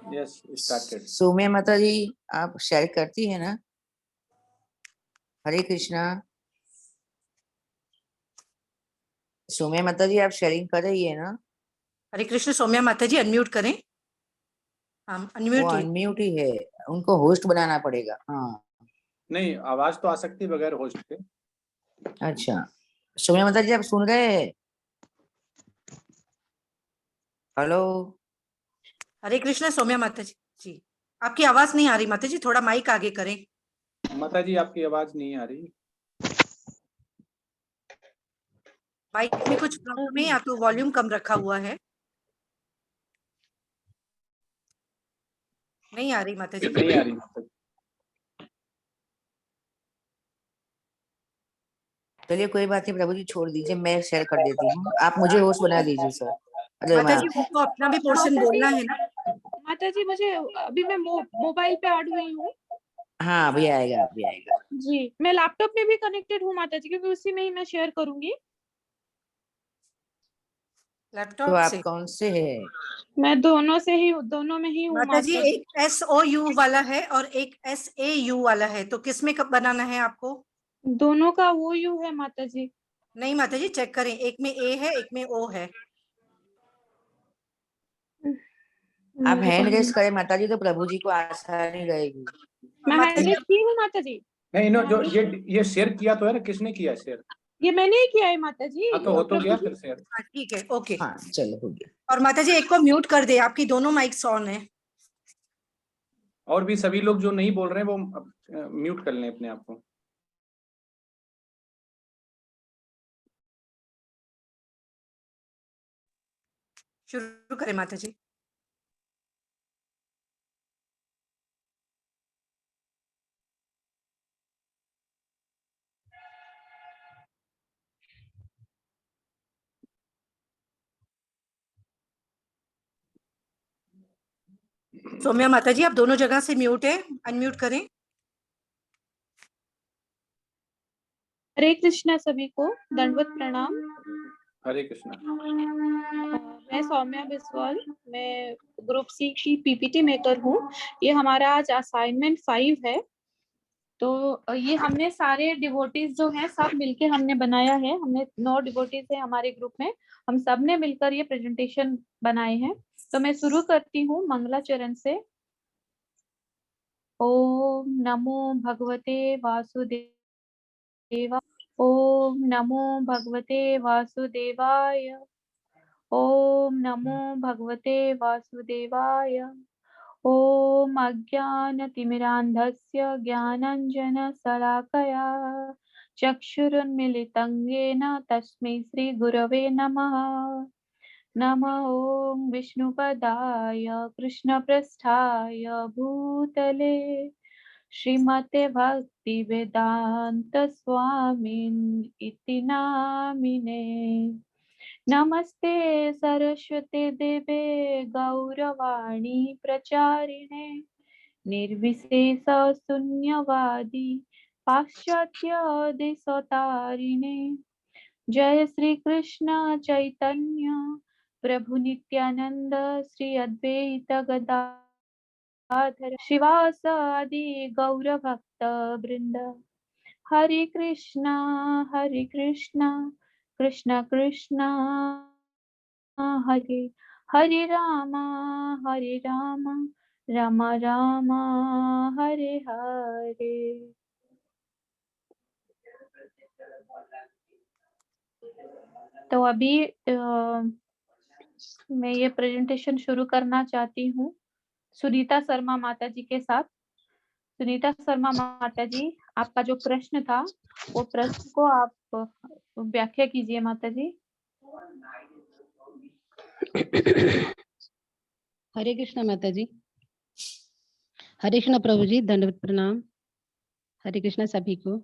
Yes, started. Saumya माता जी आप share करती है ना? हरे कृष्णा। सौम्या माता जी आप शेयरिंग कर रही है ना? हरे कृष्ण। सौम्या माता जी अनम्यूट करें। हाँ, वो अनम्यूट ही। अनम्यूट ही है, उनको होस्ट बनाना पड़ेगा। हाँ नहीं, आवाज तो आ सकती है बगैर होस्ट के। अच्छा, सौम्या माता जी आप सुन रहे हैं? हेलो। हरे कृष्ण सौम्या माता जी, आपकी आवाज नहीं आ रही माता जी, थोड़ा माइक आगे करें। माता जी आपकी आवाज नहीं आ रही। माइक में कुछ प्रॉब्लम है या तो वॉल्यूम कम रखा हुआ है। नहीं आ रही माता जी। नहीं आ रही माता जी। चलिए कोई बात नहीं प्रभु जी, छोड़ दीजिए, मैं शेयर कर देती हूँ, आप मुझे होस्ट बना दीजिए सर। अरे माता जी उनको अपना भी पोर्शन बोलना है ना। माता जी मुझे अभी मैं मोबाइल पे ऐड हुई हूँ। हाँ अभी आएगा, अभी आएगा जी, मैं लैपटॉप में भी कनेक्टेड हूँ माता जी, क्योंकि उसी में ही मैं शेयर करूंगी। तो लैपटॉप आप से। कौन से है? मैं दोनों में ही हूँ माता जी एक SOU वाला है और एक SAU वाला है, तो किसमें कब बनाना है आपको? दोनों का वो यू है माता जी। नहीं माता जी चेक करें, एक में A है एक में O है। आप मुझे हैंड तो रेस करें माता जी तो प्रभु जी को आसानी रहेगी। मैं माता जी हैंड की हूँ माता जी। नहीं, इन्होंने जो ये शेयर किया तो है ना, किसने किया शेयर? ये मैंने ही किया है माता जी। हाँ तो हो तो प्रभु गया जी। फिर शेयर। हाँ, ठीक है, ओके। हाँ चलो हो गया। और माता जी एक को म्यूट कर दे, आपकी दोनों माइक्स ऑन है। और भी सभी लोग जो नहीं बोल रहे हैं वो म्यूट कर लें अपने आप को। शुरू करें माता जी। सौम्या माता जी आप दोनों जगह से म्यूट है, अनम्यूट करें। हरे कृष्णा सभी को दंडवत प्रणाम। हरे कृष्णा। मैं सौम्या बिस्वाल, मैं ग्रुप सी की पीपीटी मेकर हूँ। ये हमारा आज असाइनमेंट 5 है। तो ये हमने सारे डिवोटीज जो हैं सब मिलके हमने बनाया है। हमने 9 डिवोटीज है हमारे ग्रुप में, हम सब ने मिलकर ये प्रेजेंटेशन बनाए हैं। तो मैं शुरू करती हूँ मंगलाचरण से। ओम नमो भगवते वासुदेव। ओम नमो भगवते वासुदेवाय। ओम नमो भगवते वासुदेवाय। ओम अज्ञानतिमिरान्धस्य ज्ञानाञ्जनशलाकया चक्षुरुन्मीलितं येन तस्मै श्रीगुरवे नमः। नमः ॐ विष्णुपदाय कृष्णपृष्ठाय भूतले श्रीमते भक्तिवेदान्त स्वामिन् इति नामिने। नमस्ते सरस्वती देवे गौरवाणी प्रचारिणे निर्विशेष शून्यवादी पाश्चात्य देशतारिणे। जय श्री कृष्ण चैतन्य प्रभु नित्यानंद श्री अद्वैत गदाधर शिवासादि गौर भक्त वृंद। हरे कृष्णा कृष्ण कृष्ण हरे हरे राम राम राम हरे हरे। तो अभी मैं ये प्रेजेंटेशन शुरू करना चाहती हूँ सुनीता शर्मा माता जी के साथ। सुनीता शर्मा माता जी, आपका जो प्रश्न था वो प्रश्न को आप व्याख्या कीजिए माता जी। हरे कृष्णा माता जी। हरे कृष्णा प्रभु जी, दंडवत प्रणाम। हरे कृष्णा सभी को।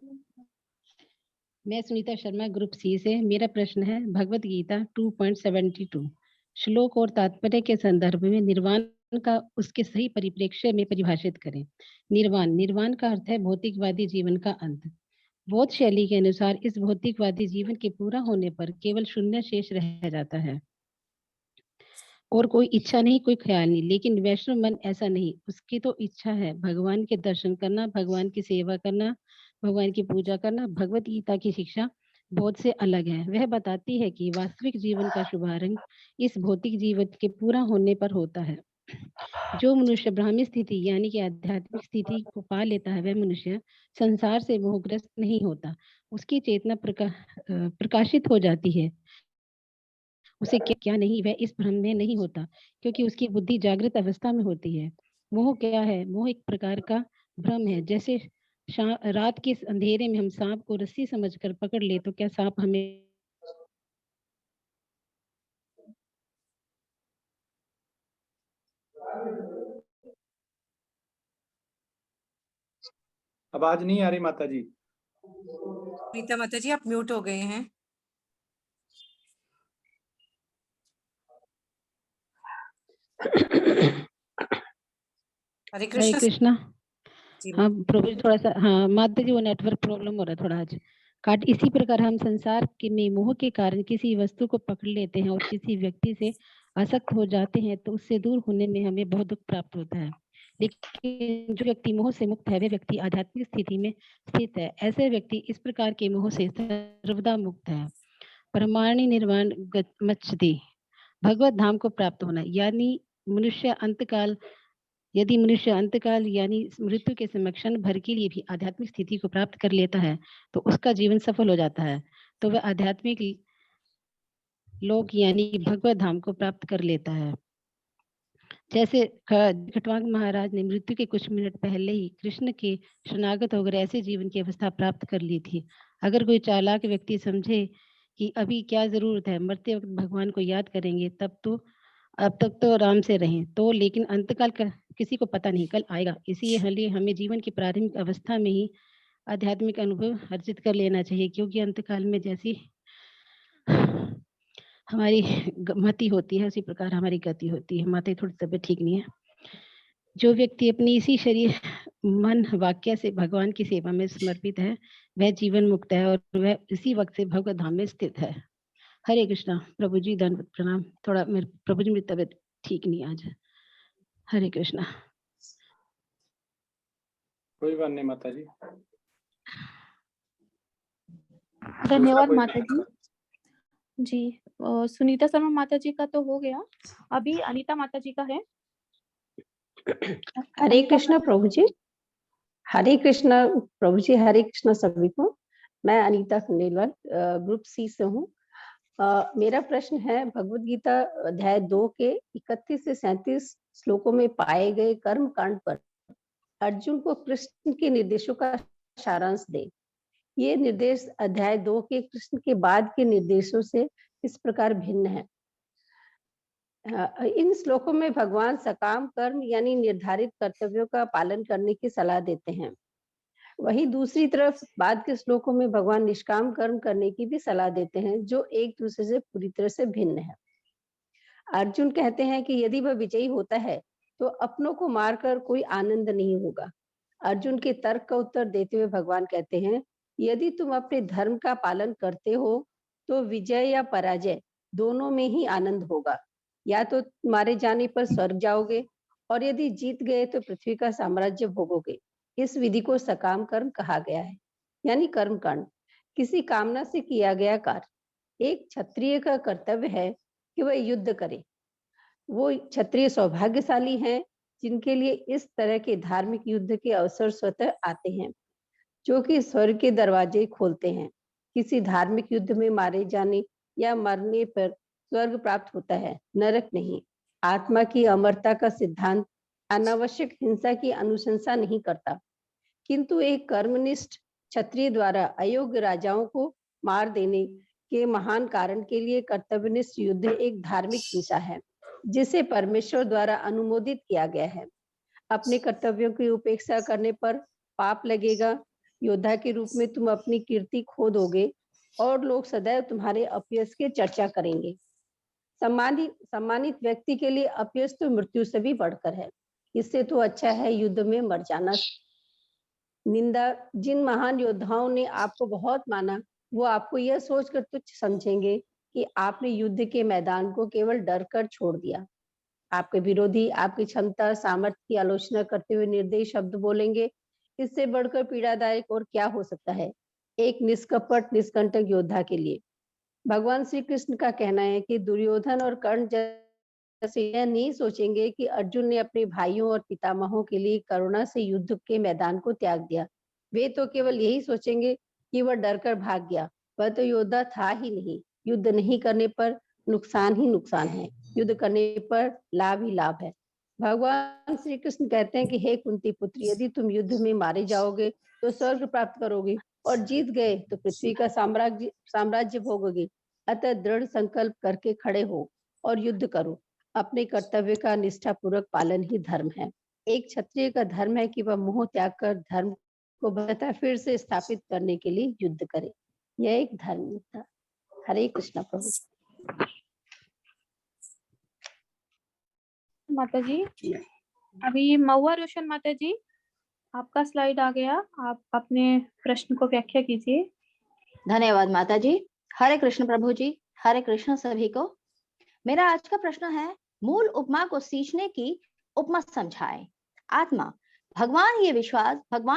मैं सुनीता शर्मा ग्रुप सी से। मेरा प्रश्न है भगवत गीता 2.72 श्लोक और तात्पर्य के संदर्भ में निर्वाण का उसके सही परिप्रेक्ष्य में परिभाषित करें। निर्वाण का अर्थ है भौतिकवादी जीवन का अंत। बौद्ध शैली के अनुसार इस भौतिकवादी जीवन के पूरा होने पर केवल शून्य शेष रह जाता है। और कोई इच्छा नहीं, कोई ख्याल नहीं। लेकिन वैष्णव मन ऐसा नहीं, उसकी तो इच्छा है भगवान के दर्शन करना, भगवान की सेवा करना, भगवान की पूजा करना। भगवत गीता की शिक्षा बहुत से अलग है। वह बताती है कि वास्तविक जीवन का शुभारंभ इस भौतिक जीवन के पूरा होने पर होता है। जो मनुष्य ब्राह्मी स्थिति यानी कि आध्यात्मिक स्थिति को पा लेता है, वह मनुष्य संसार से मोहग्रस्त नहीं होता। उसकी चेतना प्रकाशित हो जाती है। उसे क्या क्या नहीं, वह इस भ्रम में नहीं होता, क्योंकि उसकी बुद्धि जागृत अवस्था में होती है। मोह क्या है? मोह एक प्रकार का भ्रम है। जैसे रात के अंधेरे में हम सांप को रस्सी समझकर पकड़ ले, तो क्या सांप हमें आवाज नहीं आ रही माता जी। सुनीता माता जी आप म्यूट हो गए हैं। हरे हरे कृष्ण कृष्णा। जी हाँ प्रभु जी, थोड़ा सा, हाँ माता जी, वो नेटवर्क प्रॉब्लम हो रहा है थोड़ा आज काट। इसी प्रकार हम संसार के में मोह के कारण किसी वस्तु को पकड़ लेते हैं और किसी व्यक्ति से आसक्त हो जाते हैं, तो उससे दूर होने में हमें बहुत दुख प्राप्त होता है। लेकिन जो व्यक्ति मोह से मुक्त है, वह व्यक्ति आध्यात्मिक स्थिति में स्थित है। ऐसे व्यक्ति इस प्रकार के मोह से सर्वदा मुक्त है। परमाणु निर्वाण मच्छति, भगवत धाम को प्राप्त होना। यानी मनुष्य अंतकाल यदि मनुष्य अंतकाल यानी मृत्यु के क्षण भर के लिए भी आध्यात्मिक स्थिति को प्राप्त कर लेता है, तो उसका जीवन सफल हो जाता है। तो वह आध्यात्मिक लोक यानी भगवत धाम को प्राप्त कर लेता है। जैसे खटवांग महाराज ने मृत्यु के कुछ मिनट पहले ही कृष्ण के शरणागत होकर ऐसे जीवन की अवस्था प्राप्त कर ली थी। अगर कोई चालाक व्यक्ति समझे कि अभी क्या जरूरत है, मरते वक्त भगवान को याद करेंगे, अब तक तो आराम से रहें, तो लेकिन अंतकाल का किसी को पता नहीं कल आएगा। इसीलिए हमें जीवन की प्रारंभिक अवस्था में ही आध्यात्मिक अनुभव अर्जित कर लेना चाहिए, क्योंकि अंतकाल में जैसी हमारी मति होती है, उसी प्रकार हमारी गति होती है। माता थोड़ी तबीयत ठीक नहीं है। जो व्यक्ति अपनी इसी शरीर मन वाक्य से भगवान की सेवा में समर्पित है, वह जीवन मुक्त है और वह इसी वक्त से भगवत धाम में स्थित है। हरे कृष्णा। प्रभु जी धन्यवाद, प्रणाम। थोड़ा मेरे प्रभु जी, मेरी तबीयत ठीक नहीं आज। हरे कृष्णा। कोई बात नहीं माता जी। धन्यवाद माता जी। जी सुनीता शर्मा माता जी का तो हो गया, अभी अनीता माता जी का है। हरे कृष्णा प्रभु जी। हरे कृष्णा प्रभु जी। हरे कृष्णा सभी को। मैं अनीता खंडेलवाल ग्रुप सी से हूँ। मेरा प्रश्न है, भगवत गीता अध्याय 2 के 31 से 37 श्लोकों में पाए गए कर्म कांड पर अर्जुन को कृष्ण के निर्देशों का सारांश दे। ये निर्देश अध्याय 2 के कृष्ण के बाद के निर्देशों से इस प्रकार भिन्न है। इन श्लोकों में भगवान सकाम कर्म यानी निर्धारित कर्तव्यों का पालन करने की सलाह देते हैं। वहीं दूसरी तरफ बाद के श्लोकों में भगवान निष्काम कर्म करने की भी सलाह देते हैं, जो एक दूसरे से पूरी तरह से भिन्न है। अर्जुन कहते हैं कि यदि वह विजयी होता है तो अपनों को मारकर कोई आनंद नहीं होगा। अर्जुन के तर्क का उत्तर देते हुए भगवान कहते हैं, यदि तुम अपने धर्म का पालन करते हो तो विजय या पराजय दोनों में ही आनंद होगा। या तो मारे जाने पर स्वर्ग जाओगे और यदि जीत गए तो पृथ्वी का साम्राज्य भोगोगे। इस विधि को सकाम कर्म कहा गया है, यानी कर्म कांड, किसी कामना से किया गया कार्य। एक क्षत्रिय का कर्तव्य है कि वह युद्ध करे। वो क्षत्रिय सौभाग्यशाली हैं जिनके लिए इस तरह के धार्मिक युद्ध के अवसर स्वतः आते हैं, जो कि स्वर्ग के दरवाजे खोलते हैं। किसी धार्मिक युद्ध में मारे जाने या मरने पर स्वर्ग प्राप्त होता है, नरक नहीं। आत्मा की अमरता का सिद्धांत अनावश्यक हिंसा की अनुशंसा नहीं करता, किंतु एक कर्मनिष्ठ क्षत्रिय द्वारा अयोग्य राजाओं को मार देने के महान कारण के लिए कर्तव्यनिष्ठ युद्ध एक धार्मिक हिंसा है, जिसे परमेश्वर द्वारा अनुमोदित किया गया है। अपने कर्तव्यों की उपेक्षा करने पर पाप लगेगा। योद्धा के रूप में तुम अपनी कीर्ति खो दोगे और लोग सदैव तुम्हारे अपयश की चर्चा करेंगे। सम्मानित व्यक्ति के लिए अपयश तो मृत्यु से भी बढ़कर है। इससे तो अच्छा है युद्ध में मर जाना। निंदा, जिन महान योद्धाओं ने आपको बहुत माना, वो आपको यह सोचकर तुच्छ समझेंगे कि आपने युद्ध के मैदान को केवल डर कर छोड़ दिया। आपके विरोधी आपकी क्षमता सामर्थ्य की आलोचना करते हुए निर्दयी शब्द बोलेंगे। इससे बढ़कर पीड़ादायक और क्या हो सकता है एक निष्कपट निष्कंटक योद्धा के लिए। भगवान श्री कृष्ण का कहना है कि दुर्योधन और कर्ण जैसे यह नहीं सोचेंगे कि अर्जुन ने अपने भाइयों और पितामहों के लिए करुणा से युद्ध के मैदान को त्याग दिया। वे तो केवल यही सोचेंगे कि वह डरकर भाग गया, वह तो योद्धा था ही नहीं। युद्ध नहीं करने पर नुकसान ही नुकसान है, युद्ध करने पर लाभ ही लाभ है। भगवान श्री कृष्ण कहते हैं कि हे कुंती पुत्री, यदि तुम युद्ध में मारे जाओगे तो स्वर्ग प्राप्त करोगे और जीत गए तो पृथ्वी का साम्राज्य भोगोगे। अतः दृढ़ संकल्प करके खड़े हो और युद्ध करो। अपने कर्तव्य का निष्ठापूर्वक पालन ही धर्म है। एक क्षत्रिय का धर्म है कि वह मोह त्याग कर धर्म को बता फिर से स्थापित करने के लिए युद्ध करे। यह एक धर्म था। हरे कृष्णा प्रभु। माता जी, अभी महुआ रोशन माता जी, आपका स्लाइड आ गया, आप अपने प्रश्न को व्याख्या कीजिए। धन्यवाद माता जी। हरे कृष्ण प्रभु जी, हरे कृष्ण सभी को। मेरा आज का प्रश्न है, मूल उपमा को सींचने की उपमा समझाएं। आत्मा भगवान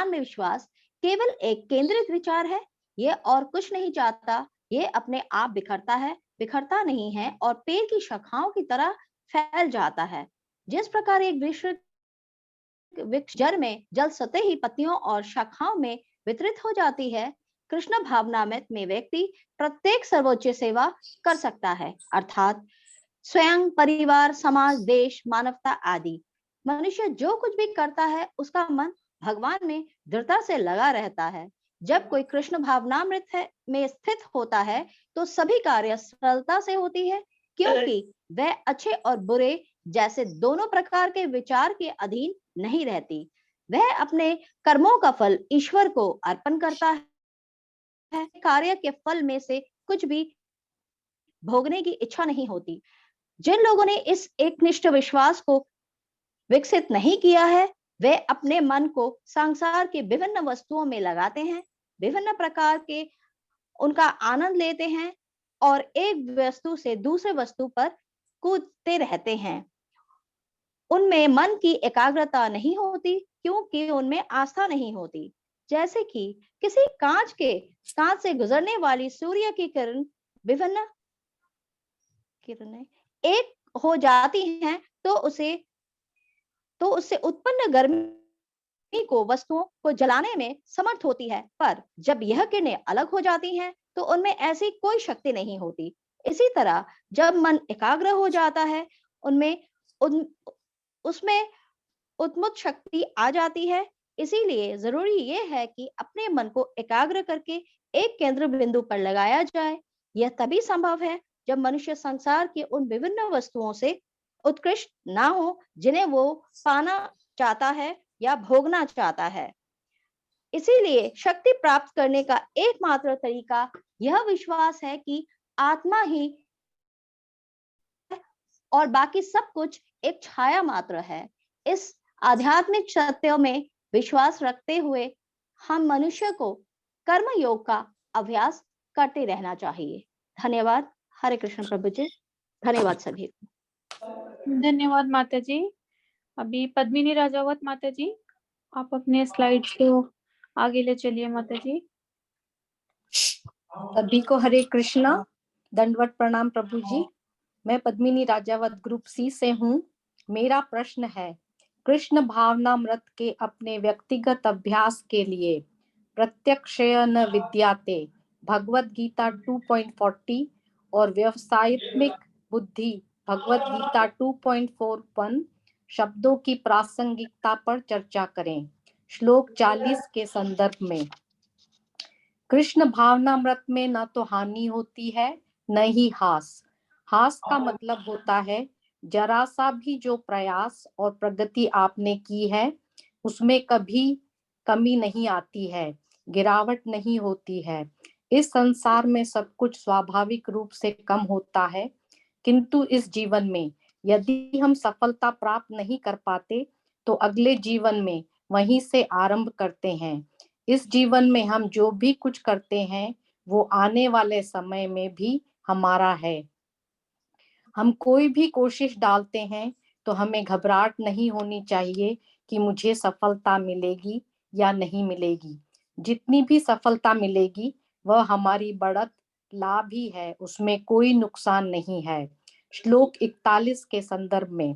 में विश्वास केवल एक केंद्रित विचार है। ये और कुछ नहीं चाहता। ये अपने आप बिखरता नहीं है और पेड़ की शाखाओं की तरह फैल जाता है। जिस प्रकार एक वृक्ष जड़ में जल सतही पत्तियों और शाखाओं में वितरित हो जाती है, कृष्ण भावनामृत में व्यक्ति प्रत्येक सर्वोच्च सेवा कर सकता है, अर्थात स्वयं, परिवार, समाज, देश, मानवता आदि। मनुष्य जो कुछ भी करता है उसका मन भगवान में दृढ़ता से लगा रहता है। जब कोई कृष्ण भावनामृत में स्थित होता है तो सभी कार्य सरलता से होती है, क्योंकि वह अच्छे और बुरे जैसे दोनों प्रकार के विचार के अधीन नहीं रहती। वह अपने कर्मों का फल ईश्वर को अर्पण करता है। कार्य के फल में से कुछ भी भोगने की इच्छा नहीं होती। जिन लोगों ने इस एकनिष्ठ विश्वास को विकसित नहीं किया है, वे अपने मन को संसार के विभिन्न वस्तुओं में लगाते हैं, विभिन्न प्रकार के उनका आनंद लेते हैं और एक वस्तु से दूसरे वस्तु पर कूदते रहते हैं। उनमें मन की एकाग्रता नहीं होती, क्योंकि उनमें आस्था नहीं होती। जैसे कि किसी कांच से गुजरने वाली सूर्य की विभिन्न किरणें एक हो जाती हैं तो उससे उत्पन्न गर्मी को वस्तुओं को जलाने में समर्थ होती है, पर जब यह किरणें अलग हो जाती हैं तो उनमें ऐसी कोई शक्ति नहीं होती। इसी तरह जब मन एकाग्र हो जाता है उसमें उन्मुक्त शक्ति आ जाती है। इसीलिए जरूरी यह है कि अपने मन को एकाग्र करके एक केंद्र बिंदु पर लगाया जाए। यह तभी संभव है जब मनुष्य संसार की उन विभिन्न वस्तुओं से उत्कृष्ट ना हो जिन्हें वो पाना चाहता है या भोगना चाहता है। इसीलिए शक्ति प्राप्त करने का एकमात्र तरीका यह विश्वास है कि आत्मा ही और बाकी सब कुछ एक छाया मात्र है। इस आध्यात्मिक सत्यों में विश्वास रखते हुए हम मनुष्य को कर्म योग का अभ्यास करते रहना चाहिए। धन्यवाद। हरे कृष्ण प्रभु जी। धन्यवाद सभी को। धन्यवाद माता जी। अभी पद्मिनी राजावत माता जी, आप अपने स्लाइड्स को आगे ले चलिए माता जी। सभी को हरे कृष्णा, दंडवत प्रणाम प्रभु जी। मैं पद्मिनी राजावत ग्रुप सी से हूँ। मेरा प्रश्न है, कृष्ण भावनामृत के अपने व्यक्तिगत अभ्यास के लिए प्रत्यक्षयन विद्याते भगवत गीता 2.40 और व्यवसायिक बुद्धि भगवत गीता 2.41 शब्दों की प्रासंगिकता पर चर्चा करें। श्लोक 40 के संदर्भ में। कृष्ण भावनामृत में न तो हानि होती है न ही हास। हास का मतलब होता है जरा सा भी जो प्रयास और प्रगति आपने की है उसमें कभी कमी नहीं आती है, गिरावट नहीं होती है। इस संसार में सब कुछ स्वाभाविक रूप से कम होता है, किंतु इस जीवन में यदि हम सफलता प्राप्त नहीं कर पाते तो अगले जीवन में वहीं से आरंभ करते हैं। इस जीवन में हम जो भी कुछ करते हैं वो आने वाले समय में भी हमारा है। हम कोई भी कोशिश डालते हैं तो हमें घबराहट नहीं होनी चाहिए कि मुझे सफलता मिलेगी या नहीं मिलेगी। जितनी भी सफलता मिलेगी वह हमारी बढ़त लाभ ही है, उसमें कोई नुकसान नहीं है। श्लोक 41 के संदर्भ में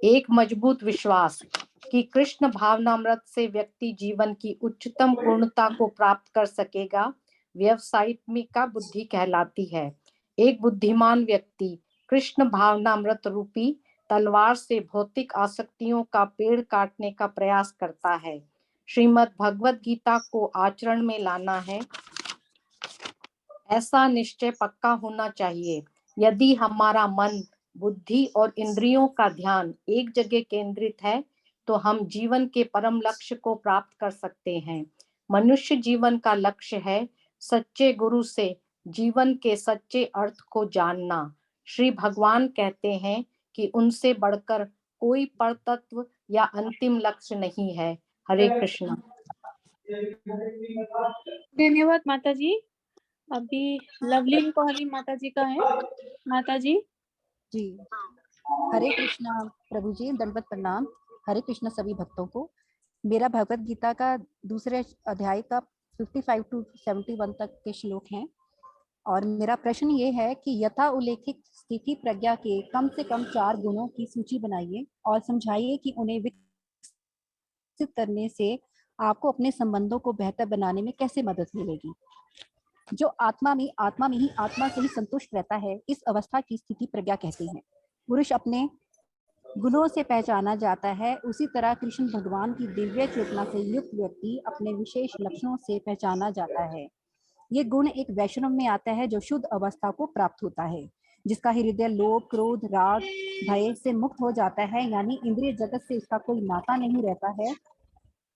एक मजबूत विश्वास कि कृष्ण भावनामृत से व्यक्ति जीवन की उच्चतम पूर्णता को प्राप्त कर सकेगा व्यावसायिक बुद्धि कहलाती है। एक बुद्धिमान व्यक्ति कृष्ण भावनामृत रूपी तलवार से भौतिक आसक्तियों का पेड़ काटने का प्रयास करता है। श्रीमद् भगवत गीता को आचरण में लाना है, ऐसा निश्चय पक्का होना चाहिए। यदि हमारा मन, बुद्धि और इंद्रियों का ध्यान एक जगह केंद्रित है तो हम जीवन के परम लक्ष्य को प्राप्त कर सकते हैं। मनुष्य जीवन का लक्ष्य है सच्चे गुरु से जीवन के सच्चे अर्थ को जानना। श्री भगवान कहते हैं कि उनसे बढ़कर कोई परतत्व या अंतिम लक्ष्य नहीं है। हरे कृष्णा। धन्यवाद माता जी। अभी लवलीन कोहली माता जी का है। माता जी। जी, हरे कृष्णा प्रभु जी, दंडवत प्रणाम। हरे कृष्णा सभी भक्तों को। मेरा भगवत गीता का दूसरे अध्याय का 55 to 71 तक के श्लोक हैं और मेरा प्रश्न ये है कि यथा उल्लेखित स्थिति प्रज्ञा के कम से कम 4 गुणों की सूची बनाइए और समझाइए कि उन्हें विकसित करने से आपको अपने संबंधों को बेहतर बनाने में कैसे मदद मिलेगी। जो आत्मा में ही आत्मा से ही संतुष्ट रहता है, इस अवस्था की स्थिति प्रज्ञा कहते हैं। पुरुष अपने गुणों से पहचाना जाता है, उसी तरह कृष्ण भगवान की दिव्य चेतना से युक्त व्यक्ति अपने विशेष लक्षणों से पहचाना जाता है। ये गुण एक वैष्णव में आता है जो शुद्ध अवस्था को प्राप्त होता है, जिसका हृदय लोभ, क्रोध, राग, भय से मुक्त हो जाता है, यानी इंद्रिय जगत से इसका कोई नाता नहीं रहता है।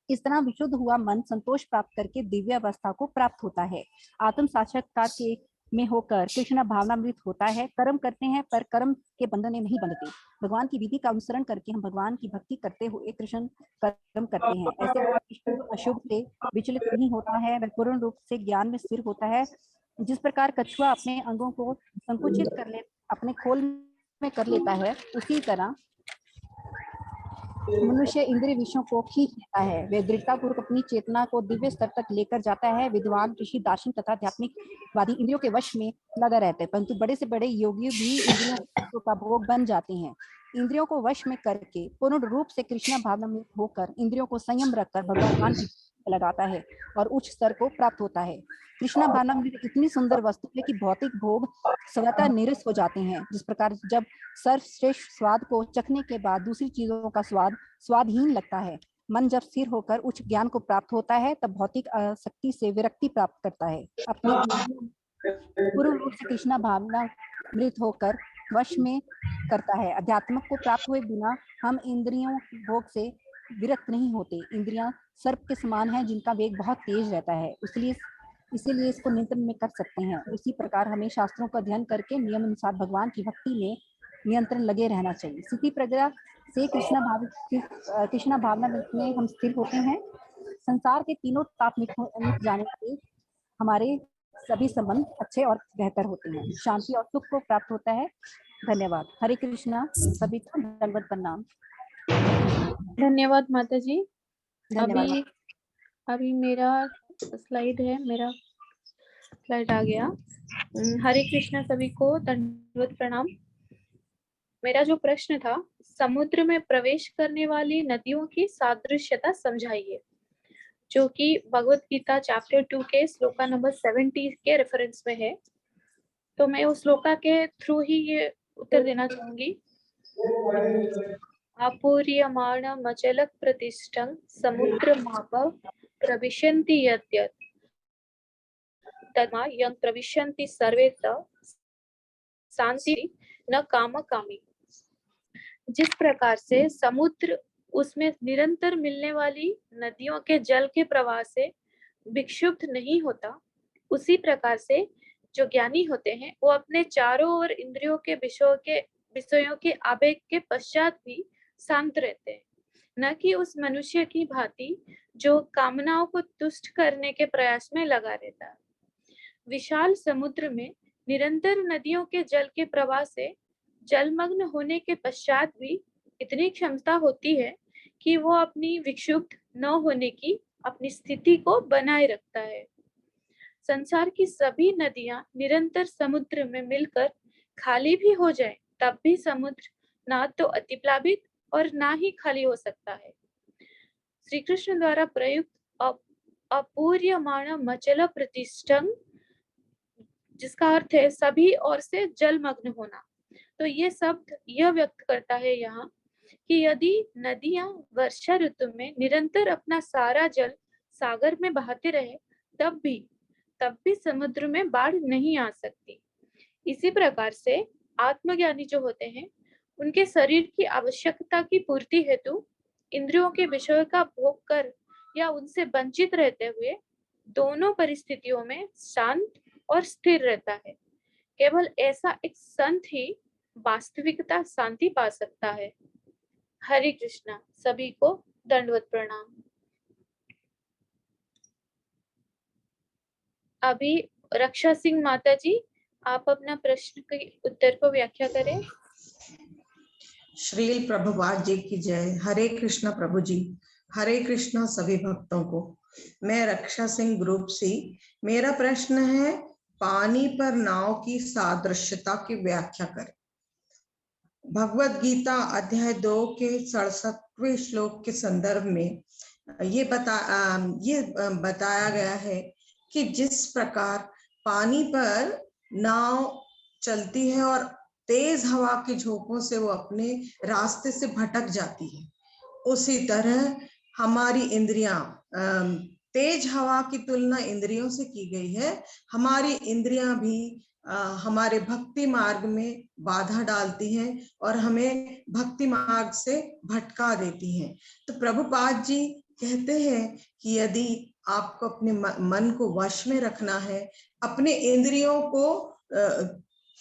इस तरह विशुद्ध हुआ मन संतोष प्राप्त करके दिव्य अवस्था को प्राप्त होता है। आत्म साक्षात्कार के में होकर कृष्ण भावनामृत होता है। कर्म करते हैं पर कर्म के बंधन में नहीं बंधते। भगवान की विधि का अनुसरण करके हम भगवान की भक्ति करते हुए कृष्ण कर्म करते हैं। ऐसे शुभ अशुभ से विचलित नहीं होता है, वह पूर्ण रूप से ज्ञान में स्थिर होता है। जिस प्रकार कछुआ अपने अंगों को संकुचित कर ले अपने खोल में कर लेता है, उसी तरह मनुष्य इंद्रिय विषयों को खींच लेता है। वह दृढ़तापूर्वक अपनी चेतना को दिव्य स्तर तक लेकर जाता है। विद्वान, ऋषि, दार्शनिक तथा आध्यात्मिकवादी इंद्रियों के वश में लगा रहते हैं, परंतु बड़े से बड़े योगी भी इंद्रियों का भोग बन जाते हैं। इंद्रियों को वश में करके पूर्ण रूप से कृष्ण भावना में होकर इंद्रियों को संयम रखकर भगवान की लगाता है और उच्च स्तर को प्राप्त होता है। कृष्ण भावनामृत इतनी सुंदर वस्तु है कि भौतिक भोग स्वतः निरस्त हो जाते हैं। जिस प्रकार जब सर्वश्रेष्ठ स्वाद को चखने के बाद दूसरी चीजों का स्वाद स्वादहीन लगता है, मन जब स्थिर होकर उच्च ज्ञान को प्राप्त होता है तब भौतिक आसक्ति से विरक्ति प्राप्त करता है। अपने पूर्ण रूप से कृष्ण भावनामृत होकर वश में करता है। अध्यात्म को प्राप्त हुए बिना हम इंद्रियों भोग से विरक्त नहीं होते। इंद्रियां सर्प के समान हैं जिनका वेग बहुत तेज रहता है, इसीलिए इसको नियंत्रण में कर सकते हैं। उसी प्रकार हमें शास्त्रों का अध्ययन करके नियम अनुसार भगवान की भक्ति में नियंत्रण लगे रहना चाहिए। स्थिति प्रज्ञा से कृष्ण भावना में हम स्थिर होते हैं। संसार के तीनों ताप मिट जाने से हमारे सभी संबंध अच्छे और बेहतर होते हैं। शांति और सुख को प्राप्त होता है। धन्यवाद। हरे कृष्णा सभी को दंडवत प्रणाम। धन्यवाद माता जी। धन्यवाद। अभी मेरा स्लाइड है, मेरा स्लाइड आ गया। हरे कृष्णा सभी को दंडवत प्रणाम। मेरा जो प्रश्न था, समुद्र में प्रवेश करने वाली नदियों की सादृश्यता समझाइए, जो कि भगवत गीता चैप्टर 2 के श्लोका नंबर 70 के रेफरेंस में है। तो मैं उस श्लोका के थ्रू ही ये उत्तर देना चाहूंगी। आपूर्यमाणमचल प्रतिष्ठं समुद्रमाप प्रविशन्ति यद्यत् तद्मा यं प्रविशन्ति सर्वे शांति न कामी। जिस प्रकार से समुद्र उसमें निरंतर मिलने वाली नदियों के जल के प्रवाह से विक्षुब्ध नहीं होता, उसी प्रकार से जो ज्ञानी होते हैं वो अपने चारों ओर इंद्रियों के विषयों के आवेग के पश्चात भी शांत रहते हैं, न कि उस मनुष्य की भांति जो कामनाओं को तुष्ट करने के प्रयास में लगा रहता है। विशाल समुद्र में निरंतर नदियों के जल के प्रवाह से जलमग्न होने के पश्चात भी इतनी क्षमता होती है कि वो अपनी विक्षुब्ध न होने की अपनी स्थिति को बनाए रखता है। संसार की सभी नदियां निरंतर समुद्र में मिलकर खाली भी हो जाए, तब भी समुद्र ना तो अतिप्लावित और ना ही खाली हो सकता है। श्री कृष्ण द्वारा प्रयुक्त अपूर्यमाण मचल प्रतिष्ठं, जिसका अर्थ है सभी ओर से जलमग्न होना, तो ये शब्द यह व्यक्त करता है यहाँ कि यदि नदियां वर्षा ऋतु में निरंतर अपना सारा जल सागर में बहाते रहे, तब भी समुद्र में बाढ़ नहीं आ सकती। इसी प्रकार से आत्मज्ञानी जो होते हैं, उनके शरीर की आवश्यकता की पूर्ति हेतु इंद्रियों के विषयों का भोग कर या उनसे वंचित रहते हुए दोनों परिस्थितियों में शांत और स्थिर रहता है। केवल ऐसा एक संत ही वास्तविकता शांति पा सकता है। हरे कृष्णा। सभी को दंडवत प्रणाम। अभी रक्षा सिंह माता जी, आप अपना प्रश्न के उत्तर को व्याख्या करें। श्रील प्रभुपाद जी की जय। हरे कृष्णा प्रभु जी। हरे कृष्णा सभी भक्तों को। मैं रक्षा सिंह ग्रुप सी। मेरा प्रश्न है, पानी पर नाव की सादृश्यता की व्याख्या करें। भगवत गीता अध्याय 2 के 67वें श्लोक के संदर्भ में ये बताया गया है कि जिस प्रकार पानी पर नाव चलती है और तेज हवा के झोंकों से वो अपने रास्ते से भटक जाती है, उसी तरह हमारी इंद्रियां, तेज हवा की तुलना इंद्रियों से की गई है। हमारी इंद्रियां भी हमारे भक्ति मार्ग में बाधा डालती हैं और हमें भक्ति मार्ग से भटका देती हैं। तो प्रभुपाद जी कहते हैं कि यदि आपको अपने मन को वश में रखना है, अपने इंद्रियों को,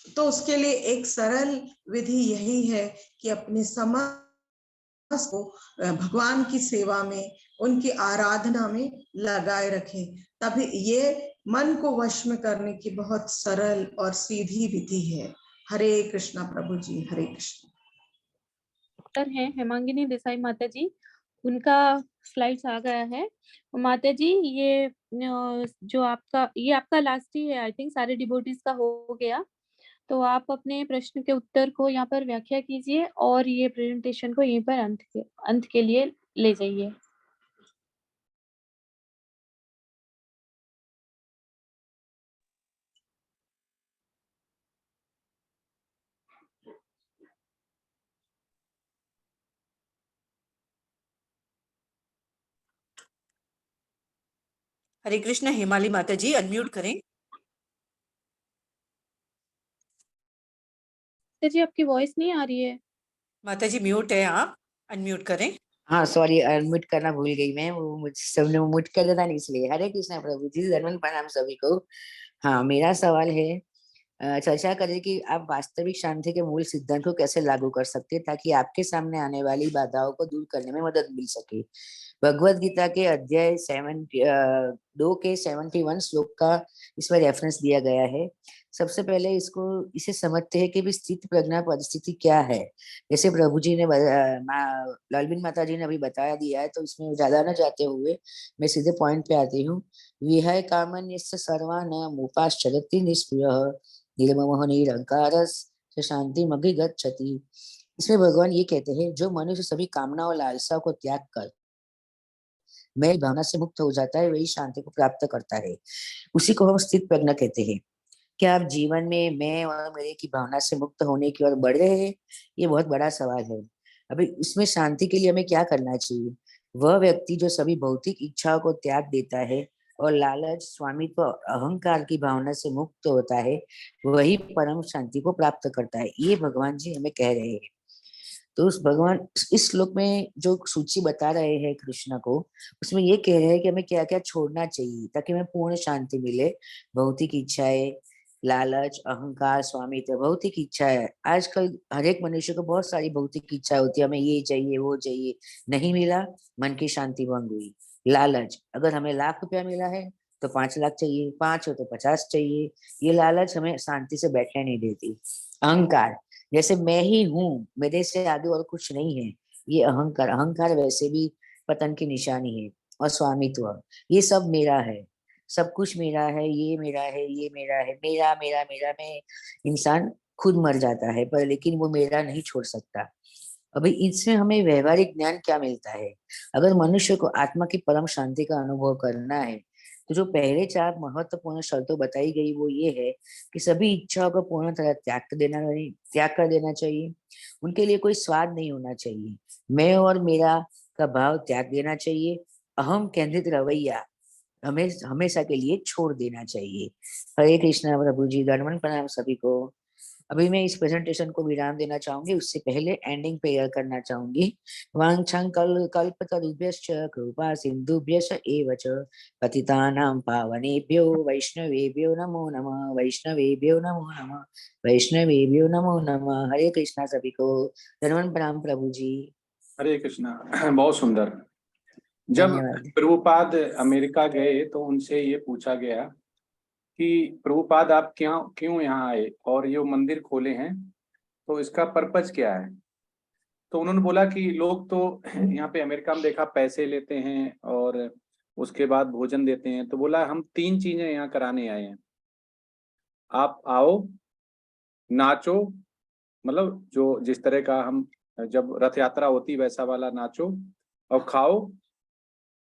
तो उसके लिए एक सरल विधि यही है कि अपने समझ को भगवान की सेवा में, उनकी आराधना में लगाए रखें। तभी ये मन को वश में करने की बहुत सरल और सीधी विधि है। हरे कृष्णा प्रभु जी। हरे कृष्ण। उत्तर है हेमांगिनी देसाई माता जी, उनका स्लाइड्स आ गया है। माता जी ये जो आपका लास्ट ही है, आई थिंक सारे डिवोटीज का हो गया, तो आप अपने प्रश्न के उत्तर को यहाँ पर व्याख्या कीजिए और ये प्रेजेंटेशन को यहीं पर अंत के लिए ले जाइए। हरे कृष्ण। हेमाली माता जी अनम्यूट करें। माता जी आपकी वॉइस नहीं आ रही है। माता जी म्यूट है, आप अनम्यूट करें। हाँ सॉरी, अनम्यूट करना भूल गई मैं, वो मुझे सबने म्यूट कर दिया था नहीं, इसलिए। हरे कृष्णा प्रभु जी, धन्यवाद प्रणाम सभी को। हाँ, मेरा सवाल है, चर्चा करें कि आप वास्तविक शांति के मूल सिद्धांत को कैसे लागू कर सकते हैं ताकि आपके सामने आने वाली बाधाओं को दूर करने में मदद मिल सके। भगवत गीता के अध्याय 2 के 71 श्लोक का इसमें रेफरेंस दिया गया है। सबसे पहले इसे समझते हैं कि भी स्थित प्रज्ञा परिस्थिति क्या है। जैसे प्रभु जी ने लालबिन माता जी ने अभी बताया दिया है, तो इसमें ज्यादा न जाते हुए मैं सीधे पॉइंट पे आती हूँ। विहाय कामन सर्वान उपाश्चरति निष्प्रियः निर्ममः निरंकारस शांति मग्नि गच्छति। इसमें भगवान ये कहते हैं, जो मनुष्य सभी कामनाओं और लालसाओं को त्याग कर मैं भावना से मुक्त हो जाता है, वही शांति को प्राप्त करता है। उसी को हम स्थित प्रज्ञा कहते हैं। क्या आप जीवन में मैं और मेरे की भावना से मुक्त होने की ओर बढ़ रहे हैं? ये बहुत बड़ा सवाल है। अभी इसमें शांति के लिए हमें क्या करना चाहिए? वह व्यक्ति जो सभी भौतिक इच्छाओं को त्याग देता है और लालच, स्वामित्व, अहंकार की भावना से मुक्त होता है, वही परम शांति को प्राप्त करता है। ये भगवान जी हमें कह रहे हैं। तो उस भगवान इस श्लोक में जो सूची बता रहे हैं कृष्ण को, उसमें ये कह रहे हैं कि हमें क्या क्या छोड़ना चाहिए ताकि हमें पूर्ण शांति मिले। भौतिक इच्छाएं, लालच, अहंकार, स्वामित्व, भौतिक इच्छाएं। आजकल हर एक मनुष्य को बहुत सारी भौतिक इच्छा होती है, हमें ये चाहिए वो चाहिए, नहीं मिला मन की शांति भंग हुई। लालच, अगर हमें ₹1,00,000 मिला है तो 5 लाख चाहिए, 5 हो तो 50 चाहिए। ये लालच हमें शांति से बैठने नहीं देती। अहंकार, जैसे मैं ही हूँ, मेरे से आगे और कुछ नहीं है, ये अहंकार। अहंकार वैसे भी पतन की निशानी है। और स्वामित्व, ये सब मेरा है, सब कुछ मेरा है, ये मेरा है, ये मेरा है, मेरा मेरा मेरा में इंसान खुद मर जाता है, पर लेकिन वो मेरा नहीं छोड़ सकता। अभी इससे हमें व्यवहारिक ज्ञान क्या मिलता है? अगर मनुष्य को आत्मा की परम शांति का अनुभव करना है, तो जो पहले 4 महत्वपूर्ण शर्तों बताई गई वो ये है कि सभी इच्छाओं को पूर्ण तरह त्याग कर देना चाहिए। उनके लिए कोई स्वाद नहीं होना चाहिए। मैं और मेरा का भाव त्याग देना चाहिए। अहम केंद्रित रवैया हमें हमेशा के लिए छोड़ देना चाहिए। हरे कृष्णा प्रभु जी, दंडवत प्रणाम सभी को। अभी मैं इस प्रेजेंटेशन को विराम देना चाहूंगी, उससे पहले एंडिंग प्रेयर करना चाहूंगी। वाञ्छं कल्पतरुभ्यश्च कृपा सिन्धुभ्यश्च एव च पतितानां पावनेभ्यो वैष्णवेभ्यो नमो नमः, वैष्णवेभ्यो नमो नमः, वैष्णवेभ्यो नमो नमः। हरे कृष्णा सभी को। दंडवत प्रणाम प्रभु जी। हरे कृष्णा। बहुत सुंदर। जब धन्यवाद। प्रभुपाद अमेरिका गए तो उनसे ये पूछा गया कि प्रभुपाद आप क्यों यहाँ आए और ये मंदिर खोले हैं, तो इसका पर्पज क्या है? तो उन्होंने बोला कि लोग तो यहाँ पे अमेरिका में देखा पैसे लेते हैं और उसके बाद भोजन देते हैं। तो बोला हम 3 चीजें यहाँ कराने आए हैं। आप आओ, नाचो, मतलब जो जिस तरह का हम जब रथ यात्रा होती वैसा वाला नाचो, और खाओ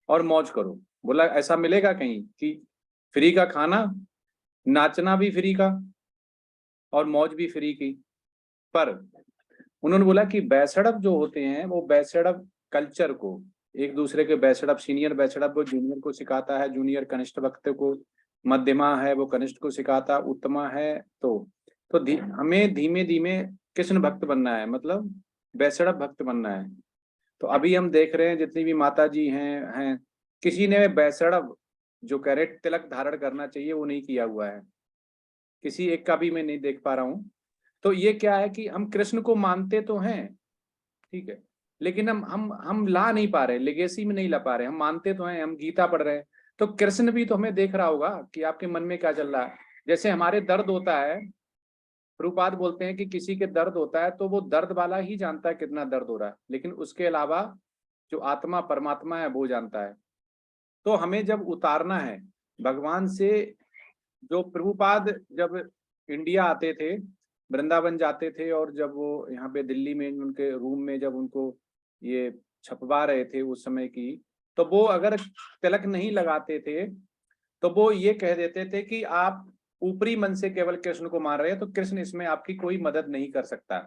और मौज करो। बोला ऐसा मिलेगा कहीं कि फ्री का खाना, नाचना भी फ्री का और मौज भी फ्री की? पर उन्होंने बोला कि बैसड़प जो होते हैं वो बैसड़प कल्चर को, एक दूसरे के बैसड़प, सीनियर बैसड़प वो जूनियर को सिखाता है, जूनियर कनिष्ठ भक्त को, मध्यमा है वो कनिष्ठ को सिखाता, उत्तमा है तो हमें धीमे धीमे कृष्ण भक्त बनना है, मतलब बैसड़प भक्त बनना है। तो अभी हम देख रहे हैं जितनी भी माता जी हैं किसी ने बैसड़प जो कैरेट तिलक धारण करना चाहिए वो नहीं किया हुआ है, किसी एक का भी मैं नहीं देख पा रहा हूँ। तो ये क्या है कि हम कृष्ण को मानते तो हैं, ठीक है, लेकिन हम ला नहीं पा रहे, लेगेसी में नहीं ला पा रहे। हम मानते तो हैं, हम गीता पढ़ रहे हैं, तो कृष्ण भी तो हमें देख रहा होगा कि आपके मन में क्या चल रहा है। जैसे हमारे दर्द होता है, प्रभुपाद बोलते हैं कि किसी के दर्द होता है तो वो दर्द वाला ही जानता है कितना दर्द हो रहा है, लेकिन उसके अलावा जो आत्मा परमात्मा है वो जानता है। तो हमें जब उतारना है भगवान से, जो प्रभुपाद जब इंडिया आते थे, वृंदावन जाते थे, और जब वो यहाँ पे दिल्ली में उनके रूम में जब उनको ये छपवा रहे थे उस समय की, तो वो अगर तिलक नहीं लगाते थे तो वो ये कह देते थे कि आप ऊपरी मन से केवल कृष्ण को मान रहे हैं, तो कृष्ण इसमें आपकी कोई मदद नहीं कर सकता।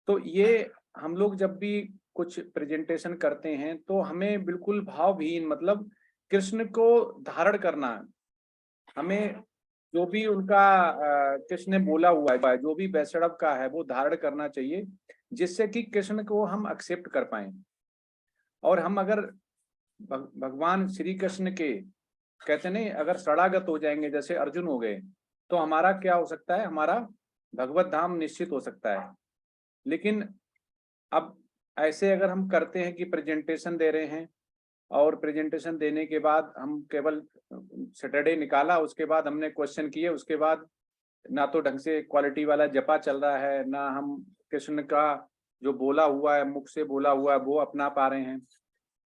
तो ये हम लोग जब भी कुछ प्रेजेंटेशन करते हैं तो हमें बिल्कुल भावहीन, मतलब कृष्ण को धारण करना है। हमें जो भी उनका कृष्ण ने बोला हुआ है, जो भी बैसड़प का है वो धारण करना चाहिए, जिससे कि कृष्ण को हम एक्सेप्ट कर पाए। और हम अगर भगवान श्री कृष्ण के कहते नहीं, अगर शरणागत हो जाएंगे जैसे अर्जुन हो गए, तो हमारा क्या हो सकता है, हमारा भगवत धाम निश्चित हो सकता है। लेकिन अब ऐसे अगर हम करते हैं कि प्रेजेंटेशन दे रहे हैं और प्रेजेंटेशन देने के बाद हम केवल सैटरडे निकाला, उसके बाद हमने क्वेश्चन किए, उसके बाद ना तो ढंग से क्वालिटी वाला जपा चल रहा है, ना हम कृष्ण का जो बोला हुआ है, मुख से बोला हुआ है वो अपना पा रहे हैं,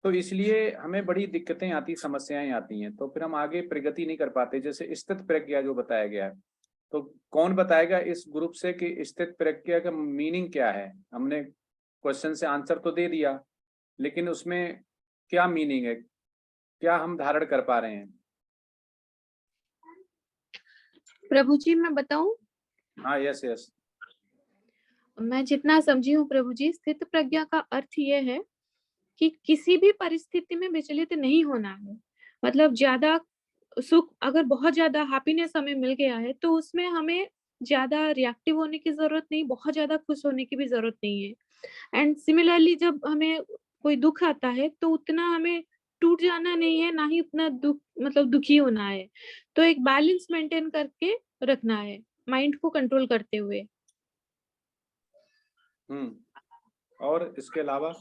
तो इसलिए हमें बड़ी दिक्कतें आती, समस्याएं आती हैं। तो फिर हम आगे प्रगति नहीं कर पाते। जैसे स्थित प्रज्ञा जो बताया गया है, तो कौन बताएगा इस ग्रुप से कि स्थित प्रज्ञा का मीनिंग क्या है? हमने क्वेश्चन से आंसर तो दे दिया, लेकिन उसमें क्या मीनिंग है, क्या हम धारण कर पा रहे हैं? प्रभु जी मैं बताऊं? हाँ, यस यस। मैं जितना समझी हूँ प्रभु जी, स्थित प्रज्ञा का अर्थ ये है कि किसी भी परिस्थिति में विचलित नहीं होना है। मतलब ज्यादा सुख, अगर बहुत ज्यादा हैप्पीनेस हमें मिल गया है तो उसमें हमें ज्यादा रिएक्टिव होने की जरूरत नहीं, बहुत ज्यादा खुश होने की भी जरूरत नहीं है। एंड सिमिलरली जब हमें कोई दुख आता है तो उतना हमें टूट जाना नहीं है, ना ही उतना दुख मतलब दुखी होना है। तो एक बैलेंस मेंटेन करके रखना है, माइंड को कंट्रोल करते हुए। और इसके अलावा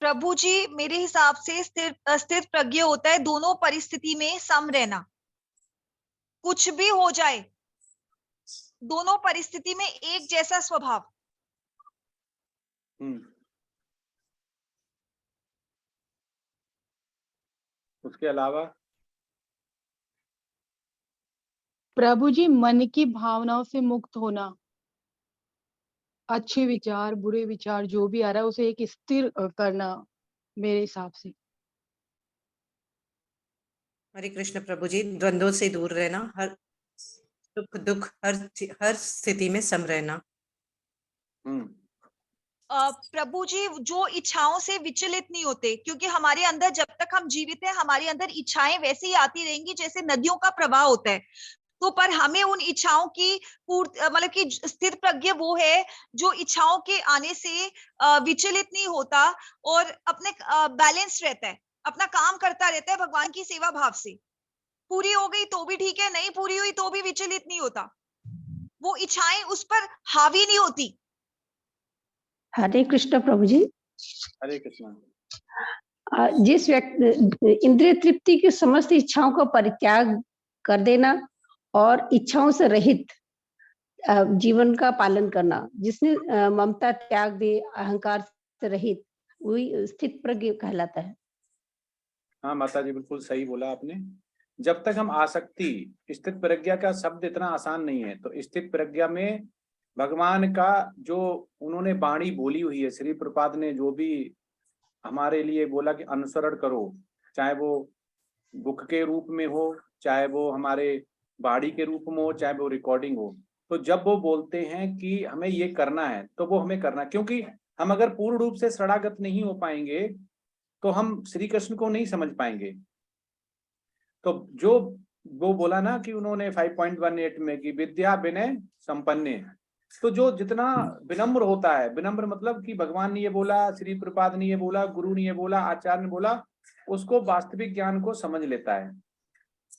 प्रभु जी मेरे हिसाब से स्थिर प्रज्ञ होता है दोनों परिस्थिति में सम रहना, कुछ भी हो जाए दोनों परिस्थिति में एक जैसा स्वभाव। उसके अलावा प्रभु जी, मन की भावनाओं से मुक्त होना, अच्छे विचार बुरे विचार जो भी आ रहा है उसे एक स्थिर करना मेरे हिसाब से। हरे कृष्ण प्रभु जी, द्वंद्वों से दूर रहना, हर सुख दुख हर स्थिति में सम रहना। प्रभु जी, जो इच्छाओं से विचलित नहीं होते, क्योंकि हमारे अंदर जब तक हम जीवित हैं हमारे अंदर इच्छाएं वैसे ही आती रहेंगी जैसे नदियों का प्रवाह होता है। तो पर हमें उन इच्छाओं की मतलब कि स्थिर प्रज्ञ वो है जो इच्छाओं के आने से विचलित नहीं होता और अपने बैलेंस रहता है, अपना काम करता रहता है भगवान की सेवा भाव से। पूरी हो गई तो भी ठीक है, नहीं पूरी हुई तो भी विचलित नहीं होता, वो इच्छाएं उस पर हावी नहीं होती। हरे कृष्ण प्रभु जी। हरे कृष्ण। जिस व्यक्ति इंद्रिय तृप्ति की समस्त इच्छाओं का परित्याग कर देना और इच्छाओं से रहित जीवन का पालन करना, जिसने ममता त्याग दे, अहंकार से रहित, वही स्थित प्रज्ञ कहलाता है। हाँ माता जी, बिल्कुल सही बोला आपने। जब तक हम आसक्ति, स्थित प्रज्ञा का शब्द इतना आसान नहीं है, तो स्थित प्रज्ञा में भगवान का जो उन्होंने वाणी बोली हुई है, श्री प्रपाद ने जो भी हमारे लिए बोला कि अनुसरण करो, चाहे वो बुक के रूप में हो, चाहे वो हमारे वाणी के रूप में हो, चाहे वो रिकॉर्डिंग हो, तो जब वो बोलते हैं कि हमें ये करना है तो वो हमें करना, क्योंकि हम अगर पूर्ण रूप से शरणागत नहीं हो पाएंगे तो हम श्री कृष्ण को नहीं समझ पाएंगे। तो जो वो बोला ना कि उन्होंने 5.18 में कि विद्या विनय संपन्ने, तो जो जितना विनम्र होता है, विनम्र मतलब कि भगवान ने ये बोला, श्री प्रपाद ने ये बोला, गुरु ने ये बोला, आचार्य ने बोला, उसको वास्तविक ज्ञान को समझ लेता है।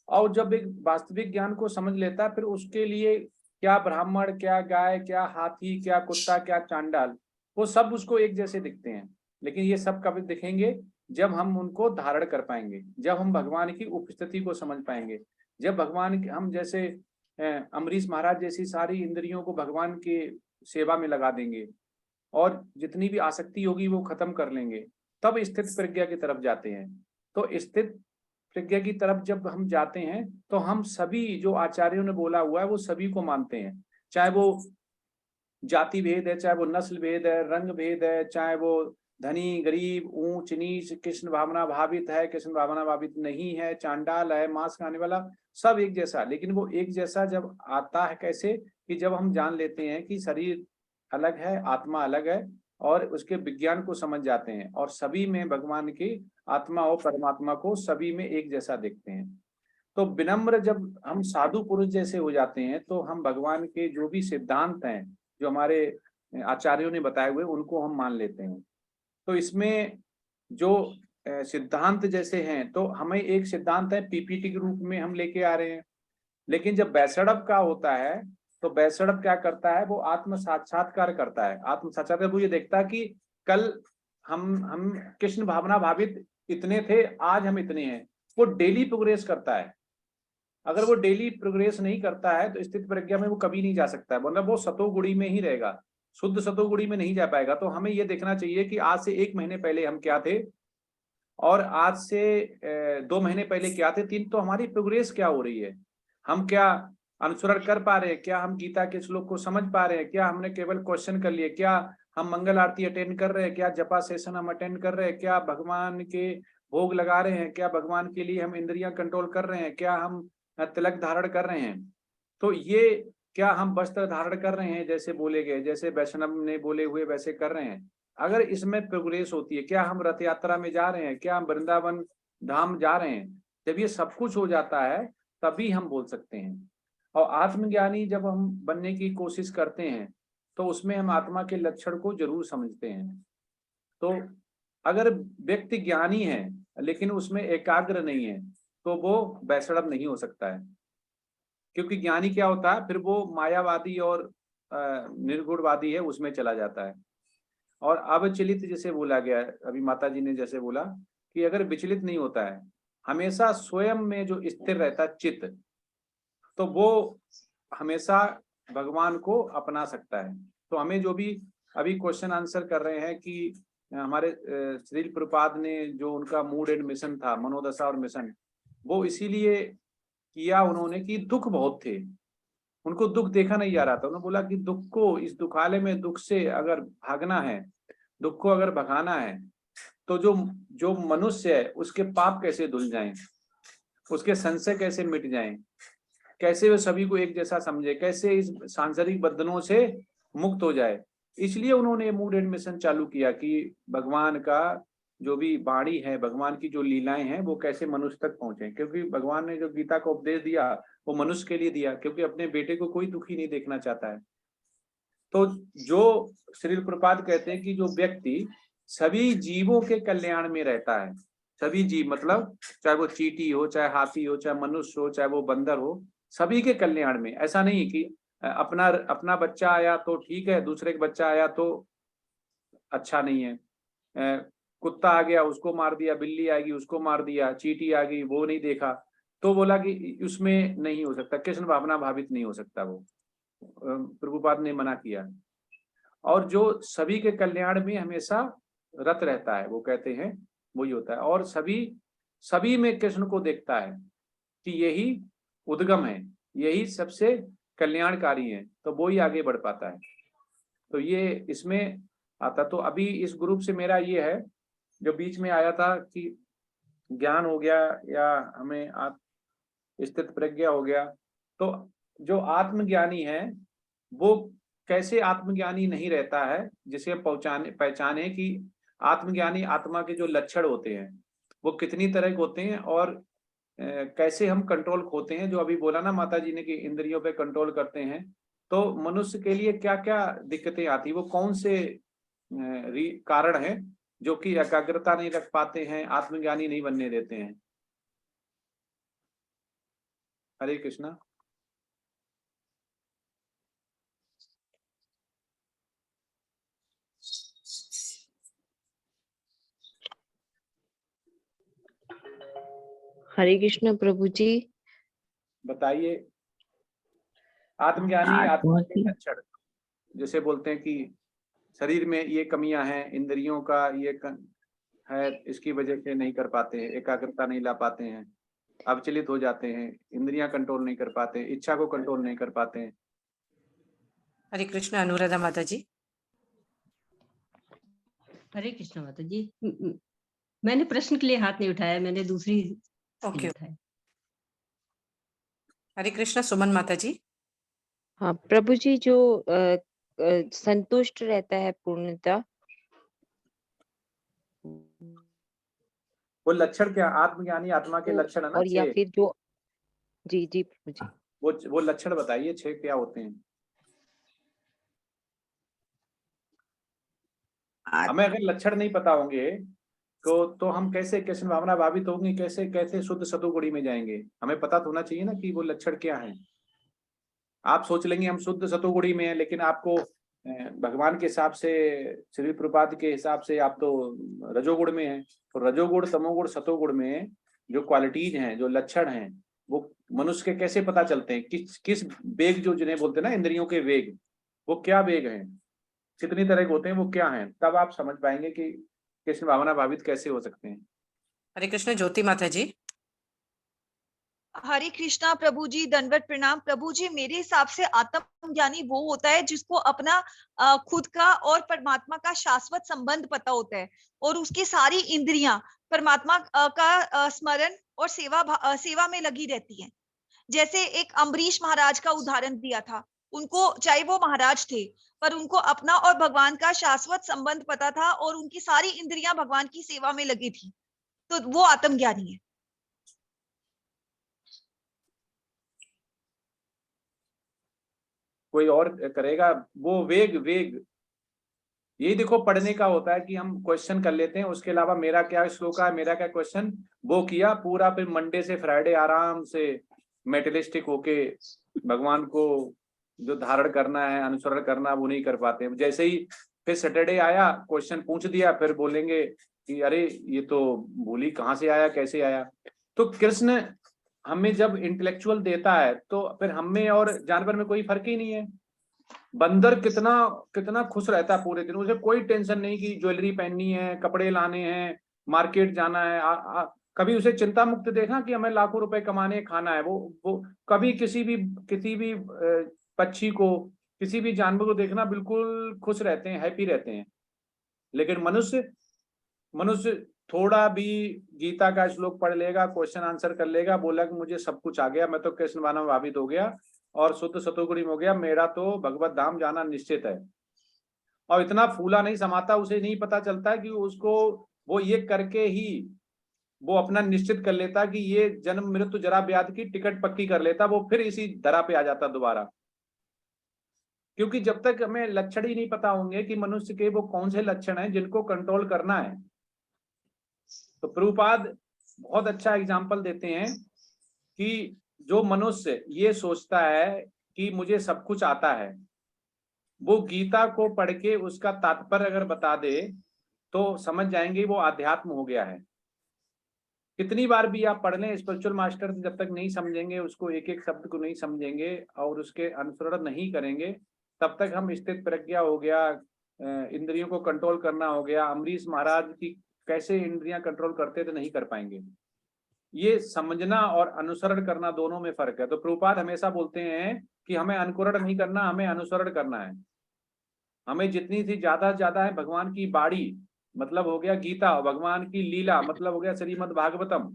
और जब एक वास्तविक ज्ञान को समझ लेता है, फिर उसके लिए क्या ब्राह्मण, क्या गाय, क्या हाथी, क्या कुत्ता, क्या चांडाल, वो सब उसको एक जैसे दिखते हैं। लेकिन ये सब कब दिखेंगे? जब हम उनको धारण कर पाएंगे, जब हम भगवान की उपस्थिति को समझ पाएंगे, जब भगवान हम जैसे अमरीश महाराज जैसी सारी इंद्रियों को भगवान के सेवा में लगा देंगे और जितनी भी आसक्ति होगी वो खत्म कर लेंगे, तब स्थित प्रज्ञा की तरफ जाते हैं। तो स्थित प्रज्ञा की तरफ जब हम जाते हैं तो हम सभी जो आचार्यों ने बोला हुआ है वो सभी को मानते हैं, चाहे वो जाति भेद है, चाहे वो नस्ल भेद है, रंग भेद है, चाहे वो धनी गरीब ऊंच नीच, कृष्ण भावना भावित है, कृष्ण भावना भावित नहीं है, चांडाल है, मांस खाने वाला, सब एक जैसा। लेकिन वो एक जैसा जब आता है कैसे? कि जब हम जान लेते हैं कि शरीर अलग है, आत्मा अलग है, और उसके विज्ञान को समझ जाते हैं और सभी में भगवान की आत्मा और परमात्मा को सभी में एक जैसा देखते हैं। तो विनम्र जब हम साधु पुरुष जैसे हो जाते हैं तो हम भगवान के जो भी सिद्धांत हैं, जो हमारे आचार्यों ने बताए हुए, उनको हम मान लेते हैं। तो इसमें जो सिद्धांत जैसे हैं, तो हमें एक सिद्धांत है पीपीटी के रूप में हम लेके आ रहे हैं। लेकिन जब बैसड़प का होता है तो बैसड़प क्या करता है? वो आत्म साक्षात्कार करता है। आत्म साक्षात्कार वो ये देखता है कि कल हम कृष्ण भावना भावित इतने थे, आज हम इतने हैं। वो डेली प्रोग्रेस करता है। अगर वो डेली प्रोग्रेस नहीं करता है तो स्थित प्रज्ञा में वो कभी नहीं जा सकता है, मतलब वो सतोगुणी में ही रहेगा, शुद्ध सतोगुणी में नहीं जा पाएगा। तो हमें ये देखना चाहिए कि आज से 1 महीने पहले हम क्या थे और आज से 2 महीने पहले क्या थे, 3, तो हमारी प्रोग्रेस क्या हो रही है, हम क्या अनुसरण कर पा रहे हैं, क्या हम गीता के श्लोक को समझ पा रहे हैं, क्या हमने केवल क्वेश्चन कर लिए, क्या हम मंगल आरती अटेंड कर रहे हैं, क्या जपा सेशन हम अटेंड कर रहे हैं, क्या भगवान के भोग लगा रहे हैं, क्या भगवान के लिए हम इंद्रियां कंट्रोल कर रहे हैं, क्या हम तिलक धारण कर रहे हैं, तो ये क्या हम वस्त्र धारण कर रहे हैं जैसे बोले गए, जैसे वैष्णव ने बोले हुए वैसे कर रहे हैं। अगर इसमें प्रोग्रेस होती है, क्या हम रथ यात्रा में जा रहे हैं, क्या हम वृंदावन धाम जा रहे हैं, जब ये सब कुछ हो जाता है तभी हम बोल सकते हैं। और आत्मज्ञानी जब हम बनने की कोशिश करते हैं तो उसमें हम आत्मा के लक्षण को जरूर समझते हैं। तो अगर व्यक्ति ज्ञानी है लेकिन उसमें एकाग्र नहीं है तो वो वैष्णव नहीं हो सकता है, क्योंकि ज्ञानी क्या होता है, फिर वो मायावादी और निर्गुणवादी है उसमें चला जाता है। और अविचलित जैसे बोला गया, अभी माता जी ने जैसे बोला कि अगर विचलित नहीं होता है, हमेशा स्वयं में जो स्थिर रहता है चित्त, तो वो हमेशा भगवान को अपना सकता है। तो हमें जो भी अभी क्वेश्चन आंसर कर रहे हैं कि हमारे श्रील प्रभुपाद ने जो उनका मूड एंड मिशन था, मनोदशा और मिशन, वो इसीलिए किया उन्होंने कि दुख बहुत थे, उनको दुख देखा नहीं जा रहा था। उन्होंने बोला कि दुख को, इस दुखालय में दुख से अगर भागना है, दुख को अगर भगाना है, तो जो मनुष्य है उसके पाप कैसे धुल जाएं, उसके संशय कैसे मिट जाएं, कैसे वे सभी को एक जैसा समझे, कैसे इस सांसारिक बंधनों से मुक्त हो जाए। इसलिए उन्होंने मूड एंड मिशन चालू किया कि भगवान का जो भी वाणी है, भगवान की जो लीलाएं हैं, वो कैसे मनुष्य तक पहुंचे। क्योंकि भगवान ने जो गीता का उपदेश दिया वो मनुष्य के लिए दिया, क्योंकि अपने बेटे को कोई दुखी नहीं देखना चाहता है। तो जो श्री प्रभुपाद कहते हैं कि जो व्यक्ति सभी जीवों के कल्याण में रहता है, सभी जीव मतलब चाहे वो चींटी हो, चाहे हाथी हो, चाहे मनुष्य हो, चाहे वो बंदर हो, सभी के कल्याण में। ऐसा नहीं कि अपना बच्चा आया तो ठीक है, दूसरे का बच्चा आया तो अच्छा नहीं है, कुत्ता आ गया उसको मार दिया, बिल्ली आएगी उसको मार दिया, चींटी आ गई वो नहीं देखा, तो बोला कि उसमें नहीं हो सकता, कृष्ण भावना भावित नहीं हो सकता, वो प्रभुपाद ने मना किया। और जो सभी के कल्याण में हमेशा रत रहता है, वो कहते हैं वही होता है, और सभी में कृष्ण को देखता है कि यही उद्गम है, यही सबसे कल्याणकारी है, तो वो ही आगे बढ़ पाता है। तो ये इसमें आता। तो अभी इस ग्रुप से मेरा ये है, जो बीच में आया था कि ज्ञान हो गया या हमें स्थित प्रज्ञा हो गया, तो जो आत्मज्ञानी है वो कैसे आत्मज्ञानी नहीं रहता है, जिसे पहचाने कि आत्मज्ञानी आत्मा के जो लक्षण होते हैं वो कितनी तरह के होते हैं, और कैसे हम कंट्रोल खोते हैं। जो अभी बोला ना माता जी ने कि इंद्रियों पे कंट्रोल करते हैं, तो मनुष्य के लिए क्या क्या दिक्कतें आती, वो कौन से कारण है जो कि एकाग्रता नहीं रख पाते हैं, आत्मज्ञानी नहीं बनने देते हैं। हरे कृष्णा। हरे कृष्ण प्रभु जी। बताइए, आत्मज्ञानी आत्मा के लक्षण, जैसे बोलते हैं कि शरीर में ये कमियां हैं, इंद्रियों का ये है, इसकी वजह से नहीं कर पाते हैं, एकाग्रता नहीं ला पाते हैं, अविचलित हो जाते हैं, इंद्रियां कंट्रोल नहीं कर पाते, इच्छा को कंट्रोल नहीं कर पाते हैं। हरे कृष्ण। अनुराधा माता जी। हरे कृष्ण माता जी। मैंने प्रश्न के लिए हाथ नहीं उठाया, मैंने दूसरी ओके। उठाया। हरे कृष्ण। सुमन माता जी। हाँ प्रभु जी, जो संतुष्ट रहता है पूर्णता, वो लक्षण क्या, आत्मज्ञानी आत्मा के लक्षण है ना, और या 6। फिर जो जी जी प्रभु जी, वो लक्षण बताइए 6 क्या होते हैं। हमें अगर लक्षण नहीं पता होंगे तो हम कैसे कृष्ण भावना भावित होंगे, कैसे शुद्ध सतोगुणी में जाएंगे। हमें पता तो होना चाहिए ना कि वो लक्षण क्या है। आप सोच लेंगे हम शुद्ध सतोगुणी में हैं, लेकिन आपको भगवान के हिसाब से, श्री प्रभुपाद के हिसाब से आप तो रजोगुण में हैं। तो रजोगुण, तमोगुण, सतोगुण में जो क्वालिटीज हैं, जो लक्षण हैं, वो मनुष्य के कैसे पता चलते हैं, किस वेग, जो जिन्हें बोलते हैं ना इंद्रियों के वेग, वो क्या वेग हैं, कितनी तरह के होते हैं, वो क्या हैं, तब आप समझ पाएंगे कि कृष्ण भावना भावित कैसे हो सकते हैं। हरे कृष्ण। ज्योति माता जी। हरे कृष्णा प्रभु जी, दंडवत प्रणाम प्रभु जी। मेरे हिसाब से आत्मज्ञानी वो होता है जिसको अपना खुद का और परमात्मा का शाश्वत संबंध पता होता है, और उसकी सारी इंद्रियां परमात्मा का स्मरण और सेवा में लगी रहती हैं। जैसे एक अम्बरीश महाराज का उदाहरण दिया था, उनको, चाहे वो महाराज थे, पर उनको अपना और भगवान का शाश्वत संबंध पता था, और उनकी सारी इंद्रियां भगवान की सेवा में लगी थी, तो वो आत्मज्ञानी है। कोई और करेगा? वो वेग यही देखो पढ़ने का होता है कि हम क्वेश्चन कर लेते हैं, उसके अलावा मेरा क्या श्लोक है, मेरा क्या क्वेश्चन, वो किया पूरा, फिर मंडे से फ्राइडे आराम से मेटलिस्टिक होके भगवान को जो धारण करना है, अनुसरण करना, वो नहीं कर पाते। जैसे ही फिर सैटरडे आया, क्वेश्चन पूछ दिया, फिर बोलेंगे कि अरे ये तो भूली, कहाँ से आया, कैसे आया। तो कृष्ण हमें जब इंटेलेक्चुअल देता है तो फिर हमें और जानवर में कोई फर्क ही नहीं है। बंदर कितना कितना खुश रहता है पूरे दिन, उसे कोई टेंशन नहीं कि ज्वेलरी पहननी है, कपड़े लाने हैं, मार्केट जाना है। कभी उसे चिंता मुक्त देखा कि हमें लाखों रुपए कमाने खाना है। वो कभी किसी भी पक्षी को, किसी भी जानवर को देखना बिल्कुल खुश रहते हैं, हैप्पी रहते हैं। लेकिन मनुष्य थोड़ा भी गीता का श्लोक पढ़ लेगा, क्वेश्चन आंसर कर लेगा, बोला कि मुझे सब कुछ आ गया, मैं तो कृष्ण भावना में भावित हो गया और शुद्ध सतोगुणी हो गया, मेरा तो भगवत धाम जाना निश्चित है। और इतना फूला नहीं समाता, उसे नहीं पता चलता कि उसको वो ये करके ही वो अपना निश्चित कर लेता कि ये जन्म मृत्यु जरा व्याधि की टिकट पक्की कर लेता, वो फिर इसी धरा पे आ जाता दोबारा। क्योंकि जब तक हमें लक्षण ही नहीं पता होंगे कि मनुष्य के वो कौन से लक्षण हैं जिनको कंट्रोल करना है। तो प्रभुपाद बहुत अच्छा एग्जाम्पल देते हैं कि जो मनुष्य ये सोचता है कि मुझे सब कुछ आता है, वो गीता को पढ़ के उसका तात्पर्य अगर बता दे तो समझ जाएंगे वो आध्यात्म हो गया है। कितनी बार भी आप पढ़ लें, स्पिरिचुअल मास्टर जब तक नहीं समझेंगे, उसको एक एक शब्द को नहीं समझेंगे और उसके अनुसरण नहीं करेंगे, तब तक हम स्थित प्रज्ञा हो गया, इंद्रियों को कंट्रोल करना हो गया, अमरीश महाराज की कैसे इंद्रियां कंट्रोल करते थे, नहीं कर पाएंगे। ये समझना और अनुसरण करना दोनों में फर्क है। तो प्रभुपाद हमेशा बोलते हैं कि हमें अनुकरण नहीं करना, हमें अनुसरण करना है। हमें जितनी सी ज्यादा है भगवान की बाणी, मतलब हो गया गीता, भगवान की लीला मतलब हो गया श्रीमद् भागवतम।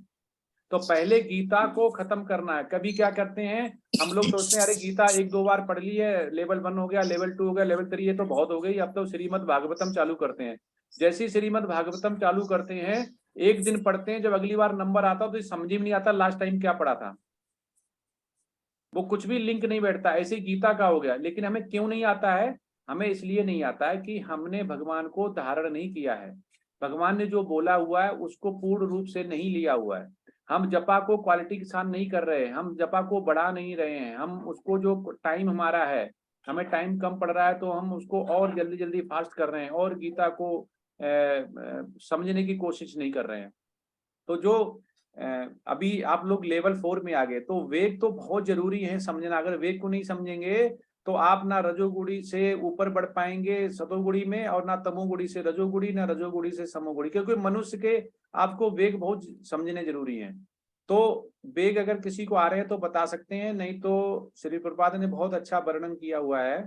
तो पहले गीता को खत्म करना है। कभी क्या करते हैं हम लोग, सोचते हैं अरे गीता 1-2 बार पढ़ ली है, लेवल 1 हो गया, लेवल 2 हो गया, लेवल 3 ये तो बहुत हो गई, अब तो श्रीमद् भागवतम चालू करते हैं। जैसे ही श्रीमद् भागवतम चालू करते हैं, एक दिन पढ़ते हैं, जब अगली बार नंबर आता तो समझ ही नहीं आता लास्ट टाइम क्या पढ़ा था, वो कुछ भी लिंक नहीं बैठता। ऐसे गीता का हो गया। लेकिन हमें क्यों नहीं आता है? हमें इसलिए नहीं आता है कि हमने भगवान को धारण नहीं किया है। भगवान ने जो बोला हुआ है उसको पूर्ण रूप से नहीं लिया हुआ है। हम जपा को क्वालिटी के साथ नहीं कर रहे हैं, हम जपा को बढ़ा नहीं रहे हैं। हम उसको जो टाइम हमारा है, हमें टाइम कम पड़ रहा है तो हम उसको और जल्दी जल्दी फास्ट कर रहे हैं और गीता को समझने की कोशिश नहीं कर रहे हैं। तो जो अभी आप लोग लेवल 4 में आ गए, तो वेग तो बहुत जरूरी है समझना। अगर वेग को नहीं समझेंगे तो आप ना रजोगुणी से ऊपर बढ़ पाएंगे सतोगुणी में, और ना तमोगुणी से रजोगुणी, ना रजोगुणी से समोगुणी। क्योंकि मनुष्य के आपको वेग बहुत समझने जरूरी है। तो वेग अगर किसी को आ रहे हैं तो बता सकते हैं, नहीं तो श्री प्रभुपाद ने बहुत अच्छा वर्णन किया हुआ है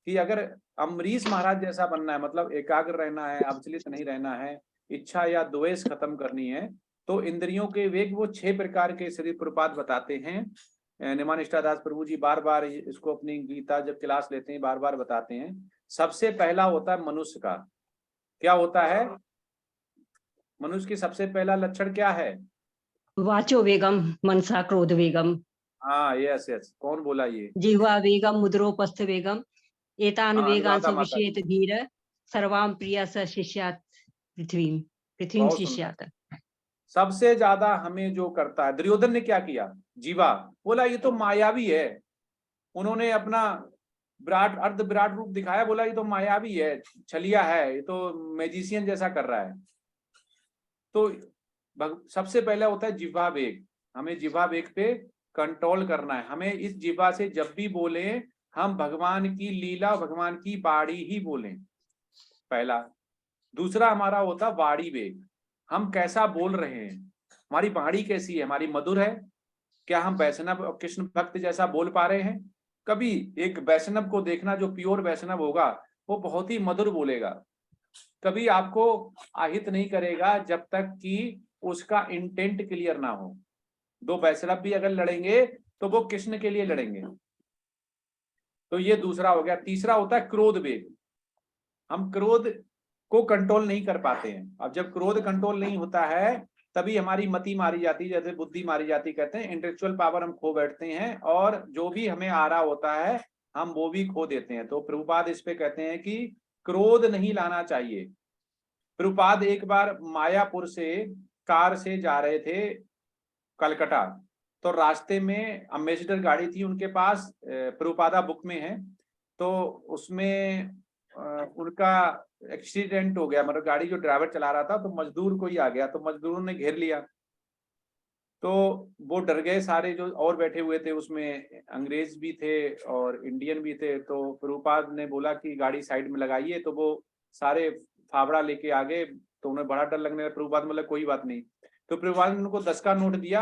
कि अगर अम्बरीश महाराज जैसा बनना है, मतलब एकाग्र रहना है, अविचलित नहीं रहना है, इच्छा या द्वेष खत्म करनी है, तो इंद्रियों के वेग वो 6 प्रकार के श्री प्रभुपाद बताते हैं। निमानिष्ठा दास प्रभु जी बार बार इसको अपनी गीता जब क्लास लेते हैं बार बार बताते हैं। सबसे पहला होता है मनुष्य का। क्या होता है? मनुष्य की सबसे पहला लक्षण क्या है? वाचो वेगम मनसा क्रोध वेगम। हाँ, यस, कौन बोला ये? जिह्वा वेगम मुद्रोपस्थ वेगम एतान हाँ, वेगान अनुराधा माता जी। विषयेत धीर सर्वाम प्रिया स शिष्यात पृथ्वी बहुत सुंदर। शिष्यात। सबसे ज्यादा हमें जो करता है, दुर्योधन ने क्या किया? जीवा। बोला ये तो मायावी है। उन्होंने अपना विराट अर्ध विराट रूप दिखाया, बोला ये तो मायावी है, छलिया है, ये तो मैजिशियन जैसा कर रहा है। तो सबसे पहले होता है जिह्वा वेग। हमें जिह्वा वेग पे कंट्रोल करना है। हमें इस जिह्वा से जब भी बोले हम भगवान की लीला, भगवान की बाणी ही बोलें, पहला। दूसरा हमारा होता वाणी वेग। हम कैसा बोल रहे हैं, हमारी वाणी कैसी है, हमारी मधुर है? क्या हम वैष्णव कृष्ण भक्त जैसा बोल पा रहे हैं? कभी एक वैष्णव को देखना, जो प्योर वैष्णव होगा वो बहुत ही मधुर बोलेगा, कभी आपको आहित नहीं करेगा जब तक कि उसका इंटेंट क्लियर ना हो। 2 वैष्णव भी अगर लड़ेंगे तो वो कृष्ण के लिए लड़ेंगे। तो ये दूसरा हो गया। तीसरा होता है क्रोध वेग। हम क्रोध को कंट्रोल नहीं कर पाते हैं। अब जब क्रोध कंट्रोल नहीं होता है तभी हमारी मति मारी जाती है, जैसे बुद्धि मारी जाती, कहते हैं इंटेलेक्चुअल पावर हम खो बैठते हैं और जो भी हमें आ रहा होता है हम वो भी खो देते हैं। तो प्रभुपाद इस पे कहते हैं कि क्रोध नहीं लाना चाहिए। प्रभुपाद एक बार मायापुर से कार से जा रहे थे कलकत्ता, तो रास्ते में अम्बेसडर गाड़ी थी उनके पास, प्रभुपादा बुक में है। तो उसमें उनका एक्सीडेंट हो गया, मतलब गाड़ी जो ड्राइवर चला रहा था तो मजदूर कोई आ गया, तो मजदूरों ने घेर लिया। तो वो डर गए सारे जो और बैठे हुए थे, उसमें अंग्रेज भी थे और इंडियन भी थे। तो प्रभुपाद ने बोला कि गाड़ी साइड में लगाइए, तो वो सारे फावड़ा लेके आ गए। तो उन्हें बड़ा डर लगने लगा। प्रभुपाद बोला कोई बात नहीं। तो प्रभुपाद ने उनको 10 का नोट दिया,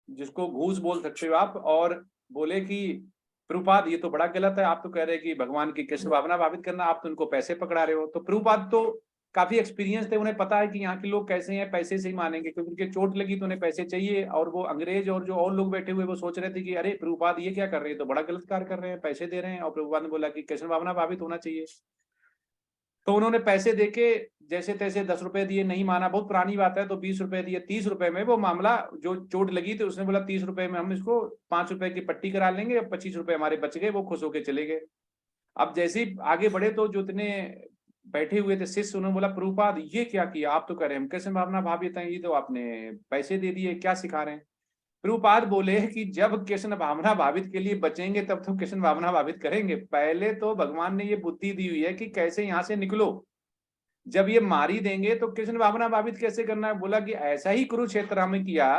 जिसको घूस बोल सकते हो आप, और बोले कि प्रभुपाद ये तो बड़ा गलत है, आप तो कह रहे हैं कि भगवान की कृष्ण भावना भावित करना, आप तो इनको पैसे पकड़ा रहे हो। तो प्रभुपाद तो काफी एक्सपीरियंस थे, उन्हें पता है कि यहाँ के लोग कैसे हैं, पैसे से ही मानेंगे, क्योंकि उनके चोट लगी तो उन्हें पैसे चाहिए। और वो अंग्रेज और जो और लोग बैठे हुए वो सोच रहे थे कि अरे प्रभुपाद ये क्या कर रहे हैं, तो बड़ा गलत कार्य कर रहे हैं, पैसे दे रहे हैं। और प्रभुपाद ने बोला कि कृष्ण भावना भावित होना चाहिए। तो उन्होंने पैसे देके जैसे तैसे 10 रुपए दिए, नहीं माना, बहुत पुरानी बात है, तो 20 रुपए दिए। 30 रुपए में वो मामला, जो चोट लगी थी उसने बोला 30 रुपए में हम इसको 5 रुपए की पट्टी करा लेंगे, 25 रुपए हमारे बच गए। वो खुश होके चले गए। अब जैसे ही आगे बढ़े तो जो इतने बैठे हुए थे शिष्य, उन्होंने बोला प्रभुपाद ये क्या किया, आप तो कह रहे हैं हम कृष्ण भावना भावित हैं, ये तो आपने पैसे दे दिए, क्या सिखा रहे हैं। प्रभुपाद बोले कि जब कृष्ण भावना भावित के लिए बचेंगे तब तो कृष्ण भावना भावित करेंगे। पहले तो भगवान ने ये बुद्धि दी हुई है कि कैसे यहाँ से निकलो। जब ये मारी देंगे तो कृष्ण भावना भावित कैसे करना है। बोला कि ऐसा ही कुरुक्षेत्र हमें किया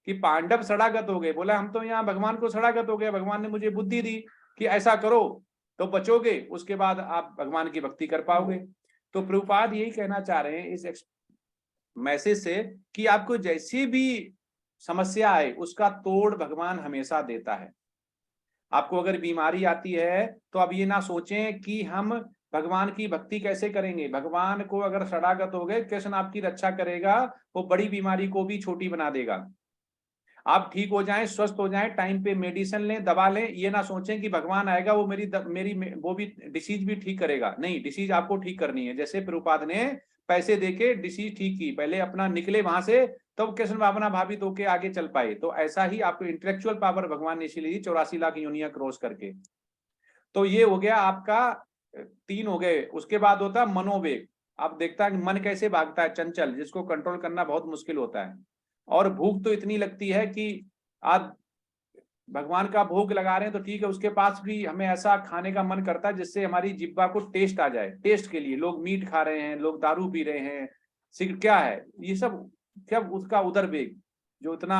कि पांडव सड़ागत हो गए। बोला हम तो यहाँ भगवान को सड़ागत हो गए, भगवान ने मुझे बुद्धि दी कि ऐसा करो तो बचोगे, उसके बाद आप भगवान की भक्ति कर पाओगे। तो प्रभुपाद यही कहना चाह रहे हैं इस मैसेज से कि आपको जैसी भी समस्या आए उसका तोड़ भगवान हमेशा देता है। आपको अगर बीमारी आती है तो अब ये ना सोचें कि हम भगवान की भक्ति कैसे करेंगे। भगवान को अगर शरणागत हो गए, कृष्ण आपकी रक्षा करेगा, वो बड़ी बीमारी को भी छोटी बना देगा। आप ठीक हो जाएं, स्वस्थ हो जाएं, टाइम पे मेडिसिन लें, दवा लें, ये ना सोचें कि भगवान आएगा वो मेरी वो भी डिसीज भी ठीक करेगा। नहीं, डिसीज आपको ठीक करनी है। जैसे प्रभुपाद ने पैसे देके डिसीज ठीक की, पहले अपना निकले वहां से, तब कृष्ण भावना भावित होके आगे चल पाए। तो ऐसा ही आपको इंटेलेक्चुअल पावर भगवान ने इसीलिए 84 लाख योनियां क्रॉस करके। तो ये हो गया आपका 3 हो गए। उसके बाद होता है मनोवेग। आप देखता है मन कैसे भागता है, चंचल, जिसको कंट्रोल करना बहुत मुश्किल होता है। और भूख तो इतनी लगती है कि आज भगवान का भोग लगा रहे हैं तो ठीक है, उसके पास भी हमें ऐसा खाने का मन करता है जिससे हमारी जिह्वा को टेस्ट आ जाए। टेस्ट के लिए लोग मीट खा रहे हैं, लोग दारू पी रहे हैं, सिगरेट, क्या है ये सब, क्या उसका उदर वेग, जो इतना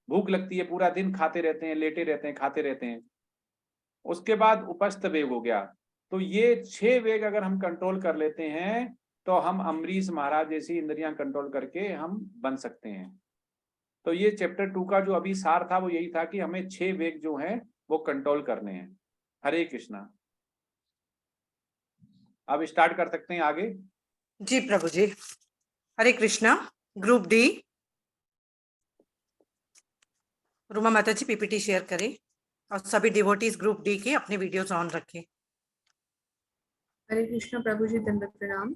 भूख लगती है, पूरा दिन खाते रहते हैं, लेटे रहते हैं, खाते रहते हैं। उसके बाद उपस्थ वेग हो गया। तो ये 6 वेग अगर हम कंट्रोल कर लेते हैं तो हम अम्बरीश महाराज जैसी इंद्रियां कंट्रोल करके हम बन सकते हैं। तो ये चैप्टर 2 का जो अभी सार था वो यही था कि हमें 6 वेग जो हैं वो कंट्रोल करने हैं। हरे कृष्णा। अब स्टार्ट कर सकते हैं आगे। जी प्रभु जी। हरे कृष्णा। ग्रुप डी, रुमा माता जी पीपीटी शेयर करें और सभी डिवोटीज ग्रुप डी के अपने वीडियोस ऑन रखें। हरे कृष्णा प्रभु जी, दंडवत प्रणाम।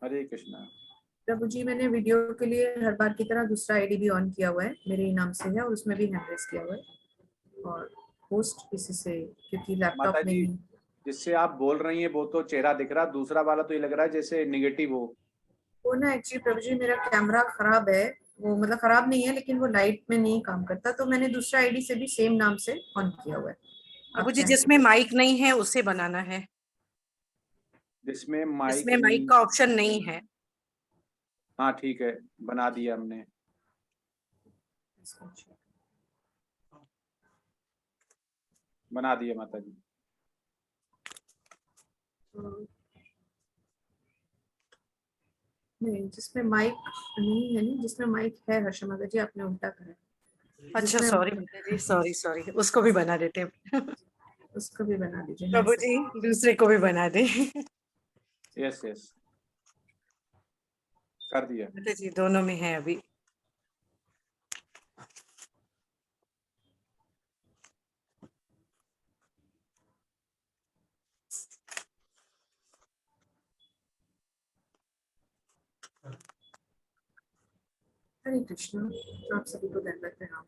हरे कृष्णा प्रभु जी, मैंने वीडियो के लिए हर बार की तरह दूसरा आईडी भी ऑन किया हुआ है, मेरे ही नाम से है, और उसमें भी हैंड रेस किया हुआ है और पोस्ट इसी से, क्योंकि लैपटॉप में ही। जिससे आप बोल रही हैं वो तो चेहरा दिख रहा, दूसरा वाला तो ये लग रहा है जैसे निगेटिव हो। वो ना एक्चुअली प्रभु जी मेरा कैमरा खराब है, वो मतलब खराब नहीं है लेकिन वो लाइट में नहीं काम करता, तो मैंने दूसरा आईडी से भी सेम नाम से ऑन किया हुआ है। प्रभु जी जिसमें माइक नहीं है उससे बनाना है, जिसमें माइक का ऑप्शन नहीं है। हाँ ठीक है, बना दिया हमने। बना दिया माता जी। नहीं, जिसमें माइक नहीं है, नहीं जिसमें माइक है हर्षा माता जी, आपने उल्टा करा। अच्छा सॉरी माता जी, सॉरी सॉरी, उसको भी बना देते हैं। उसको भी बना दीजिए प्रभु जी, दूसरे को भी बना दे। यस यस, कर दिया माता जी, दोनों में है अभी। हरे कृष्णा। आप सभी को दंडवत प्रणाम।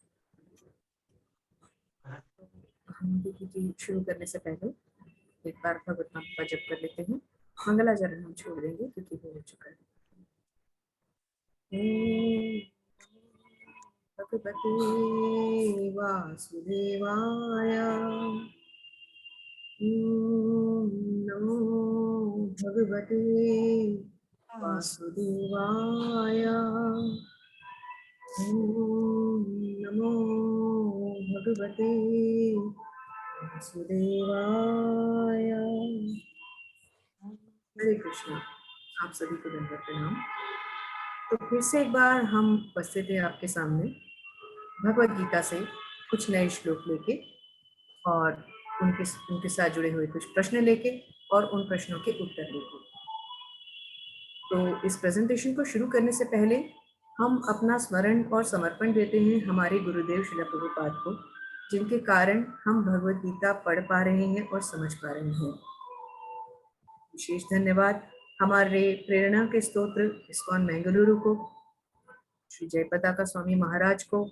हम भी शुरू करने से पहले एक बार भगवत नाम का जप कर लेते हैं। मंगलाचरण हम छोड़ देंगे क्योंकि वो हो चुका है। भगवते वासुदेवाय। नमो भगवते वासुदेवाय। नमो भगवते वासुदेवाय। हरे कृष्ण। आप सभी को दंडवत प्रणाम। तो फिर से एक बार हम उपस्थित हैं आपके सामने भगवत गीता से कुछ नए श्लोक लेके और उनके साथ जुड़े हुए कुछ प्रश्न लेके और उन प्रश्नों के उत्तर लेके। तो इस प्रेजेंटेशन को शुरू करने से पहले हम अपना स्मरण और समर्पण देते हैं हमारे गुरुदेव श्रील प्रभुपाद को, जिनके कारण हम भगवत गीता पढ़ पा रहे हैं और समझ पा रहे हैं। विशेष धन्यवाद हमारे प्रेरणा के स्तोत्र इस्कॉन बेंगलुरु को, श्री जयपताका स्वामी महाराज को,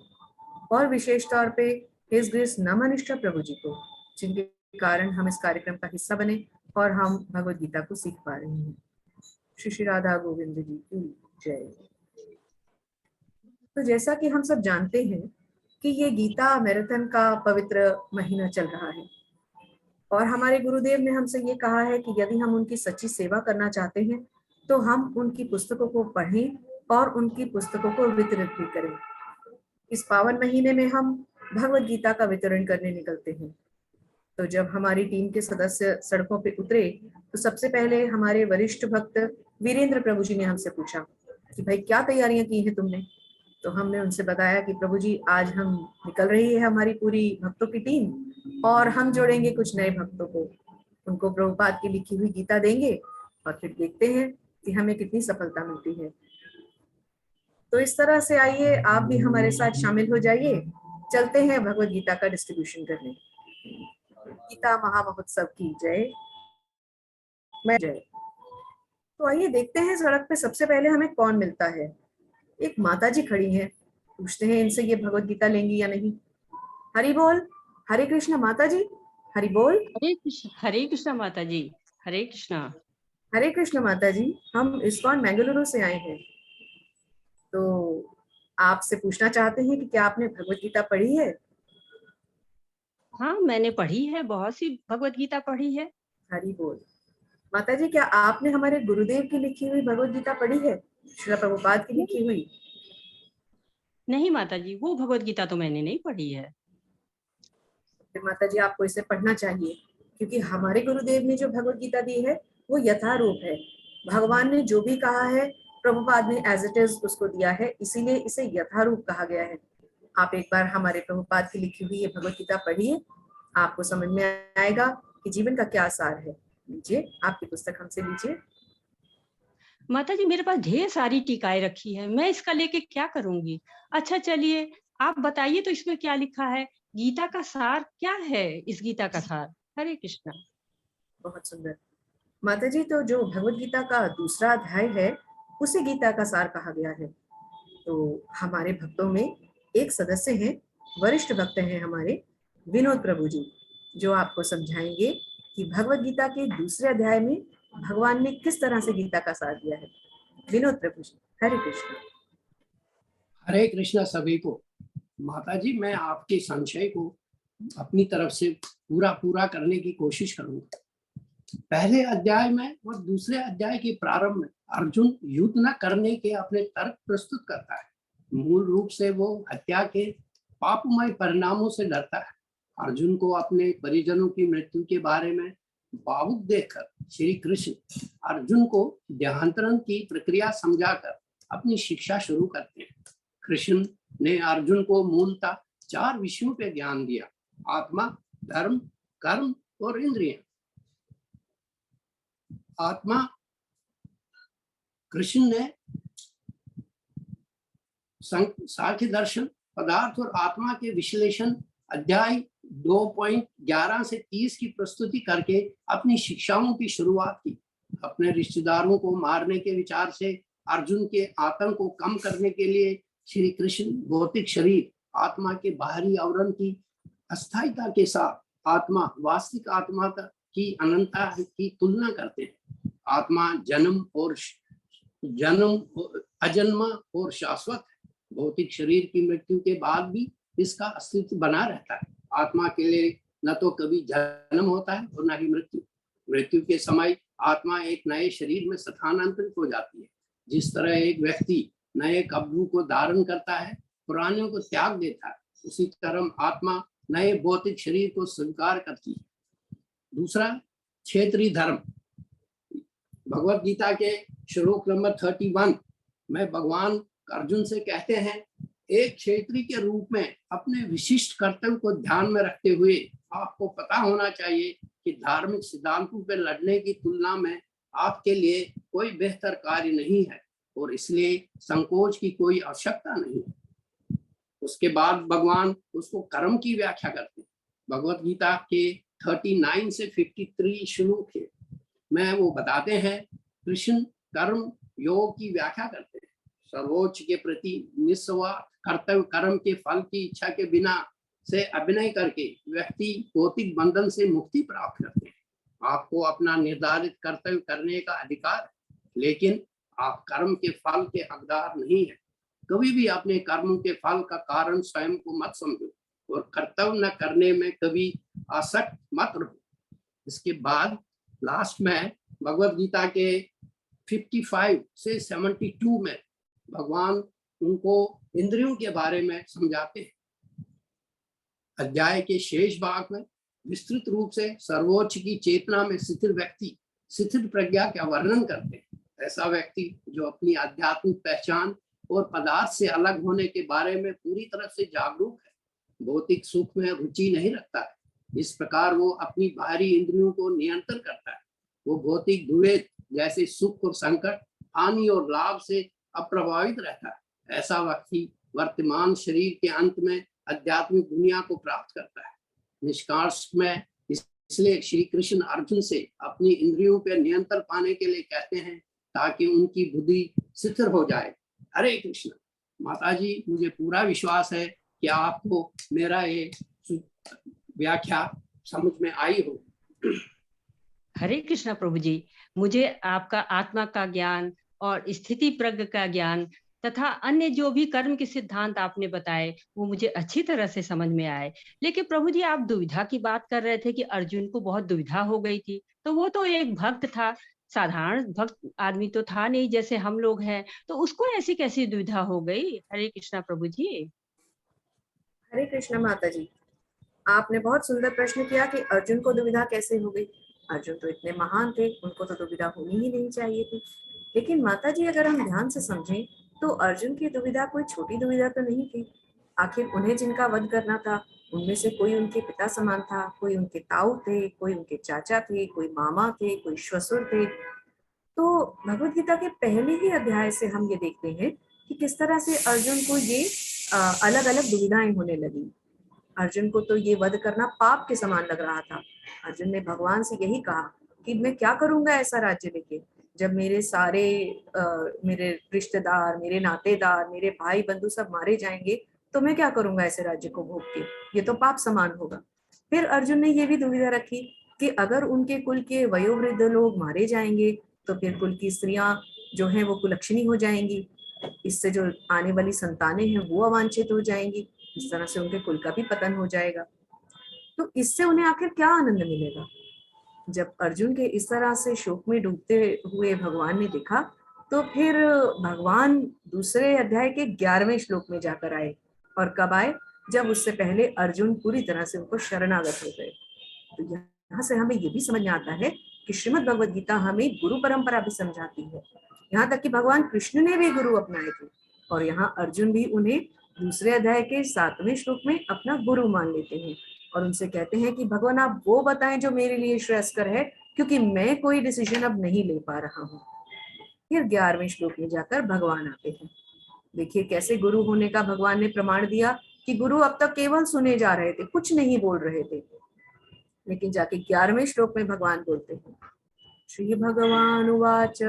और विशेष तौर पे हिज ग्रेस नमनिष्ठा प्रभु जी को, जिनके कारण हम इस कार्यक्रम का हिस्सा बने और हम भगवत गीता को सीख पा रहे हैं। श्री श्री राधा गोविंद जी की जय। तो जैसा कि हम सब जानते हैं कि ये गीता मैराथन का पवित्र महीना चल रहा है और हमारे गुरुदेव ने हमसे ये कहा है कि यदि हम उनकी सच्ची सेवा करना चाहते हैं तो हम उनकी पुस्तकों को पढ़ें और उनकी पुस्तकों को वितरित भी करें। इस पावन महीने में हम भगवत गीता का वितरण करने निकलते हैं। तो जब हमारी टीम के सदस्य सड़कों पे उतरे तो सबसे पहले हमारे वरिष्ठ भक्त वीरेंद्र प्रभु जी ने हमसे पूछा कि भाई क्या तैयारियां की हैं तुमने। तो हमने उनसे बताया कि प्रभु जी आज हम निकल रही है हमारी पूरी भक्तों की टीम और हम जोड़ेंगे कुछ नए भक्तों को, उनको प्रभुपाद की लिखी हुई गीता देंगे और फिर देखते हैं कि हमें कितनी सफलता मिलती है। तो इस तरह से आइए आप भी हमारे साथ शामिल हो जाइए, चलते हैं भगवत गीता का डिस्ट्रीब्यूशन करने। गीता महामहोत्सव की जय। मैं जय। तो आइए देखते हैं सड़क पे सबसे पहले हमें कौन मिलता है। एक माता जी खड़ी हैं, पूछते हैं इनसे ये भगवत गीता लेंगी या नहीं। हरि बोल। हरे कृष्ण माता जी। हरि बोल। हरे कृष्ण माता जी। हरे कृष्णा। हरे कृष्ण माता जी। हम इस्कॉन बेंगलुरु से आए हैं, तो आपसे पूछना चाहते हैं कि क्या आपने भगवत गीता पढ़ी है। हाँ, मैंने पढ़ी है, बहुत सी भगवत गीता पढ़ी है। हरि बोल। माता जी क्या आपने हमारे गुरुदेव की लिखी हुई भगवत गीता पढ़ी है, श्रील प्रभुपाद की लिखी हुई। नहीं माता जी, वो भगवत गीता तो मैंने नहीं पढ़ी है। फिर माता जी आपको इसे पढ़ना चाहिए, क्योंकि हमारे गुरुदेव ने जो भगवत गीता दी है वो यथारूप है। भगवान ने जो भी कहा है प्रभुपाद ने एज इट इज उसको दिया है, इसीलिए इसे यथारूप कहा गया है। आप एक बार हमारे प्रभुपाद की लिखी हुई ये भगवत गीता पढ़िए, आपको समझ में आएगा कि जीवन का क्या सार है। लीजिए आपकी पुस्तक हमसे लीजिए। माता जी मेरे पास ढेर सारी टीकाएं रखी है, मैं इसका लेके क्या करूंगी। अच्छा चलिए आप बताइए तो इसमें क्या लिखा है, गीता का सार क्या है, इस गीता का सार। हरे कृष्णा। बहुत सुंदर माता जी। तो जो भगवत गीता का दूसरा अध्याय है उसे गीता का सार कहा गया है। तो हमारे भक्तों में एक सदस्य हैं, वरिष्ठ भक्त हैं हमारे विनोद प्रभु जी, जो आपको समझाएंगे कि भगवत गीता के दूसरे अध्याय में भगवान ने किस तरह से गीता का सार दिया है। विनोद प्रभु जी। हरे कृष्ण। हरे कृष्णा सभी को। माता जी मैं आपके संशय को अपनी तरफ से पूरा करने की कोशिश करूंगा। पहले अध्याय में और दूसरे अध्याय के प्रारंभ में अर्जुन युद्ध न करने के अपने तर्क प्रस्तुत करता है। मूल रूप से वो हत्या के पापमय परिणामों से डरता है। अर्जुन को अपने परिजनों की मृत्यु के बारे में भावुक देखकर श्री कृष्ण अर्जुन को देहांतरण की प्रक्रिया समझाकर अपनी शिक्षा शुरू करते हैं। कृष्ण ने अर्जुन को मूलतः 4 विषयों पे ज्ञान दिया: आत्मा, धर्म, कर्म और इंद्रिय। आत्मा, कृष्ण ने सांख्य दर्शन, पदार्थ और आत्मा के विश्लेषण अध्याय 2.11 से 30 की प्रस्तुति करके अपनी शिक्षाओं की शुरुआत की। अपने रिश्तेदारों को मारने के विचार से अर्जुन के आतंक को कम करने के लिए श्री कृष्ण भौतिक शरीर, आत्मा के बाहरी आवरण की अस्थायीता के साथ आत्मा, वास्तविक आत्मा की अनंतता की तुलना करते हैं। आत्मा अजन्मा और शाश्वत है। भौतिक शरीर की मृत्यु के बाद भी इसका अस्तित्व बना रहता है। आत्मा के लिए न तो कभी जन्म होता है और न ही मृत्यु। मृत्यु के समय आत्मा एक नए शरीर में स्थानांतरित हो जाती है। जिस तरह एक व्यक्ति नए कपड़ों को धारण करता है, पुराने को त्याग देता है, उसी कर्म आत्मा नए भौतिक शरीर को स्वीकार करती है। दूसरा, क्षेत्रीय धर्म। भगवत गीता के श्लोक नंबर 31 में भगवान अर्जुन से कहते हैं, एक क्षेत्रीय के रूप में अपने विशिष्ट कर्तव्य को ध्यान में रखते हुए आपको पता होना चाहिए कि धार्मिक सिद्धांतों पर लड़ने की तुलना में आपके लिए कोई बेहतर कार्य नहीं है और इसलिए संकोच की कोई आवश्यकता नहीं है। उसके बाद भगवान उसको कर्म की व्याख्या करते हैं। भगवत गीता के 39 से 53 श्लोक में वो बताते हैं, कृष्ण कर्म योग की व्याख्या करते हैं। सर्वोच्च के प्रति निस्वार्थ कर्तव्य कर्म के फल की इच्छा के बिना से अभिनय करके व्यक्ति भौतिक बंधन से मुक्ति प्राप्त करते हैं। आपको अपना निर्धारित कर्तव्य करने का अधिकार है, लेकिन आप कर्म के फल के हकदार नहीं है। कभी भी अपने कर्मों के फल का कारण स्वयं को मत समझो और कर्तव्य न करने में कभी आसक्त मत रहो। इसके बाद लास्ट में भगवत गीता के 55 से 72 में भगवान उनको इंद्रियों के बारे में समझाते हैं। अध्याय के शेष भाग में विस्तृत रूप से सर्वोच्च की चेतना में स्थिर व्यक्ति स्थिर प्रज्ञा का वर्णन करते हैं। ऐसा व्यक्ति जो अपनी आध्यात्मिक पहचान और पदार्थ से अलग होने के बारे में पूरी तरह से जागरूक है, भौतिक सुख में रुचि नहीं रखता है। इस प्रकार वो अपनी बाहरी इंद्रियों को नियंत्रण करता है। वो भौतिक द्वैत जैसे सुख और संकट, हानि और लाभ से अप्रभावित रहता है। ऐसा व्यक्ति वर्तमान शरीर के अंत में आध्यात्मिक दुनिया को प्राप्त करता है। निष्कर्ष में इसलिए श्री कृष्ण अर्जुन से अपनी इंद्रियों पर नियंत्रण पाने के लिए कहते हैं ताकि उनकी बुद्धि स्थिर हो जाए। हरे कृष्ण। माता जी, मुझे पूरा विश्वास है कि आपको मेरा ये व्याख्या समझ में आई हो। हरे कृष्णा प्रभु जी, मुझे आपका आत्मा का ज्ञान और स्थिति प्रज्ञ का ज्ञान तथा अन्य जो भी कर्म के सिद्धांत आपने बताए वो मुझे अच्छी तरह से समझ में आए। लेकिन प्रभु जी, आप दुविधा की बात कर रहे थे कि अर्जुन को बहुत दुविधा हो गई थी, तो वो तो एक भक्त था, साधारण भक्त आदमी तो था नहीं जैसे हम लोग हैं, तो उसको ऐसी कैसी दुविधा हो गई? हरे कृष्णा प्रभु जी। हरे कृष्णा माता जी, आपने बहुत सुंदर प्रश्न किया कि अर्जुन को दुविधा कैसे हो गई। अर्जुन तो इतने महान थे, उनको तो दुविधा होनी ही नहीं चाहिए थी। लेकिन माता जी, अगर हम ध्यान से समझें तो अर्जुन की दुविधा कोई छोटी दुविधा तो नहीं थी। आखिर उन्हें जिनका वध करना था उनमें से कोई उनके पिता समान था, कोई उनके ताऊ थे, कोई उनके चाचा थे, कोई मामा थे, कोई श्वशुर थे। तो भगवत गीता के पहले ही अध्याय से हम ये देखते हैं कि किस तरह से अर्जुन को ये अलग अलग दुविधाएं होने लगी। अर्जुन को तो ये वध करना पाप के समान लग रहा था। अर्जुन ने भगवान से यही कहा कि मैं क्या करूंगा ऐसा राज्य लेके, जब मेरे सारे मेरे रिश्तेदार, मेरे नातेदार, मेरे भाई बंधु सब मारे जाएंगे तो मैं क्या करूंगा ऐसे राज्य को भोग के, ये तो पाप समान होगा। फिर अर्जुन ने ये भी दुविधा रखी कि अगर उनके कुल के वयोवृद्ध लोग मारे जाएंगे तो फिर कुल की स्त्रियां जो हैं वो कुलक्षणी हो जाएंगी, इससे जो आने वाली संतानें हैं वो अवांछित हो जाएंगी, इस तरह से उनके कुल का भी पतन हो जाएगा। तो इससे उन्हें आखिर क्या आनंद मिलेगा? जब अर्जुन के इस तरह से शोक में डूबते हुए भगवान ने देखा तो फिर भगवान दूसरे अध्याय के 11वें श्लोक में जाकर आए। और कब आए? जब उससे पहले अर्जुन पूरी तरह से उनको शरणागत हो गए। तो यहाँ से हमें ये भी समझ में आता है कि श्रीमद् भगवद गीता हमें गुरु परंपरा भी समझाती है। यहाँ तक कि भगवान कृष्ण ने भी गुरु अपनाए थे और यहाँ अर्जुन भी उन्हें दूसरे अध्याय के 7वें श्लोक में अपना गुरु मान लेते हैं और उनसे कहते हैं कि भगवान आप वो बताएं जो मेरे लिए श्रेयस्कर है, क्योंकि मैं कोई डिसीजन अब नहीं ले पा रहा हूँ। फिर 11वें श्लोक में जाकर भगवान आते हैं। देखिए कैसे गुरु होने का भगवान ने प्रमाण दिया कि गुरु अब तक केवल सुने जा रहे थे, कुछ नहीं बोल रहे थे, लेकिन जाके 11वें श्लोक में भगवान बोलते हैं। श्री भगवान उवाच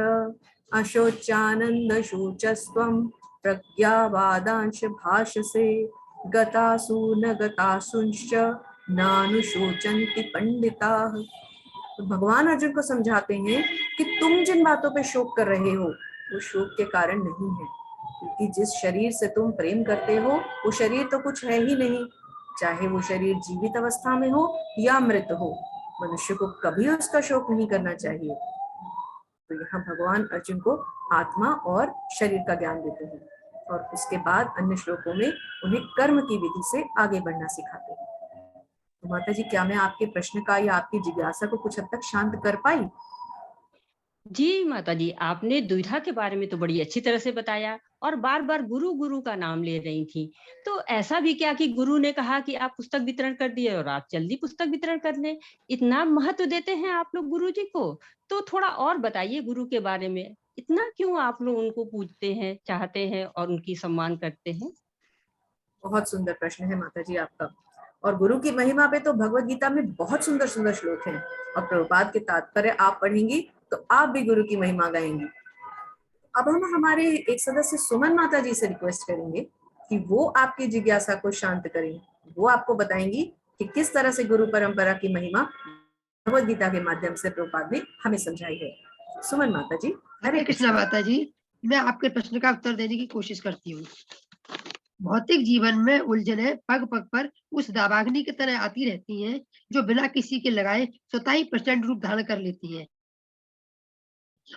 अशोचानंद शोचस्त्वं प्रज्ञावादांश भाषसे गतासु न गतासुंश्च नानुशोचन्ति पंडिताः। तो भगवान अर्जुन को समझाते हैं कि तुम जिन बातों पे शोक कर रहे हो वो शोक के कारण नहीं है, क्योंकि जिस शरीर से तुम प्रेम करते हो वो शरीर तो कुछ है ही नहीं, चाहे वो शरीर जीवित अवस्था में हो या मृत हो, मनुष्य को कभी उसका शोक नहीं करना चाहिए। तो यहाँ भगवान अर्जुन को आत्मा और शरीर का ज्ञान देते हैं और उसके बाद अन्य श्लोकों में उन्हें कर्म की विधि से आगे बढ़ना सिखाते हैं। तो माता जी, क्या मैं आपके प्रश्न का या आपकी जिज्ञासा को कुछ हद तक शांत कर पाई? जी माता जी, आपने द्विधा के बारे में तो बड़ी अच्छी तरह से बताया और बार बार गुरु गुरु का नाम ले रही थी। तो ऐसा भी क्या कि गुरु ने कहा कि आप पुस्तक वितरण कर दिए और आप जल्दी पुस्तक वितरण कर लें? इतना महत्व देते हैं आप लोग गुरु जी को? तो थोड़ा और बताइए गुरु के बारे में। इतना क्यों आप लोग उनको पूजते हैं, चाहते हैं और उनकी सम्मान करते हैं? बहुत सुंदर प्रश्न है माता जी आपका। और गुरु की महिमा पे तो भगवत गीता में बहुत सुंदर सुंदर श्लोक हैं, और प्रभुपाद के तात्पर्य आप पढ़ेंगी तो आप भी गुरु की महिमा गाएंगी। अब हम हमारे एक सदस्य सुमन माता जी से रिक्वेस्ट करेंगे कि वो आपकी जिज्ञासा को शांत करें। वो आपको बताएंगी कि किस तरह से गुरु परंपरा की महिमा भगवत गीता के माध्यम से प्रभुपाद ने हमें समझाई है। सुमन माता जी। हरे कृष्णा माता जी, मैं आपके प्रश्न का उत्तर देने की कोशिश करती हूँ। भौतिक जीवन में उलझने पग पग पर उस दावाग्नि की तरह आती रहती हैं, जो बिना किसी के लगाए स्वतः ही प्रचंड रूप धारण कर लेती हैं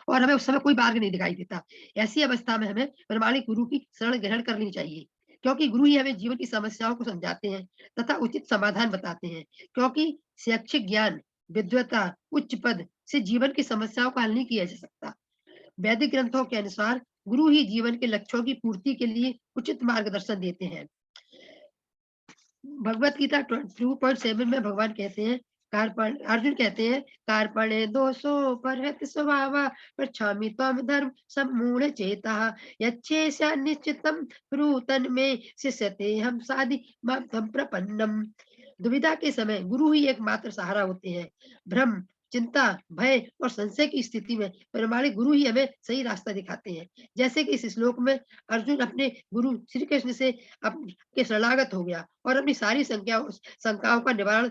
और हमें उस समय कोई मार्ग नहीं दिखाई देता। ऐसी अवस्था में हमें प्रमाणिक गुरु की शरण ग्रहण कर लेनी चाहिए, क्योंकि गुरु ही हमें जीवन की समस्याओं को समझाते हैं तथा उचित समाधान बताते हैं। क्योंकि शैक्षिक ज्ञान, विद्वता, उच्च पद से जीवन की समस्याओं का हल नहीं किया जा सकता। वैदिक ग्रंथों के अनुसार गुरु ही जीवन के लक्ष्यों की पूर्ति के लिए उचित मार्गदर्शन देते हैं। भगवत गीता 2.7 में भगवान कहते हैं, अर्जुन कहते हैं, कार्पणे दोषो परहत स्वभावा प्रच्छामि त्वाम धर्म सम्मूढ़ चेतः यच्छेषा निश्चितम ब्रूतन में शिष्यते हम साधि माम प्रपन्नम। दुविधा के समय गुरु ही एकमात्र सहारा होते हैं। भ्रम, चिंता, भय और संशय की स्थिति में प्रमाणिक गुरु ही हमें सही रास्ता दिखाते हैं। जैसे कि इस श्लोक में अर्जुन अपने गुरु श्री कृष्ण से के शरणागत हो गया और अपनी सारी शंकाओं का निवारण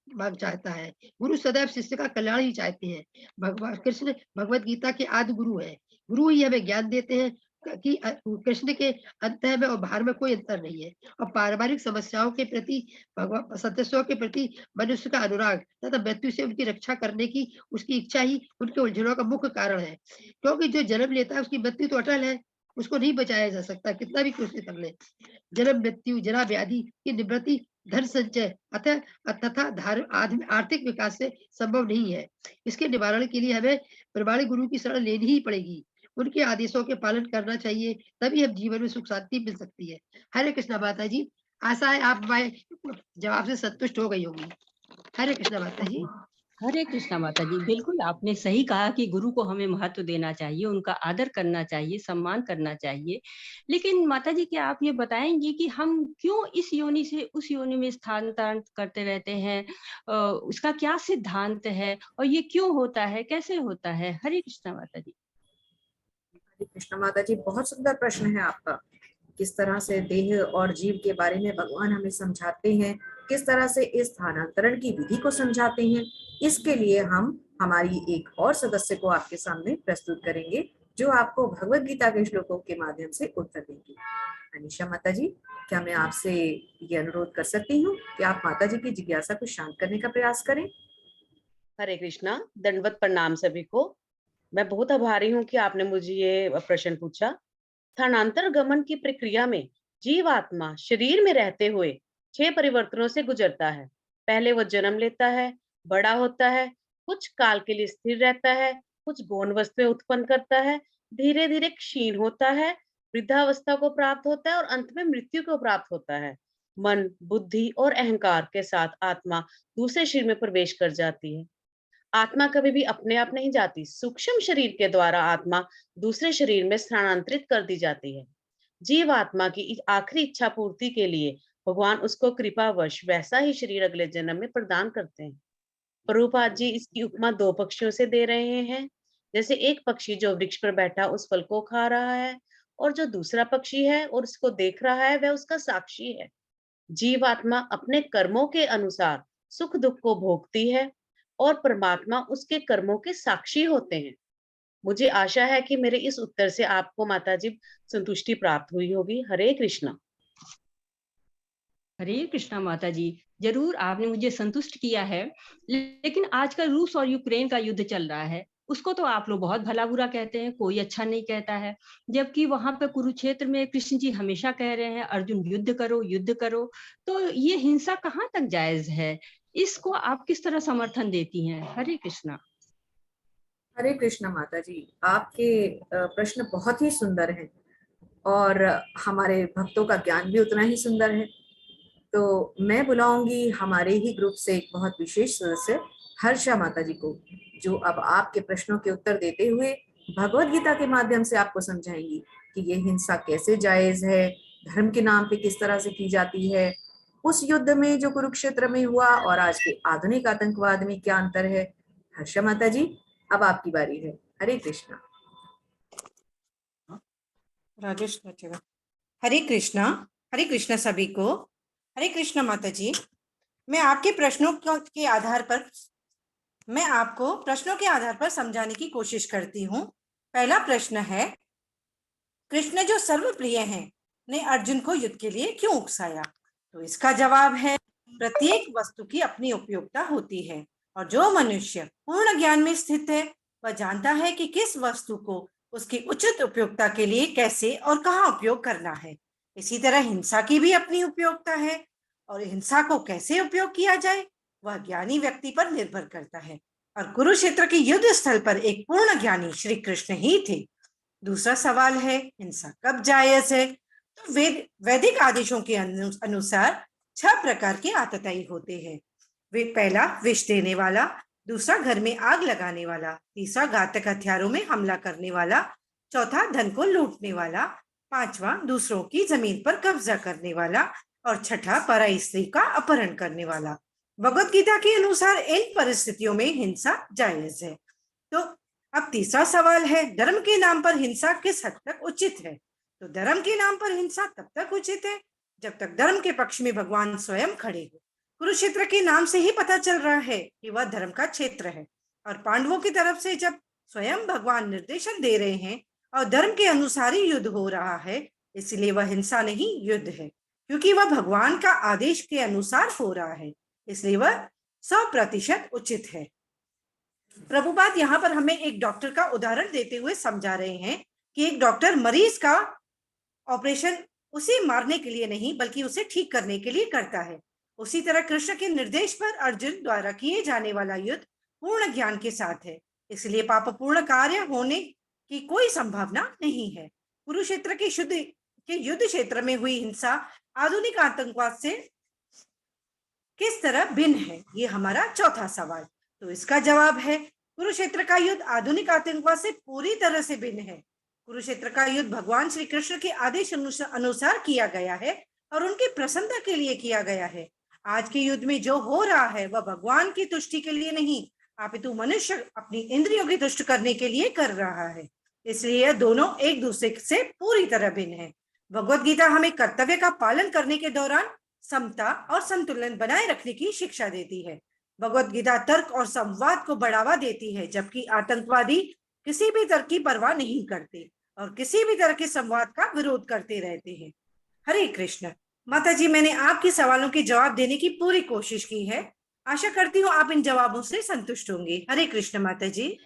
मांग चाहता है। गुरु सदैव शिष्य का कल्याण ही चाहते हैं। भगवान कृष्ण भगवत गीता के आदि गुरु है। गुरु ही हमें ज्ञान देते हैं कि कृष्ण के अंतः में और बाहर में कोई अंतर नहीं है, और पारिवारिक समस्याओं के प्रति भगवान सदस्यों के प्रति मनुष्य का अनुराग तथा मृत्यु से उनकी रक्षा करने की उसकी इच्छा ही उनके उलझनों का मुख्य कारण है। क्योंकि जो जन्म लेता है उसकी मृत्यु तो अटल है, उसको नहीं बचाया जा सकता, कितना भी कोशिश कर ले। जन्म, मृत्यु, जरा, व्याधि की निवृत्ति धन संचय तथा आर्थिक विकास से संभव नहीं है। इसके निवारण के लिए हमें प्रमाणिक गुरु की शरण लेनी ही पड़ेगी। उनके आदेशों के पालन करना चाहिए, तभी हम जीवन में सुख शांति मिल सकती है। हरे कृष्णा माता जी, आशा है आप हमारे जवाब से संतुष्ट हो गई होंगी। हरे कृष्णा माता जी। हरे कृष्णा माता जी, बिल्कुल आपने सही कहा कि गुरु को हमें महत्व देना चाहिए, उनका आदर करना चाहिए, सम्मान करना चाहिए। लेकिन माता जी, क्या आप ये बताएंगी कि हम क्यों इस योनि से उस योनि में स्थानांतरण करते रहते हैं? उसका क्या सिद्धांत है और ये क्यों होता है, कैसे होता है? हरे कृष्णा माता जी। हरे कृष्णा माता जी, बहुत सुंदर प्रश्न है आपका। किस तरह से देह और जीव के बारे में भगवान हमें समझाते हैं, किस तरह से इस स्थानांतरण की विधि को समझाते हैं, इसके लिए हम हमारी एक और सदस्य को आपके सामने प्रस्तुत करेंगे, जो आपको भगवत गीता के श्लोकों के माध्यम से उत्तर देंगी। अनीशा माता जी, क्या मैं आपसे ये अनुरोध कर सकती हूँ कि आप माता जी की जिज्ञासा को शांत करने का प्रयास करें? हरे कृष्णा, दंडवत प्रणाम सभी को। मैं बहुत आभारी हूँ कि आपने मुझे ये प्रश्न पूछा। स्थानांतर गमन की प्रक्रिया में जीवात्मा शरीर में रहते हुए 6 परिवर्तनों से गुजरता है। पहले वो जन्म लेता है, बड़ा होता है, कुछ काल के लिए स्थिर रहता है, कुछ गौण वस्तुएं उत्पन्न करता है, धीरे धीरे क्षीण होता है, वृद्धावस्था को प्राप्त होता है और अंत में मृत्यु को प्राप्त होता है। मन, बुद्धि और अहंकार के साथ आत्मा दूसरे शरीर में प्रवेश कर जाती है। आत्मा कभी भी अपने आप नहीं जाती, सूक्ष्म शरीर के द्वारा आत्मा दूसरे शरीर में स्थानांतरित कर दी जाती है। जीव आत्मा की आखिरी इच्छा पूर्ति के लिए भगवान उसको कृपावश वैसा ही शरीर अगले जन्म में प्रदान करते हैं। प्रभुपाद जी इसकी उपमा 2 पक्षियों से दे रहे हैं। जैसे एक पक्षी जो वृक्ष पर बैठा उस फल को खा रहा है, और जो दूसरा पक्षी है और उसको देख रहा है वह उसका साक्षी है। जीव आत्मा अपने कर्मों के अनुसार सुख दुख को भोगती है और परमात्मा उसके कर्मों के साक्षी होते हैं। मुझे आशा है कि मेरे इस उत्तर से आपको माताजी संतुष्टि प्राप्त हुई होगी। हरे कृष्णा। हरे कृष्णा माता जी, जरूर आपने मुझे संतुष्ट किया है। लेकिन आजकल रूस और यूक्रेन का युद्ध चल रहा है, उसको तो आप लोग बहुत भला बुरा कहते हैं, कोई अच्छा नहीं कहता है। जबकि वहां पे कुरुक्षेत्र में कृष्ण जी हमेशा कह रहे हैं अर्जुन युद्ध करो युद्ध करो। तो ये हिंसा कहाँ तक जायज है? इसको आप किस तरह समर्थन देती हैं? हरे कृष्णा। हरे कृष्णा माता जी, आपके प्रश्न बहुत ही सुंदर हैं और हमारे भक्तों का ज्ञान भी उतना ही सुंदर है। तो मैं बुलाऊंगी हमारे ही ग्रुप से एक बहुत विशेष सदस्य हर्षा माता जी को, जो अब आपके प्रश्नों के उत्तर देते हुए भगवत गीता के माध्यम से आपको समझाएंगी कि ये हिंसा कैसे जायज है, धर्म के नाम पे किस तरह से की जाती है, उस युद्ध में जो कुरुक्षेत्र में हुआ और आज के आधुनिक आतंकवाद में क्या अंतर है। हर्षा माता जी, अब आपकी बारी है। हरे कृष्णा। राजेश बचेगा। हरे कृष्णा सभी को। हरे कृष्णा माता जी, मैं आपके प्रश्नों के आधार पर समझाने की कोशिश करती हूँ। पहला प्रश्न है, कृष्ण जो सर्वप्रिय हैं ने अर्जुन को युद्ध के लिए क्यों उकसाया? तो इसका जवाब है, प्रत्येक वस्तु की अपनी उपयोगिता होती है और जो मनुष्य पूर्ण ज्ञान में स्थित है वह जानता है कि किस वस्तु को उसकी उचित उपयोगिता के लिए कैसे और कहाँ उपयोग करना है। इसी तरह हिंसा की भी अपनी उपयोगिता है और हिंसा को कैसे उपयोग किया जाए वह ज्ञानी व्यक्ति पर निर्भर करता है। और कुरुक्षेत्र के युद्ध स्थल पर एक पूर्ण ज्ञानी श्री कृष्ण ही थे। दूसरा सवाल है, हिंसा कब जायज है? तो वैदिक आदेशों के अनुसार 6 प्रकार के आतताई होते हैं। वे पहला विष देने वाला, दूसरा घर में आग लगाने वाला, तीसरा घातक हथियारों में हमला करने वाला, चौथा धन को लूटने वाला, पांचवा दूसरों की जमीन पर कब्जा करने वाला और छठा पराई स्त्री का अपहरण करने वाला। भगवत गीता के अनुसार इन परिस्थितियों में हिंसा जायज है। तो अब तीसरा सवाल है, धर्म के नाम पर हिंसा किस हद तक उचित है? तो धर्म के नाम पर हिंसा तब तक उचित है जब तक धर्म के पक्ष में भगवान स्वयं खड़े हो। कुरुक्षेत्र के नाम से ही पता चल रहा है कि वह धर्म का क्षेत्र है और पांडवों की तरफ से जब स्वयं भगवान निर्देशन दे रहे हैं और धर्म के अनुसार ही युद्ध हो रहा है, इसलिए वह हिंसा नहीं युद्ध है, क्योंकि वह भगवान का आदेश के अनुसार हो रहा है, इसलिए वह 100% उचित है। प्रभुपाद यहाँ पर हमें एक डॉक्टर का उदाहरण देते हुए समझा रहे हैं कि एक डॉक्टर मरीज का ऑपरेशन उसे मारने के लिए नहीं बल्कि उसे ठीक करने के लिए करता है। उसी तरह कृष्ण के निर्देश पर अर्जुन द्वारा किए जाने वाला युद्ध पूर्ण ज्ञान के साथ है, इसलिए पापपूर्ण कार्य होने की कोई संभावना नहीं है। कुरुक्षेत्र के युद्ध क्षेत्र में हुई हिंसा आधुनिक आतंकवाद से किस तरह भिन्न है, ये हमारा चौथा सवाल। तो इसका जवाब है, कुरुक्षेत्र का युद्ध आधुनिक आतंकवाद से पूरी तरह से भिन्न है। कुरुक्षेत्र का युद्ध भगवान श्री कृष्ण के आदेश अनुसार किया गया है और उनकी प्रसन्नता के लिए किया गया है। आज के युद्ध में जो हो रहा है वह भगवान की तुष्टि के लिए नहीं, अपितु मनुष्य अपनी इंद्रियों की तुष्ट करने के लिए कर रहा है। इसलिए यह दोनों एक दूसरे से पूरी तरह भिन्न है। भगवत गीता हमें कर्तव्य का पालन करने के दौरान समता और संतुलन बनाए रखने की शिक्षा देती है। भगवत गीता तर्क और संवाद को बढ़ावा देती है, जबकि आतंकवादी किसी भी तर्क की परवाह नहीं करते और किसी भी तरह के संवाद का विरोध करते रहते हैं। हरे कृष्ण। माता जी, मैंने आपके सवालों के जवाब देने की पूरी कोशिश की है। आशा करती हूँ आप इन जवाबों से संतुष्ट होंगे। हरे कृष्ण माता जी।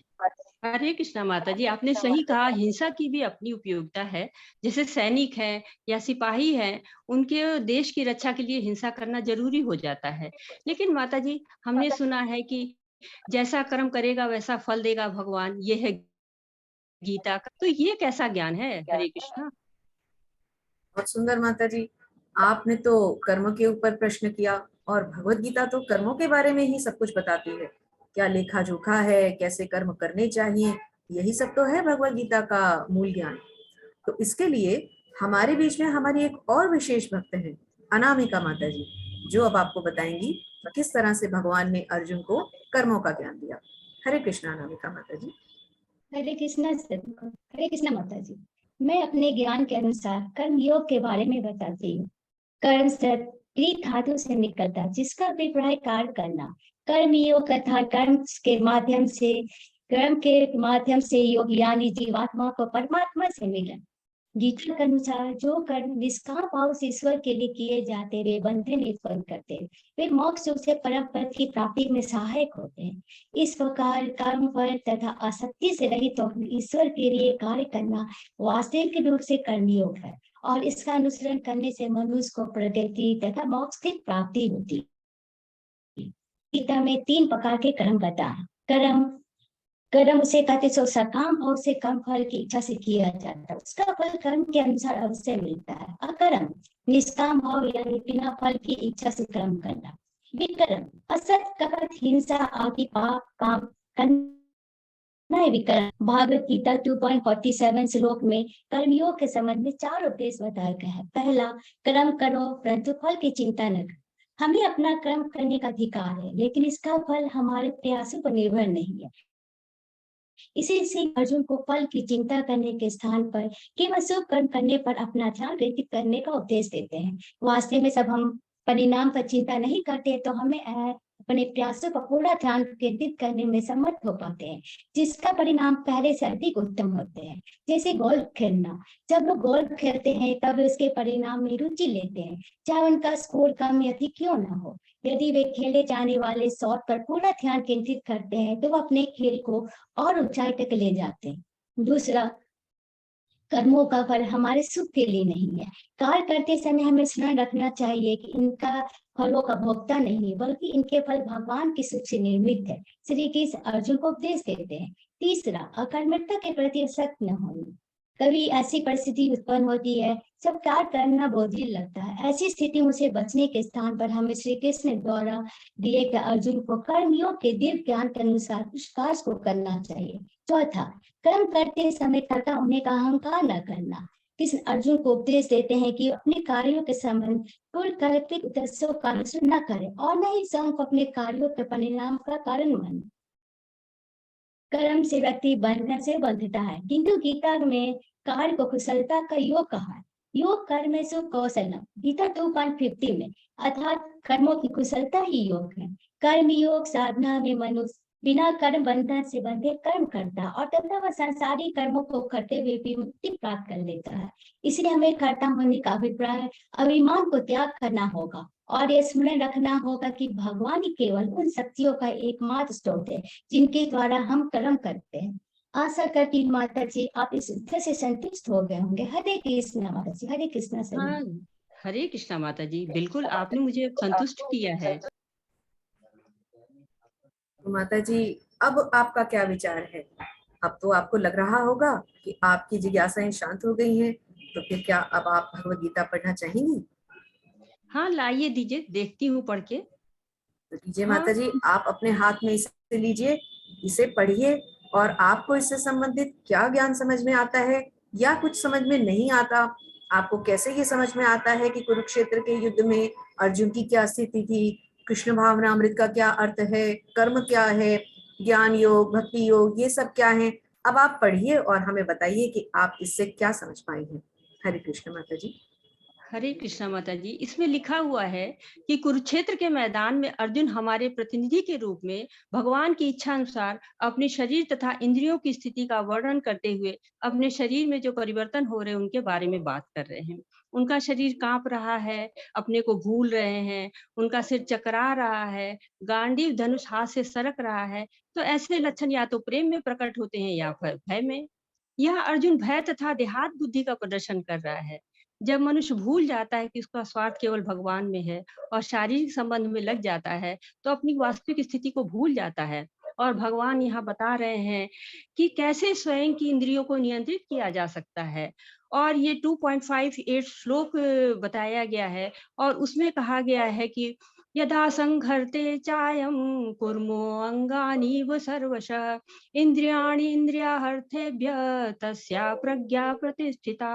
हरे कृष्णा माता जी, आपने सही कहा, हिंसा की भी अपनी उपयोगिता है। जैसे सैनिक हैं या सिपाही हैं, उनके देश की रक्षा के लिए हिंसा करना जरूरी हो जाता है। लेकिन माता जी, हमने सुना है कि जैसा कर्म करेगा वैसा फल देगा भगवान, ये है गीता का। तो ये कैसा ज्ञान है? हरे कृष्णा। बहुत सुंदर माता जी, आपने तो कर्म के ऊपर प्रश्न किया और भगवत गीता तो कर्मों के बारे में ही सब कुछ बताती है। क्या लेखा जोखा है, कैसे कर्म करने चाहिए, यही सब तो है भगवत गीता का मूल ज्ञान। तो इसके लिए हमारे बीच में हमारी एक और विशेष भक्त है, अनामिका माता जी, जो अब आपको बताएंगी किस तरह से भगवान ने अर्जुन को कर्मों का ज्ञान दिया। हरे कृष्णा अनामिका माता जी। हरे कृष्णा माता जी। मैं अपने ज्ञान के अनुसार कर्म योग के बारे में बताती हूँ। कर्म शब्द क्रिया धातु से निकलता, जिसका अभिप्राय कार्य करना। कर्म योग तथा कर्म के माध्यम से योग यानी जीवात्मा को परमात्मा से मिलन। गीता के अनुसार जो कर्म निष्काम भाव से ईश्वर के लिए किए जाते वे बंधन उत्पन्न करते हैं, वे मोक्ष से परम पद की प्राप्ति में सहायक होते हैं। इस प्रकार कर्म फल तथा आसक्ति से रहित होकर ईश्वर के लिए कार्य करना वास्तविक रूप से कर्मयोग है और इसका अनुसरण करने से मनुष्य को प्रगति तथा मोक्ष की प्राप्ति होती है। गीता में 3 प्रकार के कर्म बताए। कर्म उसे कहते सो सकाम भाव से कम फल की इच्छा से किया जाता है, उसका फल कर्म के अनुसार अवश्य मिलता है। अकर्म निष्काम भाव यानी बिना फल की इच्छा से कर्म करना। विकर्म असत कपट हिंसा आदि पाप काम करना है विकर्म। भागवत गीता 2.47 श्लोक में कर्मयोग के संबंध में 4 उपदेश बताया गया है। पहला, कर्म करो परंतु फल की चिंता न करो। हमें अपना कर्म करने का अधिकार है, लेकिन इसका फल हमारे प्रयासों पर निर्भर नहीं है। इसी से अर्जुन को फल की चिंता करने के स्थान पर केवल शुभ कर्म करने पर अपना ध्यान केंद्रित करने का उपदेश देते हैं। वास्तव में सब हम परिणाम पर चिंता नहीं करते तो हमें अपने प्रयासों पर पूरा ध्यान केंद्रित करने में समर्थ हो पाते हैं, जिसका परिणाम पहले से अधिक उत्तम होते हैं। जैसे गोल्फ खेलना, जब लोग गोल्फ खेलते हैं तब उसके परिणाम में रुचि लेते हैं, चाहे उनका स्कोर कम या अधिक क्यों ना हो। यदि वे खेले जाने वाले शॉट पर पूरा ध्यान केंद्रित करते हैं तो वो अपने खेल को और ऊंचाई तक ले जाते हैं। दूसरा, कर्मों का फल हमारे सुख के लिए नहीं है। कार्य करते समय हमें स्मरण रखना चाहिए कि इनका फलों का भोक्ता नहीं, बल्कि इनके फल भगवान की सुख से निर्मित है। श्री कृष्ण अर्जुन को उपदेश देते हैं। तीसरा, अकर्मठता के प्रति असक्त न होना। कभी ऐसी परिस्थिति उत्पन्न होती है जब कार्य करना बोझिल लगता है। ऐसी स्थिति से बचने के स्थान पर हमें श्री कृष्ण द्वारा दिए गए अर्जुन को कर्मयोग के दिव्य ज्ञान के अनुसार उस कार्य को करना चाहिए। चौथा, कर्म करते समय कर्ता होने का अहंकार न करना। कृष्ण अर्जुन को उपदेश देते हैं कि अपने कार्यों के संबंध पूर्ण कल्पित उद्देश्यों का अनुसरण न करें और न ही स्वयं को अपने कार्यों के परिणाम का कारण माने। कर्म से व्यक्ति बंधन से बंधता है, किंतु गीता में कार्य को कुशलता का योग कहा है। योग कर्मेषु कौशलम, गीता 2.50 में, अर्थात कर्मों की कुशलता ही योग है। कर्म योग साधना में मनुष्य बिना कर्म बंधन से बंधे कर्म करता और तथा वह संसारी कर्मों को करते हुए भी मुक्ति प्राप्त कर लेता है। इसलिए हमें कर्ता होने का अभिप्राय अभिमान को त्याग करना होगा और ये स्मरण रखना होगा कि भगवान ही केवल उन शक्तियों का एकमात्र स्रोत है जिनके द्वारा हम कर्म करते हैं। आशा करती हूँ माता जी आप इस उत्तर से संतुष्ट हो गए होंगे। हरे कृष्ण माता जी। हरे कृष्ण सर। हाँ, हरे कृष्णा माता जी, बिल्कुल आपने मुझे संतुष्ट किया है। तो माता जी अब आपका क्या विचार है? अब तो आपको लग रहा होगा कि आपकी जिज्ञासाएं शांत हो गई हैं, तो फिर क्या अब आप भगवत गीता पढ़ना चाहेंगी? हाँ, लाइए दीजिए, देखती हूँ पढ़ के। तो लीजिए माता जी, आप अपने हाथ में इसे लीजिए, इसे पढ़िए और आपको इससे संबंधित क्या ज्ञान समझ में आता है या कुछ समझ में नहीं आता, आपको कैसे ये समझ में आता है कि कुरुक्षेत्र के युद्ध में अर्जुन की क्या स्थिति थी, कृष्ण भावना अमृत का क्या अर्थ है, कर्म क्या है, ज्ञान योग, भक्ति योग, ये सब क्या है। अब आप पढ़िए और हमें बताइए कि आप इससे क्या समझ पाए हैं। हरे कृष्ण माता जी। हरे कृष्णा माता जी, इसमें लिखा हुआ है कि कुरुक्षेत्र के मैदान में अर्जुन हमारे प्रतिनिधि के रूप में भगवान की इच्छा अनुसार अपने शरीर तथा इंद्रियों की स्थिति का वर्णन करते हुए अपने शरीर में जो परिवर्तन हो रहे हैं उनके बारे में बात कर रहे हैं। उनका शरीर कांप रहा है, अपने को भूल रहे हैं, उनका सिर चकरा रहा है, गांडीव धनुष हाथ से सरक रहा है। तो ऐसे लक्षण या तो प्रेम में प्रकट होते हैं या फिर भय में। यह अर्जुन भय तथा देहात बुद्धि का प्रदर्शन कर रहा है। जब मनुष्य भूल जाता है कि उसका स्वार्थ केवल भगवान में है और शारीरिक संबंध में लग जाता है तो अपनी वास्तविक स्थिति को भूल जाता है। और भगवान यहाँ बता रहे हैं कि कैसे स्वयं की इंद्रियों को नियंत्रित किया जा सकता है। और ये 2.58 श्लोक बताया गया है और उसमें कहा गया है कि यदा संघर्ते चायम कुर्मो अंगानीव सर्वशः इंद्रियाणि इंद्रियार्थेभ्य तस्या प्रज्ञा प्रतिष्ठिता।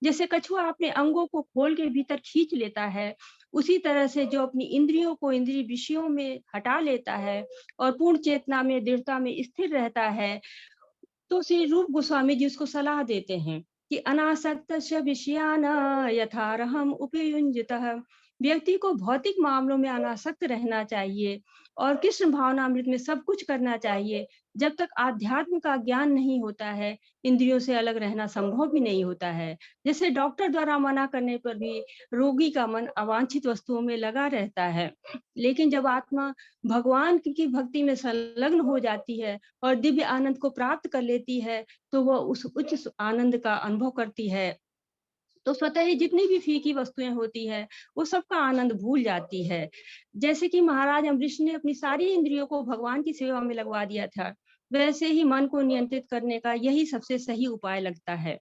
जैसे कछुआ अपने अंगों को खोल के भीतर खींच लेता है, उसी तरह से जो अपनी इंद्रियों को इंद्रिय विषयों में हटा लेता है और पूर्ण चेतना में दृढ़ता में स्थिर रहता है, तो श्री रूप गोस्वामी जी उसको सलाह देते हैं कि अनासक्तस्य विषयान् यथारहम् उपयुञ्जतः व्यक्ति को भौतिक मामलों में अनासक्त रहना चाहिए और कृष्ण भावनामृत में सब कुछ करना चाहिए। जब तक आध्यात्म का ज्ञान नहीं होता है, इंद्रियों से अलग रहना संभव भी नहीं होता है। जैसे डॉक्टर द्वारा मना करने पर भी रोगी का मन अवांछित वस्तुओं में लगा रहता है, लेकिन जब आत्मा भगवान की भक्ति में संलग्न हो जाती है और दिव्य आनंद को प्राप्त कर लेती है, तो वह उस उच्च आनंद का अनुभव करती है। तो स्वतः ही जितनी भी फीकी वस्तुएं होती है, वो सबका आनंद भूल जाती है। जैसे कि महाराज अम्बरीश ने अपनी सारी इंद्रियों को भगवान की सेवा में लगवा दिया था, वैसे ही मन को नियंत्रित करने का यही सबसे सही उपाय लगता है।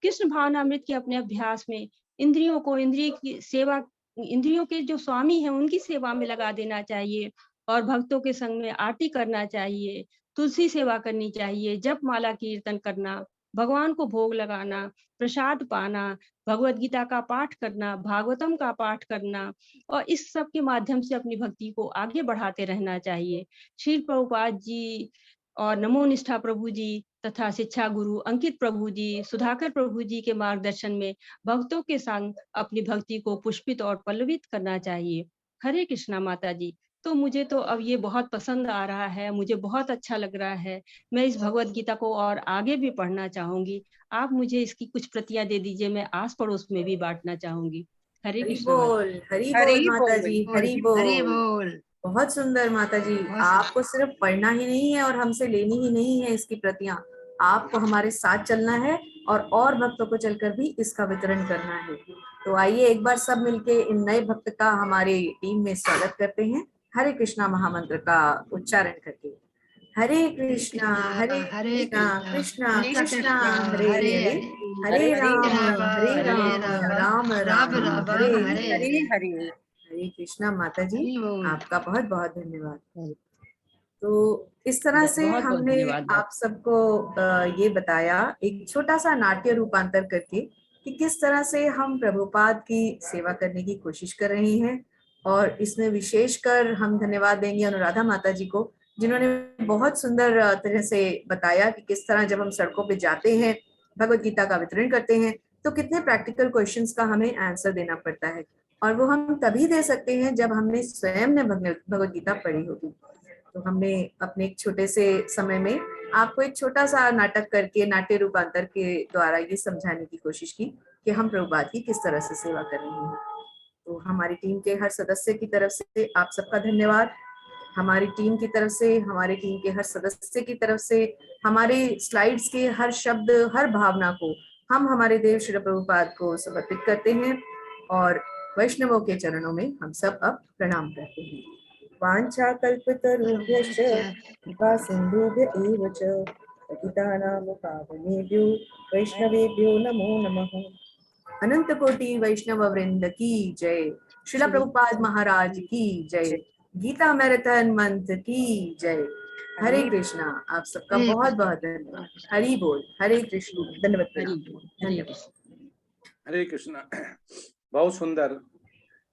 कृष्ण भावनामृत के अपने अभ्यास में इंद्रियों को इंद्रियों के जो स्वामी हैं उनकी सेवा में लगा देना चाहिए और भक्तों के संग में आरती करना चाहिए, तुलसी सेवा करनी चाहिए, जप माला कीर्तन करना, भगवान को भोग लगाना, प्रसाद पाना, भगवत गीता का पाठ करना, भागवतम का पाठ करना और इस सब के माध्यम से अपनी भक्ति को आगे बढ़ाते रहना चाहिए। श्री प्रभुपाद जी और नमो निष्ठा प्रभु जी तथा शिक्षा गुरु अंकित प्रभु जी, सुधाकर प्रभु जी के मार्गदर्शन में भक्तों के संग अपनी भक्ति को पुष्पित और पल्लवित करना चाहिए। हरे कृष्णा माता जी। तो मुझे तो अब ये बहुत पसंद आ रहा है, मुझे बहुत अच्छा लग रहा है। मैं इस भगवत गीता को और आगे भी पढ़ना चाहूंगी। आप मुझे इसकी कुछ प्रतियां दे दीजिए, मैं आस पड़ोस में भी बांटना चाहूंगी। हरे हरि कृष्णा माता बोल, जी। हरि बोल माता जी, हरि हरि बोल। बोल। बहुत सुंदर माता जी। आपको सिर्फ पढ़ना ही नहीं है और हमसे लेनी ही नहीं है इसकी प्रतियां, आपको हमारे साथ चलना है और भक्तों को चलकर भी इसका वितरण करना है। तो आइए एक बार सब मिलके इन नए भक्त का हमारे टीम में स्वागत करते हैं, हरे कृष्णा महामंत्र का उच्चारण करके। हरे कृष्णा कृष्णा कृष्णा हरे हरे, हरे राम राम राम हरे हरे। हरे कृष्णा माता जी, आपका बहुत बहुत धन्यवाद। तो इस तरह से बहुत बहुत हमने धन्यवाद। आप सबको ये बताया एक छोटा सा नाट्य रूपांतर करके कि किस तरह से हम प्रभुपाद की सेवा करने की कोशिश कर रहे हैं। और इसमें विशेषकर हम धन्यवाद देंगे अनुराधा माता जी को, जिन्होंने बहुत सुंदर तरह से बताया कि किस तरह जब हम सड़कों पे जाते हैं, भगवत गीता का वितरण करते हैं, तो कितने प्रैक्टिकल क्वेश्चंस का हमें आंसर देना पड़ता है। और वो हम तभी दे सकते हैं जब हमने स्वयं ने भगवत गीता पढ़ी होगी। तो हमने अपने एक छोटे से समय में आपको एक छोटा सा नाटक करके नाट्य रूपांतर के द्वारा ये समझाने की कोशिश की कि हम प्रभुपाद की किस तरह से सेवा कर रहे हैं। तो हमारी टीम के हर सदस्य की तरफ से आप सबका धन्यवाद। हमारी टीम की तरफ से, हमारे टीम के हर सदस्य की तरफ से, हमारे स्लाइड्स के हर शब्द, हर भावना को हम हमारे देव श्री प्रभुपाद को समर्पित करते हैं और वैष्णवों के चरणों में हम सब अब प्रणाम करते हैं। वांछा कल्पतरुभ्यश्च कृपा सिन्धुभ्य एव च पतितानां पावनेभ्यो वैष्णवेभ्यो नमो नमः। अनंत कोटि वैष्णव वृंद की जय। श्रीला प्रभुपाद महाराज की जय। गीता मैराथन मंत्र की जय। हरे कृष्णा। आप सबका बहुत बहुत धन्यवाद। हरि बोल, हरे कृष्ण, धन्यवाद धन्यवाद। हरे कृष्णा। बहुत सुंदर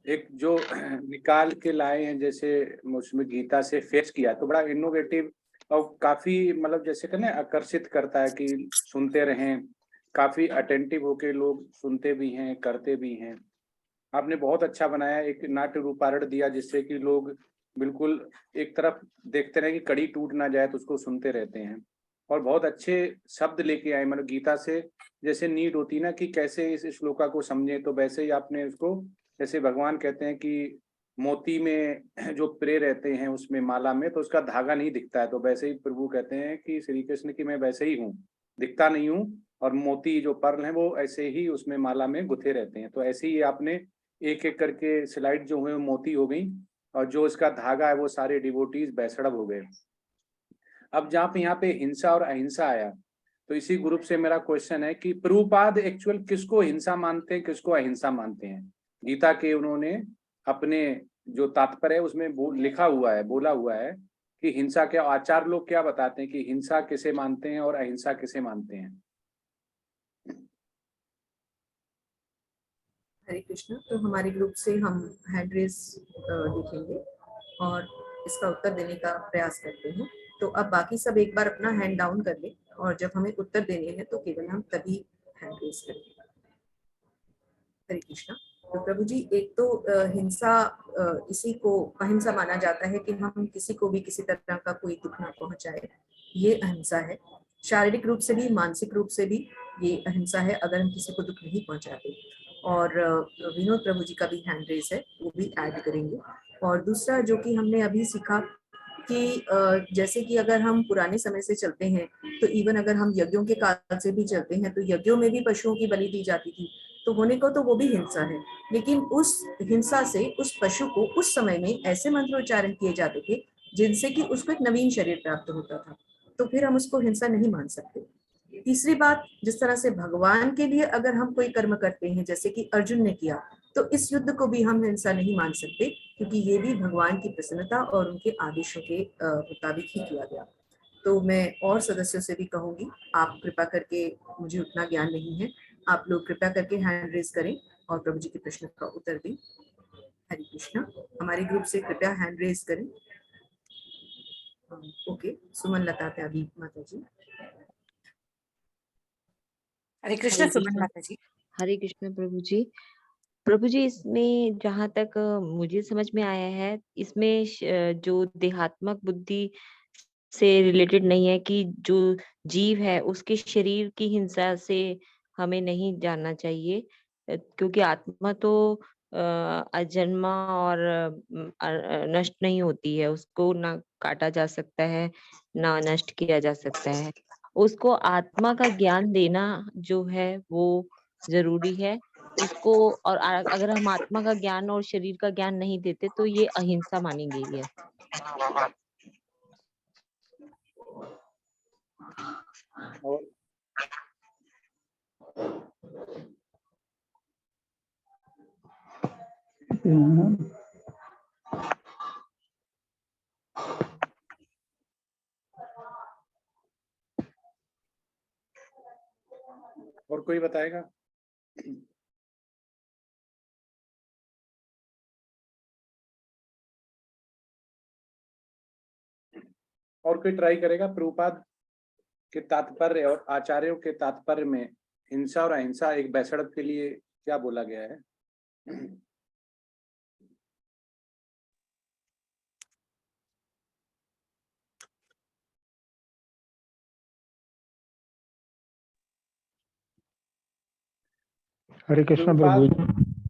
एक जो निकाल के लाए हैं, जैसे उसमें गीता से फेच किया, तो बड़ा इनोवेटिव और काफी मतलब जैसे कहते हैं आकर्षित करता है कि सुनते रहें, काफी अटेंटिव होके लोग सुनते भी हैं, करते भी हैं। आपने बहुत अच्छा बनाया, एक नाट्य रूपारण दिया जिससे कि लोग बिल्कुल एक तरफ देखते रहे कि कड़ी टूट ना जाए तो उसको सुनते रहते हैं। और बहुत अच्छे शब्द लेके आए, मतलब गीता से जैसे नीड होती ना कि कैसे इस श्लोका को समझे, तो वैसे ही आपने उसको, जैसे भगवान कहते हैं कि मोती में जो प्रे रहते हैं उसमें माला में, तो उसका धागा नहीं दिखता है, तो वैसे ही प्रभु कहते हैं कि श्री कृष्ण की मैं वैसे ही हूँ, दिखता नहीं हूँ, और मोती जो पर्ल हैं वो ऐसे ही उसमें माला में गुथे रहते हैं। तो ऐसे ही आपने एक एक करके स्लाइड जो हुए मोती हो गई, और जो इसका धागा है वो सारे डिवोटीज बैसड़ब हो गए। अब जहाँ पे यहाँ पे हिंसा और अहिंसा आया, तो इसी ग्रुप से मेरा क्वेश्चन है कि प्रभुपाद एक्चुअल किसको हिंसा मानते हैं, किसको अहिंसा मानते हैं? गीता के उन्होंने अपने जो तात्पर्य है उसमें लिखा हुआ है, बोला हुआ है कि हिंसा क्या, आचार्य लोग क्या बताते हैं कि हिंसा किसे मानते हैं और अहिंसा किसे मानते हैं? हरे कृष्ण। तो हमारे ग्रुप से हम हैंड रेज लिखेंगे और इसका उत्तर देने का प्रयास करते हैं। तो अब बाकी सब एक बार अपना हैंड डाउन कर लें और जब हमें उत्तर देने हैं तो केवल हम तभी हैंड रेज करेंगे। हरे कृष्ण। तो प्रभु जी, एक तो हिंसा, इसी को अहिंसा माना जाता है कि हम किसी को भी किसी तरह का कोई दुख ना पहुंचाए, ये अहिंसा है। शारीरिक रूप से भी, मानसिक रूप से भी ये अहिंसा है, अगर हम किसी को दुख नहीं पहुंचाते। और विनोद प्रभु जी का भी हैंड रेस है, वो भी ऐड करेंगे। और दूसरा जो कि हमने अभी सीखा कि जैसे कि अगर हम पुराने समय से चलते हैं, तो इवन अगर हम यज्ञों के काल से भी चलते हैं, तो यज्ञों में भी पशुओं की बलि दी जाती थी, तो होने को तो वो भी हिंसा है, लेकिन उस हिंसा से उस पशु को उस समय में ऐसे मंत्रोच्चारण किए जाते थे जिनसे कि उसको एक नवीन शरीर प्राप्त होता था, तो फिर हम उसको हिंसा नहीं मान सकते। तीसरी बात, जिस तरह से भगवान के लिए अगर हम कोई कर्म करते हैं, जैसे कि अर्जुन ने किया, तो इस युद्ध को भी हम हिंसा नहीं मान सकते, क्योंकि ये भी भगवान की प्रसन्नता और उनके आदेशों के मुताबिक ही किया गया। तो मैं और सदस्यों से भी कहूंगी, आप कृपा करके, मुझे उतना ज्ञान नहीं है, आप लोग कृपया करके हैंड रेज करें और प्रभु जी के प्रश्न का उत्तर दें। हरे कृष्णा। हमारे ग्रुप से कृपया हैंड रेज करें। ओके, सुमन लता त्यागी माता जी। हरे कृष्ण सुमन माता जी। हरे कृष्ण प्रभु जी। प्रभु जी, इसमें जहाँ तक मुझे समझ में आया है, इसमें जो देहात्मक बुद्धि से रिलेटेड नहीं है कि जो जीव है उसके शरीर की हिंसा से हमें नहीं जानना चाहिए, क्योंकि आत्मा तो अजन्मा और नष्ट नहीं होती है, उसको ना काटा जा सकता है ना नष्ट किया जा सकता है। उसको आत्मा का ज्ञान देना जो है वो जरूरी है उसको। और अगर हम आत्मा का ज्ञान और शरीर का ज्ञान नहीं देते तो ये अहिंसा मानी गई है। और कोई बताएगा? और कोई ट्राई करेगा? प्रभुपाद के तात्पर्य और आचार्यों के तात्पर्य में हिंसा और अहिंसा एक बैसड़प के लिए क्या बोला गया है? हरे कृष्णा प्रभु जी।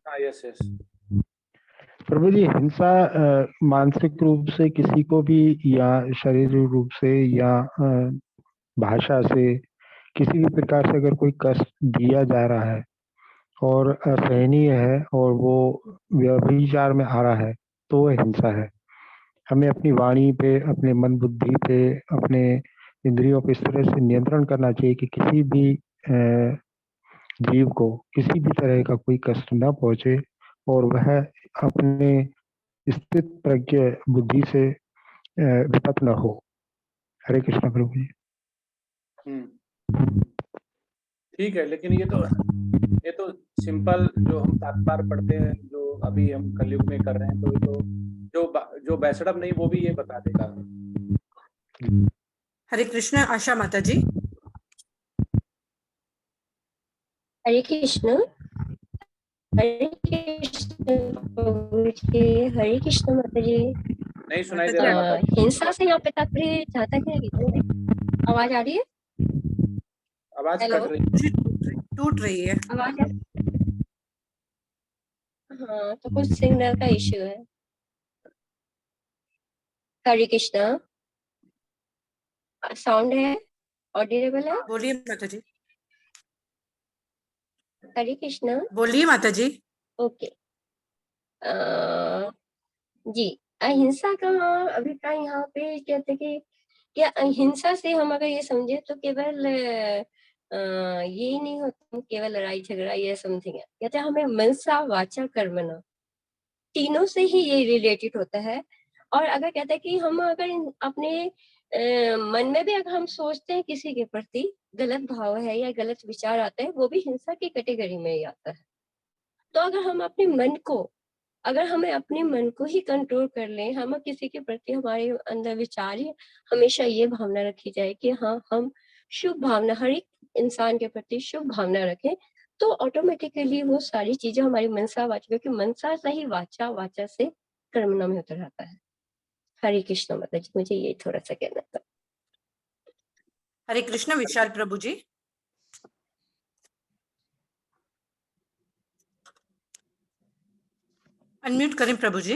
हाँ, यस यस। प्रभु जी, हिंसा मानसिक रूप से किसी को भी या शारीरिक रूप से या भाषा से किसी भी प्रकार से अगर कोई कष्ट दिया जा रहा है और असहनीय है और वो व्यभिचार में आ रहा है, तो वह हिंसा है। हमें अपनी वाणी पे, अपने मन बुद्धि पे, अपने इंद्रियों पे इस तरह से नियंत्रण करना चाहिए कि किसी भी जीव को किसी भी तरह का कोई कष्ट न पहुंचे और वह अपने स्थित प्रज्ञ बुद्धि से विपत न हो। हरे कृष्ण प्रभु जी। ठीक है, लेकिन ये तो सिंपल जो हम तात्पर्य पढ़ते हैं, जो अभी हम कलयुग में कर रहे हैं, तो जो बैसड़प नहीं वो भी ये बता देगा। हरे कृष्ण आशा माता जी। हरे कृष्ण। हरे कृष्ण प्रभु जी। हरे कृष्ण माता जी। नहीं सुनाई दे रहा है। हिंसा से यहाँ पे तात्पर्य चाहता है कि आवाज आ रही है? आवाज कट रही है, टूट रही है आवाज। हाँ, तो कुछ सिग्नल का इश्यू है। हरे कृष्णा, साउंड है, ऑडिबल है? बोलिए माता जी। हरे कृष्णा। बोलिए माता जी। ओके। जी, अहिंसा का अभिप्राय यहाँ पे कहते हैं कि अहिंसा से हम अगर ये समझे तो केवल ये नहीं होता केवल लड़ाई झगड़ा ये समथिंग है। कहते हैं हमें मनसा वाचा कर्मणा तीनों से ही ये रिलेटेड होता है। और अगर कहते हैं कि हम अगर अपने मन में भी अगर हम सोचते हैं किसी के प्रति गलत भाव है या गलत विचार आता है, वो भी हिंसा की कैटेगरी में ही आता है। तो अगर हम अपने मन को, अगर हमें अपने मन को ही कंट्रोल कर लें, हम किसी के प्रति हमारे अंदर विचार ही हमेशा ये भावना रखी जाए कि हाँ हम शुभ भावना, हर एक इंसान के प्रति शुभ भावना रखें, तो ऑटोमेटिकली वो सारी चीजें हमारी मनसा वाचा, क्योंकि मनसा से ही वाचा, वाचा से कर्मणा में उतर आता है। हरे कृष्ण माता जी, मुझे यही थोड़ा सा कहना था। हरे कृष्ण विशाल प्रभु जी। अनम्यूट करें प्रभु जी।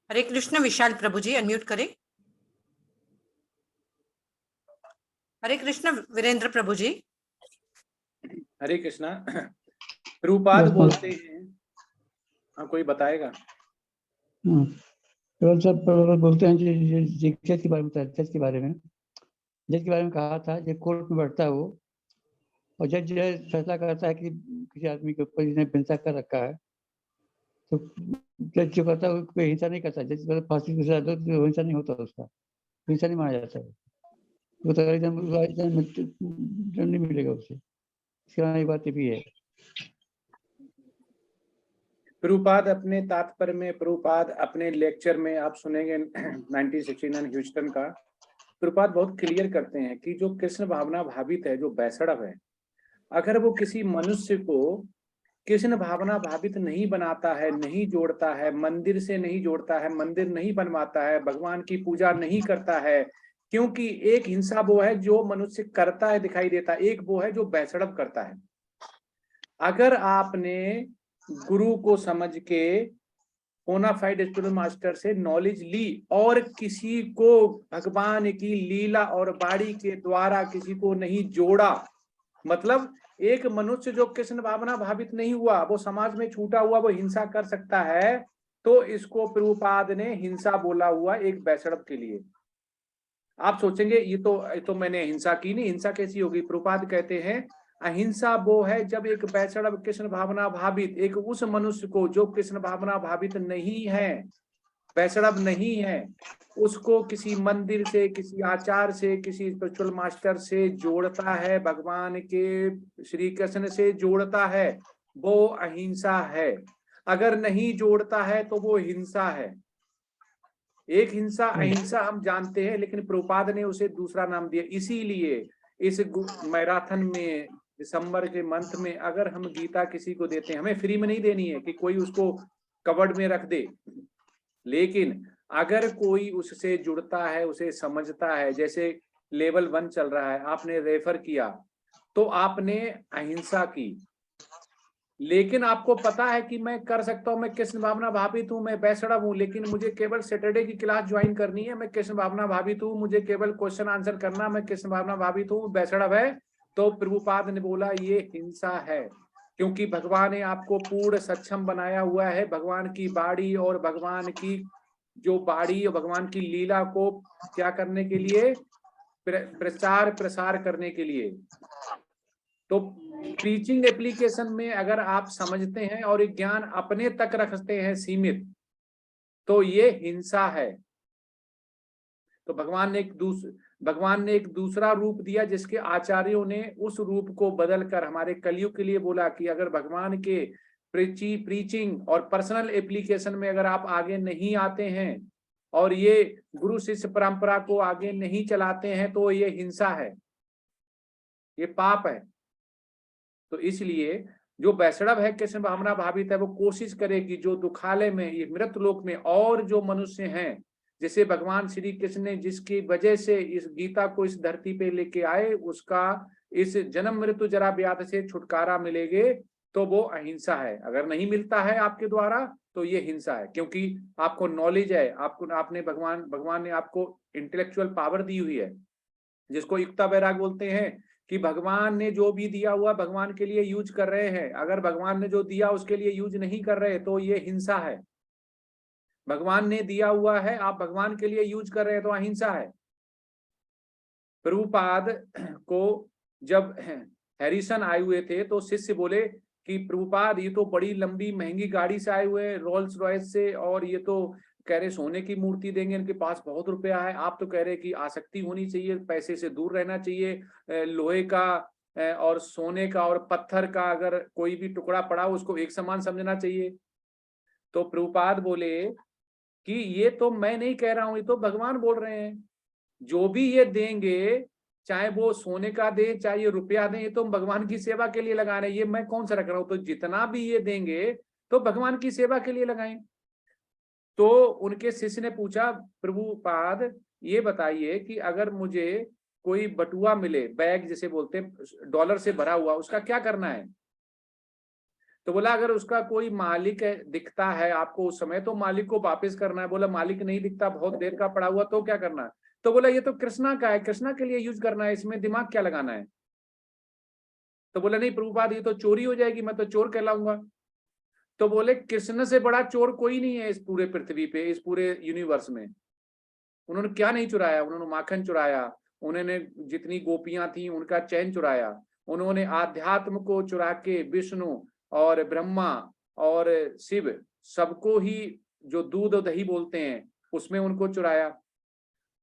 हरे कृष्ण विशाल प्रभु जी, अनम्यूट करें। हरे कृष्ण वीरेंद्र प्रभु जी। हरे कृष्णा। प्रभुपाद बोलते हैं, हाँ कोई बताएगा? सब बोलते हैं जी जज के बारे में, जज के बारे में, जज के बारे में कहा था, जब कोर्ट में बैठता है वो, और जज जो है फैसला करता है कि किसी आदमी के ऊपर जिसने हिंसा कर रखा है, तो जज जो करता है कोई हिंसा नहीं करता। जज को फांसी की सजा दो तो हिंसा नहीं होता, उसका हिंसा नहीं माना जाता है, वो तो नहीं मिलेगा उसे। इसकी बात भी है। प्रभुपाद अपने तात्पर्य में, प्रभुपाद अपने लेक्चर में आप सुनेंगे 1969 ह्यूस्टन का, प्रभुपाद बहुत क्लियर करते हैं कि जो कृष्ण भावना भावित है, जो बैसड़व है, अगर वो किसी मनुष्य को कृष्ण भावना भावित नहीं बनाता है, नहीं जोड़ता है, मंदिर से नहीं जोड़ता है, मंदिर नहीं बनवाता है, भगवान की पूजा नहीं करता है, क्योंकि एक हिंसा वो है जो मनुष्य करता है दिखाई देता है, एक वो है जो बैसड़व करता है। अगर आपने गुरु को समझ के बोनाफाइड स्पिरिचुअल मास्टर से नॉलेज ली और किसी को भगवान की लीला और बाड़ी के द्वारा किसी को नहीं जोड़ा, मतलब एक मनुष्य जो कृष्ण भावना भावित नहीं हुआ, वो समाज में छूटा हुआ, वो हिंसा कर सकता है, तो इसको प्रभुपाद ने हिंसा बोला हुआ एक बैसड़व के लिए। आप सोचेंगे ये तो मैंने हिंसा की नहीं, हिंसा कैसी होगी? प्रभुपाद कहते हैं अहिंसा वो है जब एक बैसड़व कृष्ण भावना भावित, एक उस मनुष्य को जो कृष्ण भावना भावित नहीं है, बैसड़व नहीं है, उसको किसी मंदिर से, किसी आचार से, किसी स्पिरिचुअल मास्टर से जोड़ता है, भगवान के श्री कृष्ण से जोड़ता है, वो अहिंसा है। अगर नहीं जोड़ता है तो वो हिंसा है। एक हिंसा अहिंसा हम जानते हैं, लेकिन प्रभुपाद ने उसे दूसरा नाम दिया। इसीलिए इस मैराथन में दिसंबर के मंथ में अगर हम गीता किसी को देते हैं, हमें फ्री में नहीं देनी है कि कोई उसको कवर्ड में रख दे, लेकिन अगर कोई उससे जुड़ता है, उसे समझता है, जैसे लेवल 1 चल रहा है, आपने रेफर किया तो आपने अहिंसा की, लेकिन आपको पता है कि मैं कर सकता हूं, मैं कृष्ण भावना भावित हूं, मैं बैसड़व हूं, लेकिन मुझे केवल सैटरडे की क्लास ज्वाइन करनी है, मैं कृष्ण भावना भावित हूं, मुझे केवल क्वेश्चन आंसर करना, मैं कृष्ण भावना भावित हूं, बैसड़व है, तो प्रभुपाद ने बोला ये हिंसा है, क्योंकि भगवान ने आपको पूर्ण सक्षम बनाया हुआ है भगवान की बाड़ी और भगवान की जो बाड़ी और भगवान की लीला को क्या करने के लिए, प्रचार प्रसार करने के लिए। तो टीचिंग एप्लीकेशन में अगर आप समझते हैं और ज्ञान अपने तक रखते हैं सीमित, तो ये हिंसा है। तो भगवान ने एक दूसरा रूप दिया, जिसके आचार्यों ने उस रूप को बदलकर हमारे कलयुग के लिए बोला कि अगर भगवान के प्रीचिंग और पर्सनल एप्लीकेशन में अगर आप आगे नहीं आते हैं और ये गुरु शिष्य परंपरा को आगे नहीं चलाते हैं, तो ये हिंसा है, ये पाप है। तो इसलिए जो बैसड़व है, कृष्ण भावना भावित है, वो कोशिश करे कि जो दुखालय में, ये मृत लोक में और जो मनुष्य हैं, जैसे भगवान श्री कृष्ण ने जिसकी वजह से इस गीता को इस धरती पे लेके आए, उसका इस जन्म मृत्यु जरा व्याधि से छुटकारा मिलेगे, तो वो अहिंसा है। अगर नहीं मिलता है आपके द्वारा तो ये हिंसा है, क्योंकि आपको नॉलेज है, आपने भगवान ने आपको इंटेलेक्चुअल पावर दी हुई है, जिसको युक्ता वैराग बोलते हैं कि भगवान ने जो भी दिया हुआ भगवान के लिए यूज कर रहे हैं। अगर भगवान ने जो दिया उसके लिए यूज नहीं कर रहे तो ये हिंसा है। भगवान ने दिया हुआ है, आप भगवान के लिए यूज कर रहे हैं तो अहिंसा है। प्रभुपाद को जब हैरिसन आए हुए थे तो शिष्य बोले कि प्रभुपाद ये तो बड़ी लंबी महंगी गाड़ी से आए हुए हैं, रोल्स रॉयस से, और ये तो कह रहे सोने की मूर्ति देंगे, इनके पास बहुत रुपया है। आप तो कह रहे कि आसक्ति होनी चाहिए, पैसे से दूर रहना चाहिए, लोहे का और सोने का और पत्थर का अगर कोई भी टुकड़ा पड़ा उसको एक समान समझना चाहिए। तो प्रभुपाद बोले कि ये तो मैं नहीं कह रहा हूं, ये तो भगवान बोल रहे हैं, जो भी ये देंगे चाहे वो सोने का दे, चाहे ये रुपया दें, ये तो हम भगवान की सेवा के लिए लगा रहे हैं, ये मैं कौन सा रख रहा हूँ। तो जितना भी ये देंगे तो भगवान की सेवा के लिए लगाएं। तो उनके शिष्य ने पूछा, प्रभुपाद ये बताइए कि अगर मुझे कोई बटुआ मिले, बैग जिसे बोलते हैं, डॉलर से भरा हुआ, उसका क्या करना है। तो बोला अगर उसका कोई मालिक दिखता है आपको उस समय, तो मालिक को वापस करना है। बोला मालिक नहीं दिखता, बहुत देर का पड़ा हुआ, तो क्या करना है। तो बोला ये तो कृष्णा का है, कृष्णा के लिए यूज करना है, इसमें दिमाग क्या लगाना है। तो बोला नहीं प्रभुपाद ये तो चोरी हो जाएगी, मैं तो चोर कहलाऊंगा। तो बोले कृष्ण से बड़ा चोर कोई नहीं है इस पूरे पृथ्वी पे, इस पूरे यूनिवर्स में। उन्होंने क्या नहीं चुराया, उन्होंने माखन चुराया, उन्होंने जितनी गोपियां थी उनका चैन चुराया, उन्होंने आध्यात्म को चुरा के विष्णु और ब्रह्मा और शिव सबको ही जो दूध और दही बोलते हैं उसमें उनको चुराया।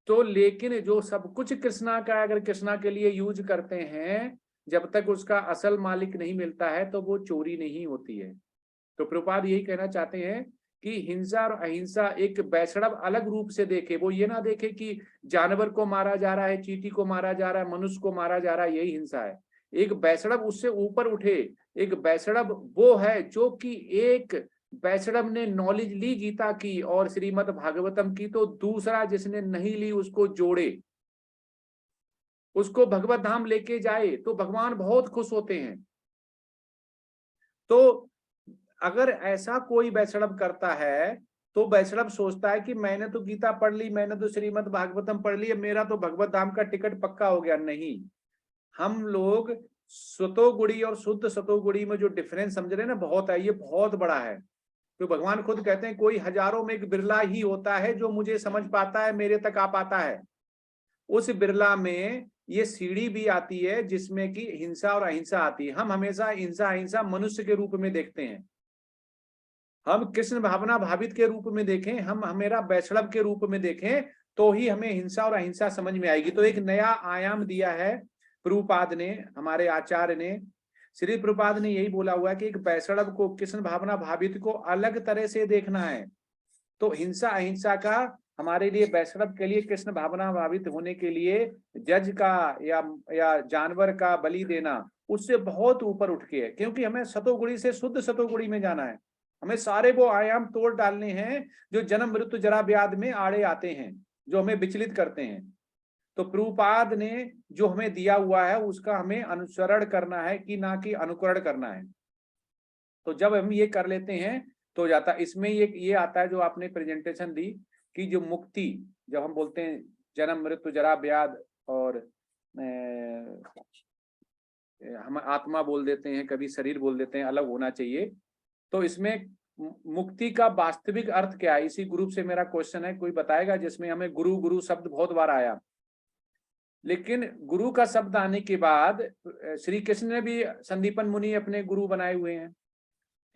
तो लेकिन जो सब कुछ कृष्णा का अगर कृष्णा के लिए यूज करते हैं, जब तक उसका असल मालिक नहीं मिलता है तो वो चोरी नहीं होती है। तो प्रभुपाद यही कहना चाहते हैं कि हिंसा और अहिंसा एक बैसड़ब अलग रूप से देखे। वो ये ना देखे कि जानवर को मारा जा रहा है, चींटी को मारा जा रहा है, मनुष्य को मारा जा रहा है, यही हिंसा है। एक बैसड़ब उससे ऊपर उठे, एक बैसड़ब वो है जो कि एक बैसड़ब ने नॉलेज ली गीता की और श्रीमद् भागवतम की, तो दूसरा जिसने नहीं ली उसको जोड़े, उसको भगवत धाम लेके जाए, तो भगवान बहुत खुश होते हैं। तो अगर ऐसा कोई बैसड़ब करता है तो बैसड़ब सोचता है कि मैंने तो गीता पढ़ ली, मैंने तो श्रीमद् भागवतम पढ़ ली, मेरा तो भगवत धाम का टिकट पक्का हो गया। नहीं, हम लोग सतोगुणी और शुद्ध सतोगुणी में जो डिफरेंस समझ रहे हैं ना, बहुत है, ये बहुत बड़ा है। तो भगवान खुद कहते हैं कोई हजारों में एक बिरला ही होता है जो मुझे समझ पाता है, मेरे तक आ पाता है। उस बिरला में ये सीढ़ी भी आती है जिसमें कि हिंसा और अहिंसा आती है। हम हमेशा हिंसा अहिंसा मनुष्य के रूप में देखते हैं, हम कृष्ण भावना भावित के रूप में देखें, हम हमेरा बैसड़ब के रूप में देखें, तो ही हमें हिंसा और अहिंसा समझ में आएगी। तो एक नया आयाम दिया है प्रभुपाद ने, हमारे आचार्य ने, श्री प्रभुपाद ने यही बोला हुआ है कि एक बैसड़ब को, कृष्ण भावना भावित को अलग तरह से देखना है। तो हिंसा अहिंसा का हमारे लिए, बैसड़ब के लिए, कृष्ण भावना भावित होने के लिए जज का या जानवर का बलि देना उससे बहुत ऊपर उठ के है, क्योंकि हमें सतोगुणी से शुद्ध सतोगुणी में जाना है। हमें सारे वो आयाम तोड़ डालने हैं जो जन्म मृत्यु जरा व्याध में आड़े आते हैं, जो हमें विचलित करते हैं। तो प्रभुपाद ने जो हमें दिया हुआ है उसका हमें अनुसरण करना है कि ना कि अनुकरण करना है। तो जब हम ये कर लेते हैं तो जाता, इसमें ये आता है जो आपने प्रेजेंटेशन दी कि जो मुक्ति, जब हम बोलते हैं जन्म मृत्यु जरा व्याध, और हम आत्मा बोल देते हैं, कभी शरीर बोल देते हैं, अलग होना चाहिए। तो इसमें मुक्ति का वास्तविक अर्थ क्या है, इसी ग्रुप से मेरा क्वेश्चन है, कोई बताएगा? जिसमें हमें गुरु गुरु शब्द बहुत बार आया, लेकिन गुरु का शब्द आने के बाद श्री कृष्ण ने भी संदीपन मुनि अपने गुरु बनाए हुए हैं,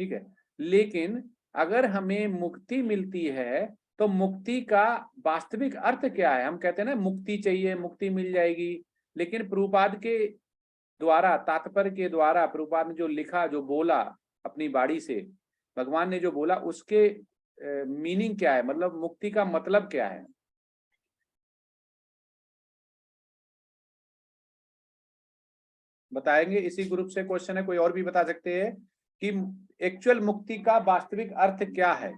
ठीक है। लेकिन अगर हमें मुक्ति मिलती है तो मुक्ति का वास्तविक अर्थ क्या है? हम कहते हैं ना मुक्ति चाहिए, मुक्ति मिल जाएगी, लेकिन प्रभुपाद के द्वारा, तात्पर्य के द्वारा, प्रभुपाद ने जो लिखा, जो बोला अपनी बाणी से, भगवान ने जो बोला, उसके मीनिंग क्या है, मतलब मुक्ति का मतलब क्या है? बताएंगे? इसी ग्रुप से क्वेश्चन है, कोई और भी बता सकते हैं कि एक्चुअल मुक्ति का वास्तविक अर्थ क्या है?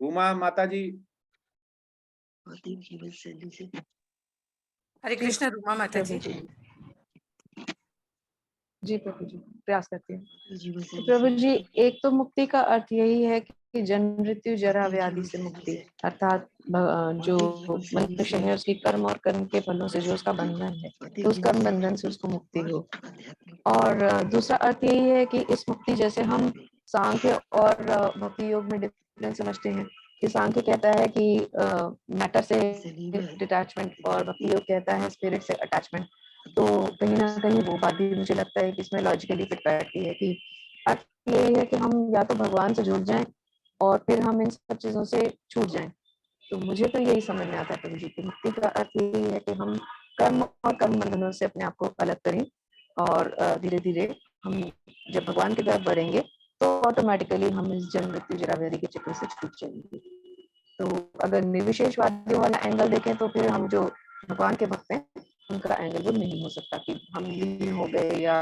उमा माता जी। हरे कृष्ण रूमा माता जी। जी प्रभु जी, प्रयास करती हूँ। तो प्रभु जी, एक तो मुक्ति का अर्थ यही है कि जन्म मृत्यु जरा व्याधि से मुक्ति, अर्थात जो मनुष्य है उसकी कर्म और कर्म के फलों से जो उसका बंधन है, तो उस कर्म बंधन से उसको मुक्ति हो। और दूसरा अर्थ यही है कि इस मुक्ति, जैसे हम सांख्य और भक्ति योग में डिफरेंस समझते हैं कि सांख्य कहता है कि मैटर से डिटैचमेंट और भक्ति योग कहता है स्पिरिट से अटैचमेंट। तो कहीं ना कहीं वो बात भी मुझे लगता है कि इसमें लॉजिकली फिट बैठती है कि अर्थ ये है कि हम या तो भगवान से जुड़ जाएं और फिर हम इन सब चीजों से छूट जाएं। तो मुझे तो यही समझ में आता है प्रभु जी की मुक्ति का अर्थ यही है कि हम कर्म और कर्म बंधनों से अपने आप को अलग करें, और धीरे धीरे हम जब भगवान की तरफ बढ़ेंगे तो ऑटोमेटिकली हम इस जन्म मृत्यु जरा व्याधि के चक्र से छूट जाएंगे। तो अगर निर्विशेषवादियों वाला एंगल देखें तो फिर हम जो भगवान के भक्त हैं उनका एंगल वो नहीं हो सकता कि हम लीन हो गए या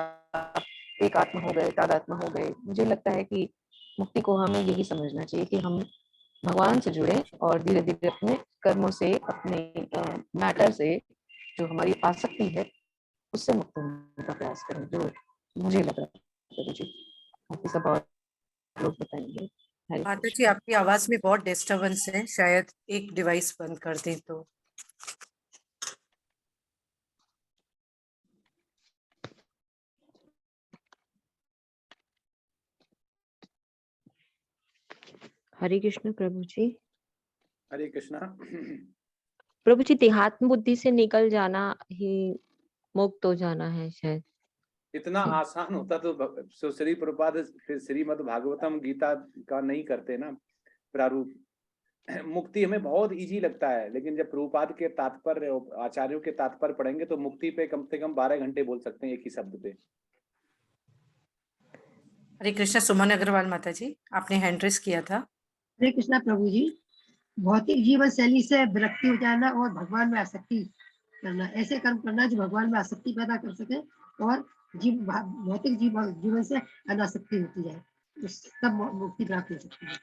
एक आत्मा हो गए, तादात्मा हो गए। मुझे लगता है कि मुक्ति को हमें यही समझना चाहिए कि हम भगवान से जुड़े और धीरे धीरे अपने कर्मों से, अपने मैटर से, जो हमारी आसक्ति है उससे मुक्त होने का प्रयास करें, जो मुझे लग रहा है। जी बाकी सब और लोग बताएंगे। माता जी आपकी आवाज में बहुत डिस्टरबेंस है, शायद एक डिवाइस बंद कर दें तो। हरे कृष्ण प्रभु जी। हरे कृष्णा। प्रभु जी, देहात्म बुद्धि से निकल जाना ही मुक्त हो जाना है शायद। इतना आसान होता तो श्री प्रभुपाद फिर श्रीमद् भागवतम गीता का नहीं करते ना प्रारूप। मुक्ति हमें बहुत इजी लगता है, लेकिन जब प्रभुपाद के तात्पर्य, आचार्यों के तात्पर्य पढ़ेंगे तो मुक्ति पे कम से कम 12 घंटे बोल सकते हैं एक ही शब्द पे। हरे कृष्णा। सुमन अग्रवाल माता जी, आपने हैंड रेस किया था। हरे कृष्णा प्रभु जी। भौतिक जीवन शैली से विरक्ति हो जाना और भगवान में आसक्ति करना, ऐसे कर्म करना जो भगवान में आसक्ति पैदा कर सके और भौतिक जीवन से अनासक्ति होती जाए, तब मुक्ति प्राप्त हो सकती है।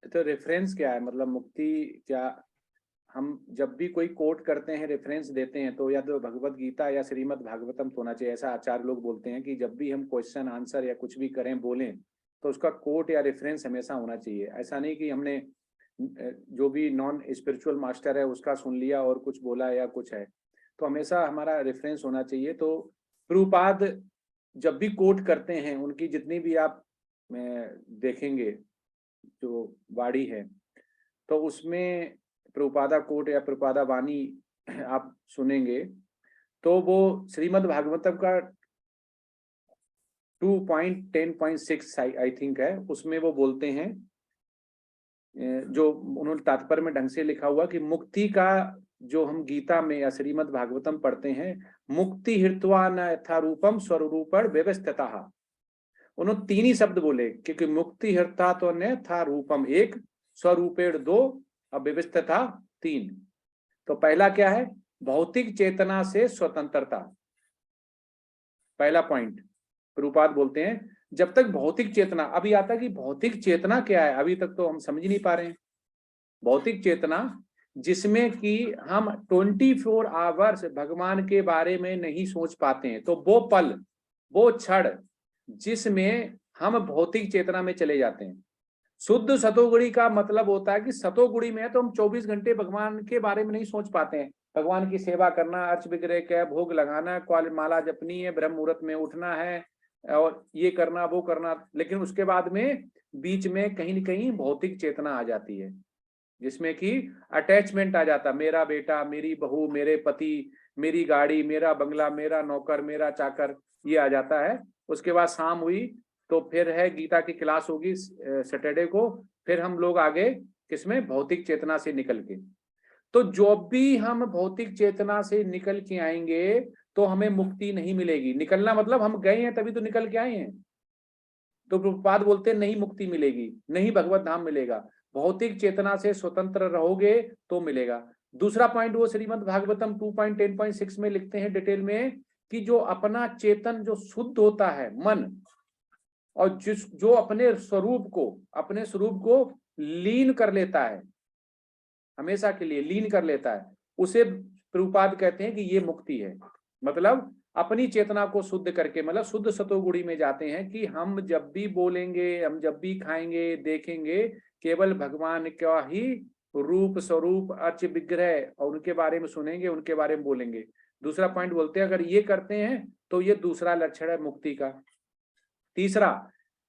तो रेफरेंस क्या है, मतलब मुक्ति क्या? हम जब भी कोई कोट करते हैं, रेफरेंस देते हैं, तो या तो भगवत गीता या श्रीमद् भागवतम होना चाहिए। ऐसा आचार्य लोग बोलते हैं कि जब भी हम क्वेश्चन आंसर या कुछ भी करें, बोलें, तो उसका कोट या रेफरेंस हमेशा होना चाहिए। ऐसा नहीं कि हमने जो भी नॉन स्पिरिचुअल मास्टर है उसका सुन लिया और कुछ बोला या कुछ है, तो हमेशा हमारा रेफरेंस होना चाहिए। तो प्रभुपाद जब भी कोट करते हैं, उनकी जितनी भी आप देखेंगे जो वाणी है, तो उसमें प्रभुपादा कोट या प्रभुपादा वाणी आप सुनेंगे तो वो श्रीमद् भागवतम का 2.10.6 आई थिंक है, उसमें वो बोलते हैं, जो उन्होंने तात्पर्य में ढंग से लिखा हुआ कि मुक्ति का जो हम गीता में या श्रीमद् भागवतम पढ़ते हैं, मुक्ति हित्वा न यथारूपम स्वरूपण व्यवस्थितः। उन्होंने 3 ही शब्द बोले, क्योंकि मुक्ति हर्ता तो न था रूपम 1, स्वरूपेण 2, अब व्यवस्थिता 3। तो पहला क्या है? भौतिक चेतना से स्वतंत्रता। पहला पॉइंट प्रभुपाद बोलते हैं जब तक भौतिक चेतना, अभी आता है कि भौतिक चेतना क्या है, अभी तक तो हम समझ नहीं पा रहे हैं। भौतिक चेतना जिसमें कि हम 24 आवर्स भगवान के बारे में नहीं सोच पाते हैं, तो वो पल, वो क्षण जिसमें हम भौतिक चेतना में चले जाते हैं। शुद्ध सतोगुणी का मतलब होता है कि सतोगुणी में है तो हम 24 घंटे भगवान के बारे में नहीं सोच पाते हैं। भगवान की सेवा करना, अर्च विग्रह का भोग लगाना, क्वाल माला जपनी है, ब्रह्म मुहूर्त में उठना है और ये करना वो करना, लेकिन उसके बाद में बीच में कहीं न कहीं भौतिक चेतना आ जाती है, जिसमें कि अटैचमेंट आ जाता, मेरा बेटा, मेरी बहू, मेरे पति, मेरी गाड़ी, मेरा बंगला, मेरा नौकर, मेरा चाकर, ये आ जाता है। उसके बाद शाम हुई तो फिर है गीता की क्लास होगी सैटरडे को, फिर हम लोग आगे किसमें? भौतिक चेतना से निकल के। तो जो भी हम भौतिक चेतना से निकल के आएंगे तो हमें मुक्ति नहीं मिलेगी। निकलना मतलब हम गए हैं तभी तो निकल के आए हैं। तो प्रभुपाद बोलते हैं नहीं मुक्ति मिलेगी, नहीं भगवत धाम मिलेगा, भौतिक चेतना से स्वतंत्र रहोगे तो मिलेगा। दूसरा पॉइंट वो श्रीमद् भागवतम 2.10.6 में लिखते हैं डिटेल में कि जो अपना चेतन जो शुद्ध होता है मन, और जो अपने स्वरूप को लीन कर लेता है, हमेशा के लिए लीन कर लेता है, उसे प्रभुपाद कहते हैं कि ये मुक्ति है। मतलब अपनी चेतना को शुद्ध करके, मतलब शुद्ध सतोगुणी में जाते हैं कि हम जब भी बोलेंगे, हम जब भी खाएंगे, देखेंगे, केवल भगवान का ही रूप स्वरूप अर्च विग्रह और उनके बारे में सुनेंगे, उनके बारे में बोलेंगे। दूसरा पॉइंट बोलते हैं अगर ये करते हैं तो ये दूसरा लक्षण है मुक्ति का। तीसरा,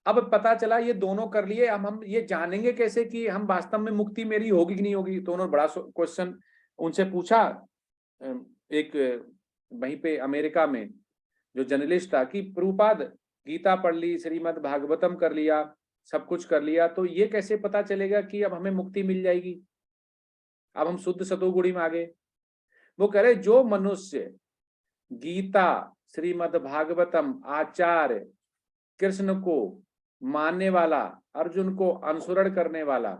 अब पता चला ये दोनों कर लिए, अब हम ये जानेंगे कैसे कि हम वास्तव में मुक्ति मेरी होगी कि नहीं होगी? तो उन्होंने बड़ा क्वेश्चन उनसे पूछा, एक वहीं पे अमेरिका में जो जर्नलिस्ट था, कि प्रभुपाद गीता पढ़ ली, श्रीमद् भागवतम कर लिया, सब कुछ कर लिया, तो ये कैसे पता चलेगा कि अब हमें मुक्ति मिल जाएगी, अब हम शुद्ध सतोगुणी में आ गए? वो कह रहे जो मनुष्य गीता, श्रीमद् भागवतम, आचार्य कृष्ण को मानने वाला, अर्जुन को अनुसरण करने वाला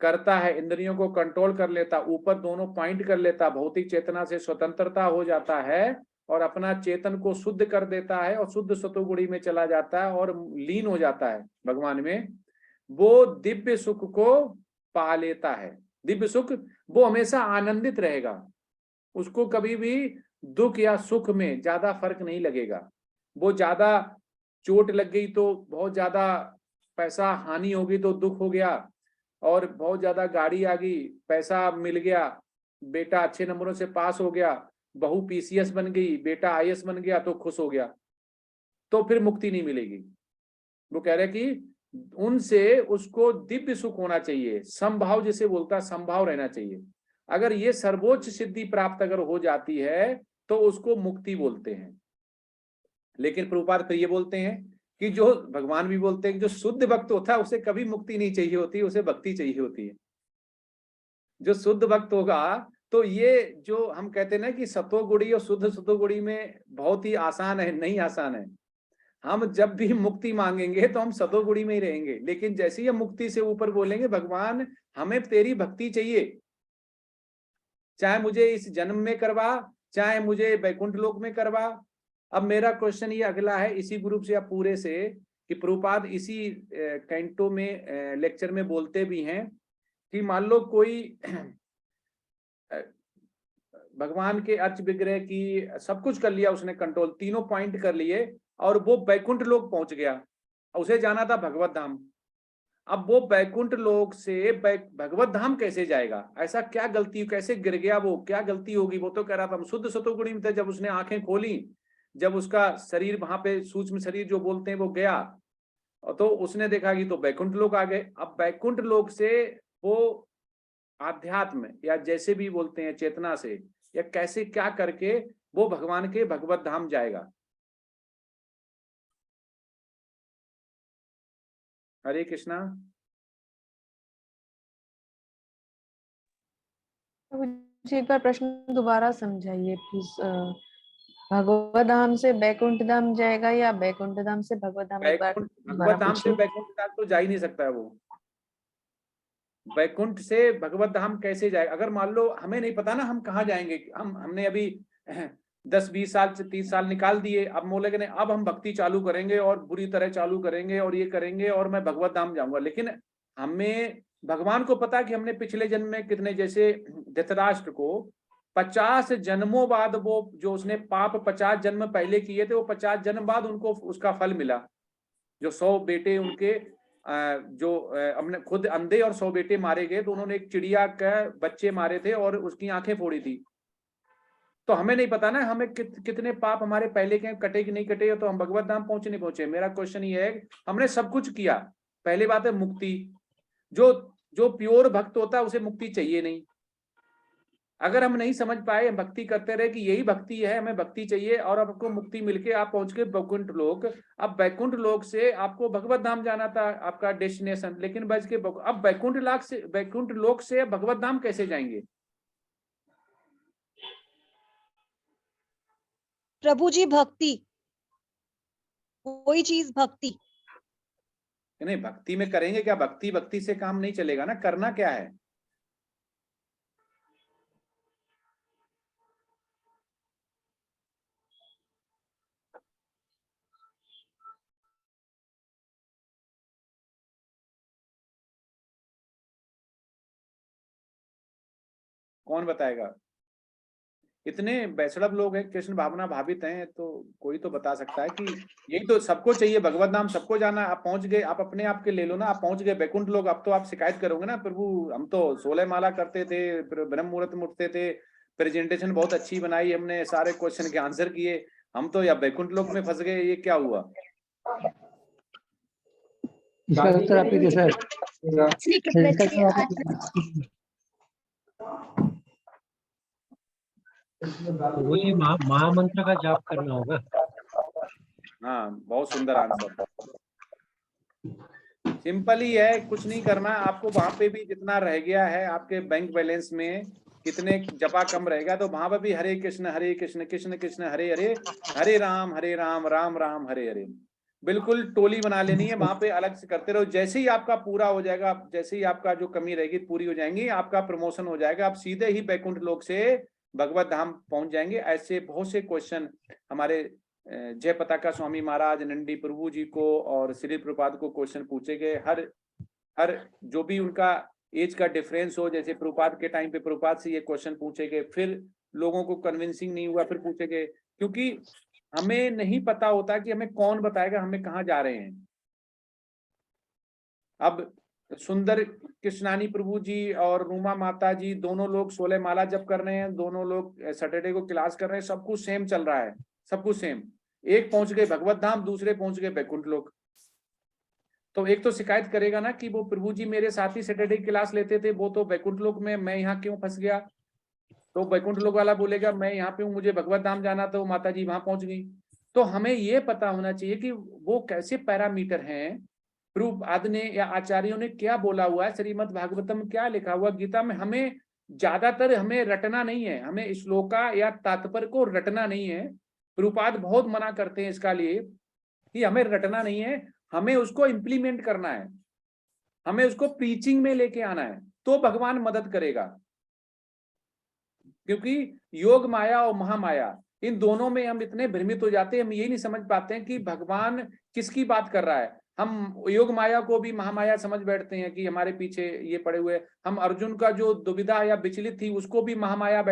करता है, इंद्रियों को कंट्रोल कर लेता, ऊपर दोनों पॉइंट कर लेता, भौतिक चेतना से स्वतंत्रता हो जाता है और अपना चेतन को शुद्ध कर देता है और शुद्ध सतोगुणी में चला जाता है और लीन हो जाता है भगवान में, वो दिव्य सुख को पा लेता है। दिव्य सुख, वो हमेशा आनंदित रहेगा, उसको कभी भी दुख या सुख में ज्यादा फर्क नहीं लगेगा। वो ज्यादा चोट लग गई तो बहुत ज्यादा पैसा हानि होगी तो दुख हो गया, और बहुत ज्यादा गाड़ी आ गई, पैसा मिल गया, बेटा अच्छे नंबरों से पास हो गया, बहू पीसीएस बन गई, बेटा आईएएस बन गया तो खुश हो गया, तो फिर मुक्ति नहीं मिलेगी। वो कह रहे कि उनसे उसको दिव्य सुख होना चाहिए, समभाव जिसे बोलता है, समभाव रहना चाहिए। अगर ये सर्वोच्च सिद्धि प्राप्त अगर हो जाती है तो उसको मुक्ति बोलते हैं। लेकिन प्रभुपाद फिर ये बोलते हैं कि जो भगवान भी बोलते हैं कि जो शुद्ध भक्त होता है उसे कभी मुक्ति नहीं चाहिए होती, उसे भक्ति चाहिए होती है। जो शुद्ध भक्त होगा तो ये जो हम कहते हैं ना कि सतोगुणी और शुद्ध सतोगुणी में बहुत ही आसान है, नहीं आसान है। हम जब भी मुक्ति मांगेंगे तो हम सतोगुणी में ही रहेंगे, लेकिन जैसे ही हम मुक्ति से ऊपर बोलेंगे भगवान हमें तेरी भक्ति चाहिए, चाहे मुझे इस जन्म में करवा, चाहे मुझे वैकुंठ लोक में करवा। अब मेरा क्वेश्चन ये अगला है इसी ग्रुप से या पूरे से, कि प्रभुपाद इसी कैंटो में लेक्चर में बोलते भी हैं कि मान लो कोई भगवान के अर्च विग्रह की सब कुछ कर लिया उसने कंट्रोल, तीनों पॉइंट कर लिए और वो बैकुंठ लोक पहुंच गया, उसे जाना था भगवत धाम। अब वो बैकुंठ लोक से भगवत धाम कैसे जाएगा? ऐसा क्या गलती, कैसे गिर गया वो, क्या गलती होगी? वो तो कह रहा था हम शुद्ध सतोगुणी में थे, जब उसने आंखें खोली, जब उसका शरीर वहां पे सूक्ष्म शरीर जो बोलते हैं वो गया तो उसने देखा कि तो बैकुंठ लोक आ गए। अब बैकुंठ लोक से वो आध्यात्म या जैसे भी बोलते हैं चेतना से या कैसे क्या करके वो भगवान के भगवत धाम जाएगा। हरे कृष्णा। मुझे एक बार प्रश्न दोबारा समझाइए प्लीज। भगवत धाम से बैकुंठ धाम जाएगा या बैकुंठ धाम से भगवत धाम? एक बार भगवत धाम से बैकुंठ धाम तो जा ही नहीं सकता है वो। बैकुंठ से भगवत धाम कैसे जाएगा? अगर मान लो हमें नहीं पता ना हम कहाँ जाएंगे, हमने अभी 10-20 साल से 30 साल निकाल दिए, अब बोले कि अब हम भक्ति चालू करेंगे और बुरी तरह चालू करेंगे और ये करेंगे और मैं भगवत धाम जाऊंगा। लेकिन हमें भगवान को पता कि हमने पिछले जन्म में कितने, जैसे धृतराष्ट्र को 50 जन्मों बाद वो जो उसने पाप 50 जन्म पहले किए थे वो 50 जन्म बाद उनको उसका फल मिला। जो 100 बेटे उनके जो हमने खुद अंधे और 100 बेटे मारे गए, तो उन्होंने एक चिड़िया का बच्चे मारे थे और उसकी आंखें फोड़ी थी। तो हमें नहीं पता ना हमें कितने पाप हमारे पहले के कटे कि नहीं कटे, तो हम भगवत धाम पहुंचे नहीं पहुंचे। मेरा क्वेश्चन ये है हमने सब कुछ किया, पहली बात है मुक्ति, जो प्योर भक्त होता है उसे मुक्ति चाहिए नहीं। अगर हम नहीं समझ पाए, भक्ति करते रहे कि यही भक्ति है, हमें भक्ति चाहिए और आपको मुक्ति मिलके आप पहुंच गए बैकुंठ लोक। अब बैकुंठ लोक से आपको भगवत धाम जाना था आपका डेस्टिनेशन, लेकिन बच के अब बैकुंठ लोक से भगवत धाम कैसे जाएंगे? प्रभु जी भक्ति, कोई चीज भक्ति नहीं, भक्ति में करेंगे क्या? भक्ति से काम नहीं चलेगा ना, करना क्या है? कौन बताएगा? इतने बैसड़ब लोग हैं, कृष्ण भावना भावित हैं, तो कोई तो बता सकता है कि यही तो सबको चाहिए भगवत नाम, सबको जाना। आप पहुंच गए, आप अपने आप के ले लो ना, आप पहुंच गए बैकुंठ लोग। अब तो आप शिकायत करोगे ना, प्रभु हम तो 16 माला करते थे, ब्रह्म मुहूर्त में उठते थे, प्रेजेंटेशन बहुत अच्छी बनाई हमने, सारे क्वेश्चन के आंसर किए, हम तो या बैकुंठ लोक में फंस गए, ये क्या हुआ? इसका उत्तर आप दीजिए सर। वही महामंत्र का जाप करना होगा। हाँ, बहुत सुंदर आंसर। सिंपल ही है, कुछ नहीं करना आपको। वहां पे भी जितना रह गया है आपके बैंक बैलेंस में, कितने जपा कम रहेगा, तो वहां पर भी हरे कृष्ण कृष्ण कृष्ण हरे हरे, हरे राम राम राम हरे हरे। बिल्कुल टोली बना लेनी है, वहां पे अलग से करते रहो। जैसे ही आपका पूरा हो जाएगा, जैसे ही आपका जो कमी रहेगी पूरी हो जाएंगी, आपका प्रमोशन हो जाएगा, आप सीधे ही बैकुंठ लोक से भगवत धाम पहुंच जाएंगे। ऐसे बहुत से क्वेश्चन हमारे जय पताका स्वामी महाराज, नंदी प्रभु जी को और श्री प्रभुपाद को क्वेश्चन पूछे गए। हर जो भी उनका एज का डिफरेंस हो, जैसे प्रभुपाद के टाइम पे प्रभुपाद से ये क्वेश्चन पूछे गए, फिर लोगों को कन्विंसिंग नहीं हुआ, फिर पूछे गए, क्योंकि हमें नहीं पता होता कि हमें कौन बताएगा हमें कहाँ जा रहे हैं। अब सुंदर कृष्णानी प्रभु जी और रूमा माता जी दोनों लोग 16 माला जप कर रहे हैं, दोनों लोग सैटरडे को क्लास कर रहे हैं, सब कुछ सेम चल रहा है, सब कुछ सेम। एक पहुंच गए भगवत धाम, दूसरे पहुंच गए बैकुंठ लोक। तो एक तो शिकायत करेगा ना कि वो प्रभु जी मेरे साथ ही सैटरडे की क्लास लेते थे, वो तो बैकुंठ लोक में, मैं यहाँ क्यों फंस गया। तो बैकुंठ लोक वाला बोलेगा मैं यहाँ पे हूँ, मुझे भगवत धाम जाना, तो माता जी वहां पहुंच गई। तो हमें ये पता होना चाहिए कि वो कैसे पैरामीटर हैं, प्रभुपाद ने या आचार्यों ने क्या बोला हुआ है, श्रीमद् भागवतम में क्या लिखा हुआ, गीता में। हमें ज्यादातर हमें रटना नहीं है, हमें श्लोका या तात्पर्य को रटना नहीं है। प्रभुपाद बहुत मना करते हैं इसका लिए कि हमें रटना नहीं है, हमें उसको इम्प्लीमेंट करना है, हमें उसको प्रीचिंग में लेके आना है, तो भगवान मदद करेगा। क्योंकि योग माया और महामाया, इन दोनों में हम इतने भ्रमित हो जाते हैं, हम यही नहीं समझ पाते हैं कि भगवान किसकी बात कर रहा है। हम योग माया को भी महामाया समझ बैठते हैं कि हमारे पीछे ये पड़े हुए। हम अर्जुन का जो दुविधा या विचलित थी उसको भी महामाया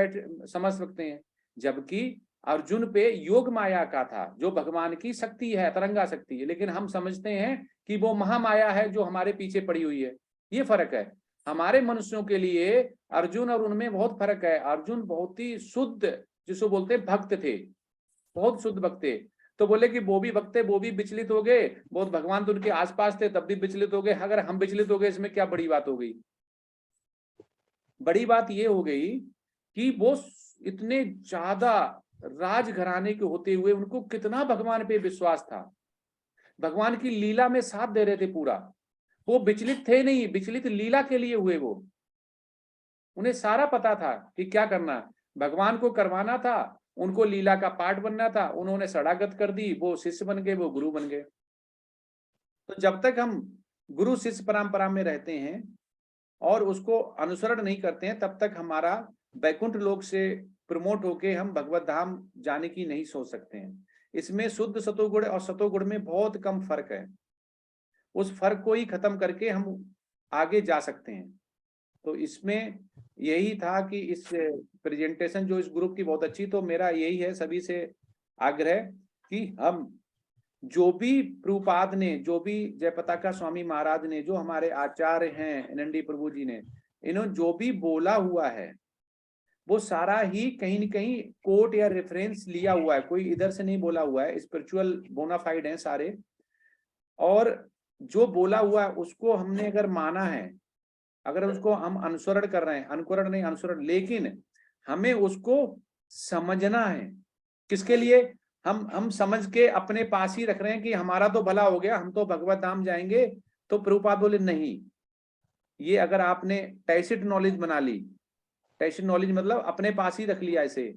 समझ सकते हैं, जबकि अर्जुन पे योग माया का था, जो भगवान की शक्ति है, तरंगा शक्ति है, लेकिन हम समझते हैं कि वो महामाया है जो हमारे पीछे पड़ी हुई है। ये फर्क है। हमारे मनुष्यों के लिए अर्जुन और उनमें बहुत फर्क है। अर्जुन बहुत ही शुद्ध, जिसको बोलते भक्त थे, बहुत शुद्ध भक्त थे। तो बोले कि वो भी भक्त थे, वो भी विचलित हो गए, बहुत भगवान तो उनके आसपास थे तब भी विचलित हो गए। अगर हम विचलित हो गए इसमें क्या बड़ी बात हो गई। बड़ी बात ये हो गई कि वो इतने ज्यादा राजघराने के होते हुए उनको कितना भगवान पे विश्वास था, भगवान की लीला में साथ दे रहे थे पूरा। वो विचलित थे नहीं, विचलित लीला के लिए हुए। वो उन्हें सारा पता था कि क्या करना है, भगवान को करवाना था, उनको लीला का पार्ट बनना था। उन्होंने शरणागत कर दी, वो शिष्य बन गए, वो गुरु बन गए। तो जब तक हम गुरु शिष्य परंपरा में रहते हैं और उसको अनुसरण नहीं करते हैं, तब तक हमारा बैकुंठ लोक से प्रमोट होके हम भगवत धाम जाने की नहीं सोच सकते हैं। इसमें शुद्ध सतोगुण और सतोगुण में बहुत कम फर्क है। उस फर्क को ही खत्म करके हम आगे जा सकते हैं। तो इसमें यही था कि इस प्रेजेंटेशन जो इस ग्रुप की बहुत अच्छी, तो मेरा यही है सभी से आग्रह कि हम जो भी प्रभुपाद ने, जो भी जय पताका स्वामी महाराज ने, जो हमारे आचार्य हैं नंदी प्रभु जी ने, इन्होंने जो भी बोला हुआ है वो सारा ही कहीं न कहीं कोट या रेफरेंस लिया हुआ है, कोई इधर से नहीं बोला हुआ है। स्पिरिचुअल बोनाफाइड हैं सारे, और जो बोला हुआ है उसको हमने अगर माना है, अगर उसको हम अनुसरण कर रहे हैं, अनुकरण नहीं अनुसरण, लेकिन हमें उसको समझना है। किसके लिए? हम समझ के अपने पास ही रख रहे हैं कि हमारा तो भला हो गया, हम तो भगवत धाम जाएंगे। तो प्रभुपाद बोले नहीं, ये अगर आपने टैसिट नॉलेज बना ली, टैसिट नॉलेज मतलब अपने पास ही रख लिया। ऐसे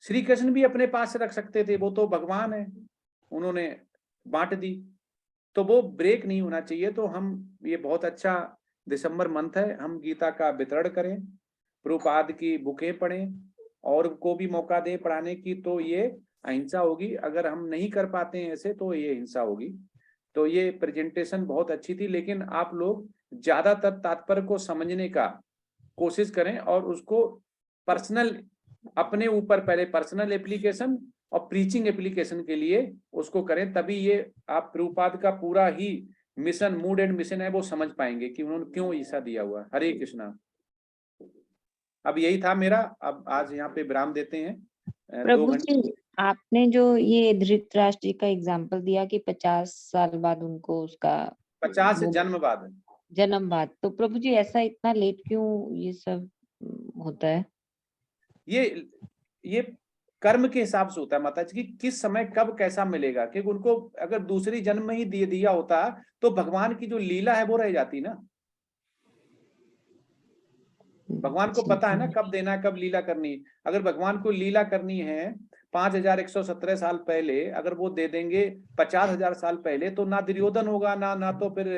श्री कृष्ण भी अपने पास रख सकते थे, वो तो भगवान है, उन्होंने बांट दी, तो वो ब्रेक नहीं होना चाहिए। तो हम, ये बहुत अच्छा दिसंबर मंथ है, हम गीता का वितरण करें, प्रभुपाद की बुकें पढ़ें और को भी मौका दें पढ़ाने की, तो ये अहिंसा होगी। अगर हम नहीं कर पाते हैं ऐसे तो ये हिंसा होगी। तो ये प्रेजेंटेशन बहुत अच्छी थी, लेकिन आप लोग ज्यादातर तात्पर्य को समझने का कोशिश करें और उसको पर्सनल, अपने ऊपर पहले पर्सनल एप्लीकेशन और प्रीचिंग एप्लीकेशन के लिए उसको करें, तभी ये आप प्रभुपाद का पूरा ही मिशन, मूड एंड मिशन है, वो समझ पाएंगे कि उन्होंने क्यों ऐसा दिया हुआ। हरे कृष्णा। अब यही था मेरा, अब आज यहाँ पे विराम देते हैं। 2 प्रभु घंटे। जी, आपने जो ये धृतराष्ट्र जी का एग्जाम्पल दिया कि 50 साल बाद उनको उसका 50 जन्म बाद, जन्म बाद, तो प्रभु जी ऐसा इतना लेट क्यों ये सब होता है? ये कर्म के हिसाब से होता है माता जी, कि किस समय कब कैसा मिलेगा। क्योंकि उनको अगर दूसरी जन्म में ही दिया होता तो भगवान की जो लीला है वो रह जाती ना। भगवान को पता है ना कब देना है, कब लीला करनी है। अगर भगवान को लीला करनी है 5117 साल पहले अगर वो दे देंगे 50,000 साल पहले, तो ना दुर्योधन होगा, ना तो फिर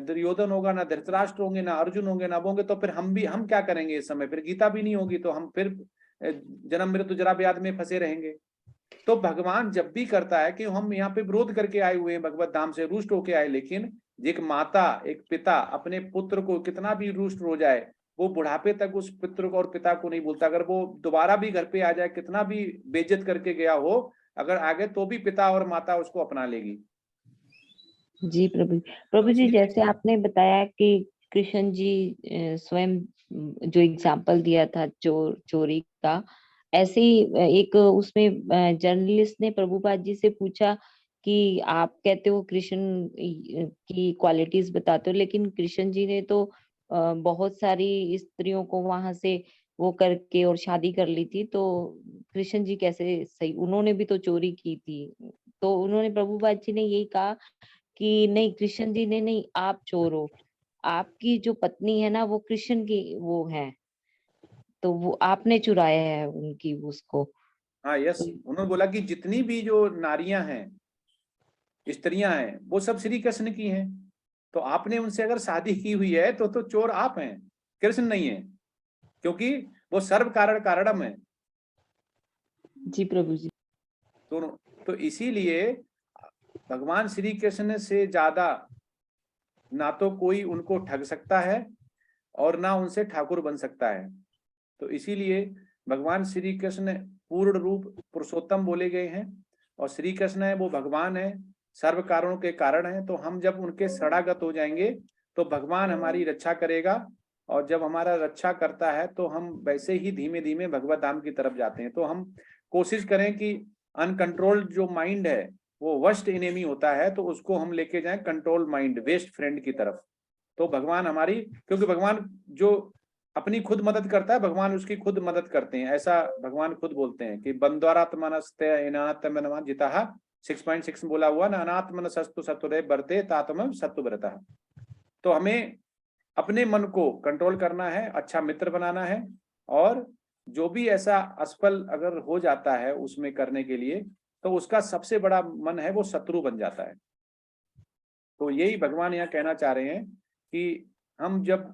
दुर्योधन होगा, ना धृतराष्ट्र होंगे, ना अर्जुन होंगे, ना वो होंगे, तो फिर हम क्या करेंगे इस समय? फिर गीता भी नहीं होगी, तो हम फिर जन्म मृत्यु जरा व्याध में फंसे रहेंगे। तो भगवान जब भी करता है कि हम यहाँ पे विरोध करके आए हुए हैं, भगवत धाम से रुष्ट होके आए, लेकिन एक माता एक पिता अपने पुत्र को कितना भी रुष्ट हो जाए, वो बुढ़ापे तक उस पुत्र को और पिता को नहीं भूलता। अगर वो दोबारा भी घर पे आ जाए, कितना भी बेइज्जत करके गया हो, अगर आगे तो भी पिता और माता उसको अपना लेगी। जी प्रभु जी, जैसे आपने बताया कि कृष्ण जी स्वयं जो एग्जाम्पल दिया था चोरी का, ऐसे ही एक उसमें जर्नलिस्ट ने प्रभुपाद जी से पूछा कि आप कहते हो कृष्ण की क्वालिटीज बताते हो, लेकिन कृष्ण जी ने तो बहुत सारी स्त्रियों को वहां से वो करके और शादी कर ली थी, तो कृष्ण जी कैसे सही? उन्होंने भी तो चोरी की थी। तो उन्होंने प्रभुपाद जी ने यही कहा कि नहीं, कृष्ण जी ने नहीं, आप चोर हो, आपकी जो पत्नी है ना वो कृष्ण की वो है, तो वो आपने चुराया है उनकी उसको। हाँ यस, उन्होंने बोला कि जितनी भी जो नारियां हैं, स्त्रियां हैं, वो सब श्री कृष्ण की हैं, तो आपने उनसे अगर शादी की हुई है तो चोर आप हैं, कृष्ण नहीं है, क्योंकि वो सर्व कारण कारणम है। जी प्रभु जी। तो इसीलिए भगवान श्री कृष्ण से ज्यादा ना तो कोई उनको ठग सकता है और ना उनसे ठाकुर बन सकता है। तो इसीलिए भगवान श्री कृष्ण पूर्ण रूप पुरुषोत्तम बोले गए हैं, और श्री कृष्ण है वो भगवान है, सर्व कारणों के कारण है। तो हम जब उनके शरणागत हो जाएंगे तो भगवान हमारी रक्षा करेगा, और जब हमारा रक्षा करता है तो हम वैसे ही धीमे धीमे भगवत धाम की तरफ जाते हैं। तो हम कोशिश करें कि अनकंट्रोल्ड जो माइंड है वो वर्स्ट एनिमी होता है, तो उसको हम लेके जाएं कंट्रोल माइंड, बेस्ट फ्रेंड की तरफ। तो भगवान हमारी, क्योंकि भगवान जो अपनी खुद मदद करता है, भगवान उसकी खुद मदद करते हैं, ऐसा भगवान खुद बोलते हैं कि बंद्वारात्मनस्ते जिता 6.6 में बोला हुआ ना, अनात्मन सस्तु सत्वरे बरते तात्म सत्व बरता। तो हमें अपने मन को कंट्रोल करना है, अच्छा मित्र बनाना है, और जो भी ऐसा असफल अगर हो जाता है उसमें करने के लिए, तो उसका सबसे बड़ा मन है वो शत्रु बन जाता है। तो यही भगवान यहाँ कहना चाह रहे हैं कि हम जब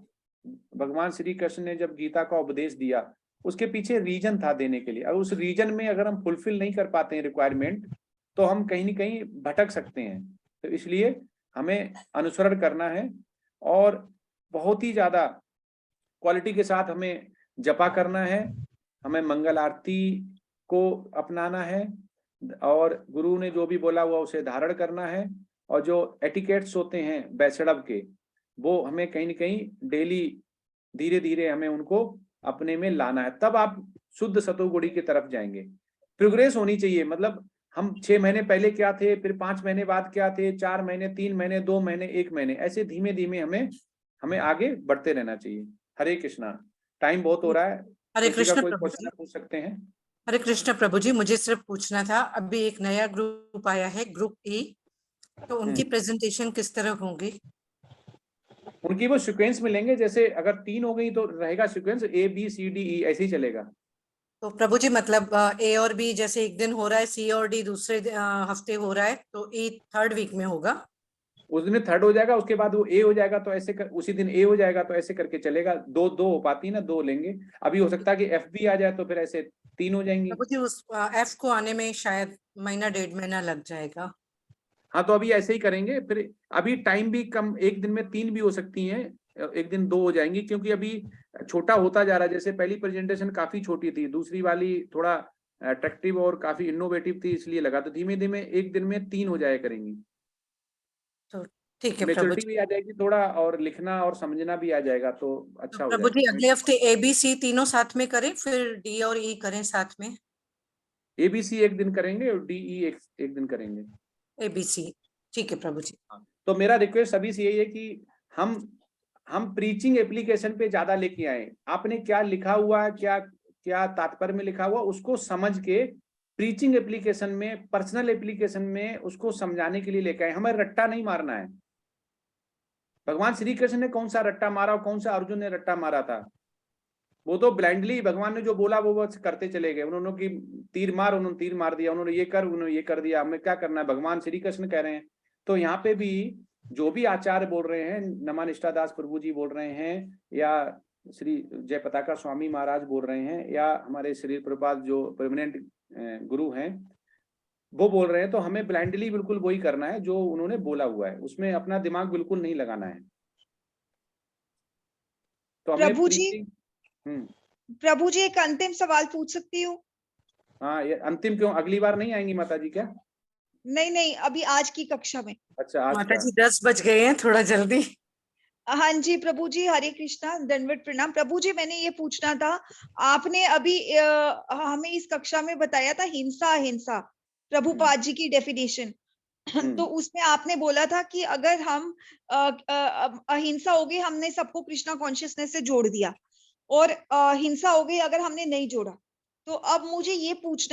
भगवान श्री कृष्ण ने जब गीता का उपदेश दिया, उसके पीछे रीजन था देने के लिए, और उस रीजन में अगर हम फुलफिल नहीं कर पाते हैं रिक्वायरमेंट, तो हम कहीं ना कहीं भटक सकते हैं। तो इसलिए हमें अनुसरण करना है, और बहुत ही ज्यादा क्वालिटी के साथ हमें जपा करना है, हमें मंगल आरती को अपनाना है, और गुरु ने जो भी बोला हुआ उसे धारण करना है, और जो एटिकेट्स होते हैं वैष्णव के, वो हमें कहीं ना कहीं डेली धीरे धीरे हमें उनको अपने में लाना है, तब आप शुद्ध सतोगुणी की तरफ जाएंगे। प्रोग्रेस होनी चाहिए, मतलब हम 6 महीने पहले क्या थे, फिर 5 महीने बाद क्या थे, 4 महीने, 3 महीने, 2 महीने, 1 महीने, ऐसे धीमे धीमे हमें आगे बढ़ते रहना चाहिए। हरे कृष्णा। टाइम बहुत हो रहा है, हरे कृष्ण कोई प्रभु क्वेश्चन पूछ सकते हैं। हरे कृष्ण प्रभु जी, मुझे सिर्फ पूछना था, अभी एक नया ग्रुप आया है, ग्रुप ई, तो उनकी प्रेजेंटेशन किस तरह होगी? उनकी वो सीक्वेंस मिलेंगे, जैसे अगर 3 हो गई तो रहेगा सीक्वेंस ABCDE, ऐसे ही चलेगा। तो प्रभु जी मतलब ए और बी जैसे एक दिन हो रहा है, सी और डी दूसरे हफ्ते हो रहा है, तो ई 3rd वीक में होगा। उस दिन 3rd हो जाएगा, उसके बाद वो ए हो जाएगा, तो ऐसे उसी दिन ए हो जाएगा, तो ऐसे करके चलेगा। दो हो पाती है ना, 2 लेंगे। अभी हो सकता है कि एफ भी आ जाए, तो फिर ऐसे 3 हो जाएंगी। प्रभु जी उस एफ को आने में शायद महीना 1.5 महीना लग जाएगा। हाँ, तो अभी ऐसे ही करेंगे, फिर अभी टाइम भी कम, एक दिन में 3 भी हो सकती हैं, एक दिन 2 हो जाएंगी, क्योंकि अभी छोटा होता जा रहा है। जैसे पहली प्रेजेंटेशन काफी छोटी थी, दूसरी वाली थोड़ा अट्रैक्टिव और काफी इनोवेटिव थी, इसलिए लगा। तो धीमे धीमे एक दिन में 3 हो जाया करेंगी, तो ठीक है प्रभु मैच्योरिटी जी। भी आ जाएगी थोड़ा, और लिखना और समझना भी आ जाएगा, तो अच्छा हो प्रभु जी जाएगा। अगले हफ्ते ए बी सी तीनों साथ में करें, फिर डी और ई करें साथ में? ABC एक दिन करेंगे और DE एक दिन करेंगे। ABC ठीक है प्रभु जी। तो मेरा रिक्वेस्ट सभी से यही है कि हम प्रीचिंग एप्लीकेशन पे ज्यादा लेके आए। आपने क्या लिखा हुआ है, क्या तात्पर्य में लिखा हुआ, उसको समझ के प्रीचिंग एप्लीकेशन में, पर्सनल एप्लीकेशन में उसको समझाने के लिए लेके आए। हमें रट्टा नहीं मारना है। भगवान श्री कृष्ण ने कौन सा रट्टा मारा और कौन सा अर्जुन ने रट्टा मारा था? वो तो ब्लाइंडली भगवान ने जो बोला वो बस करते चले गए। उन्होंने कि तीर मार, उन्होंने तीर मार दिया, उन्होंने ये कर, उन्होंने ये कर दिया, हमें क्या करना है, भगवान श्री कृष्ण कह रहे हैं। तो यहाँ पे भी जो भी आचार्य बोल रहे हैं, नमा निष्ठादास प्रभु जी बोल रहे हैं, या श्री जय पताका स्वामी महाराज बोल रहे हैं, या हमारे श्री प्रभुपाद जो परमानेंट गुरु हैं वो बोल रहे हैं, तो हमें ब्लाइंडली बिल्कुल वही करना है जो उन्होंने बोला हुआ है, उसमें अपना दिमाग बिल्कुल नहीं लगाना है। तो हमें प्रभु जी, प्रभु जी एक अंतिम सवाल पूछ सकती हूँ? हाँ, ये अंतिम क्यों, अगली बार नहीं आएंगी माता जी क्या? नहीं, अभी आज की कक्षा में। अच्छा, आज माता जी 10 बज गए हैं, थोड़ा जल्दी। हाँ जी प्रभु जी, हरे कृष्णा, दंडवत प्रणाम। प्रभु जी मैंने ये पूछना था, आपने अभी हमें इस कक्षा में बताया था हिंसा अहिंसा, प्रभुपाद जी की डेफिनेशन। तो उसमें आपने बोला था कि अगर हम अहिंसा हो गई, हमने सबको कृष्णा कॉन्शियसनेस से जोड़ दिया, और हिंसा हो गई अगर हमने नहीं जोड़ा। तो अब मुझे ये पूछना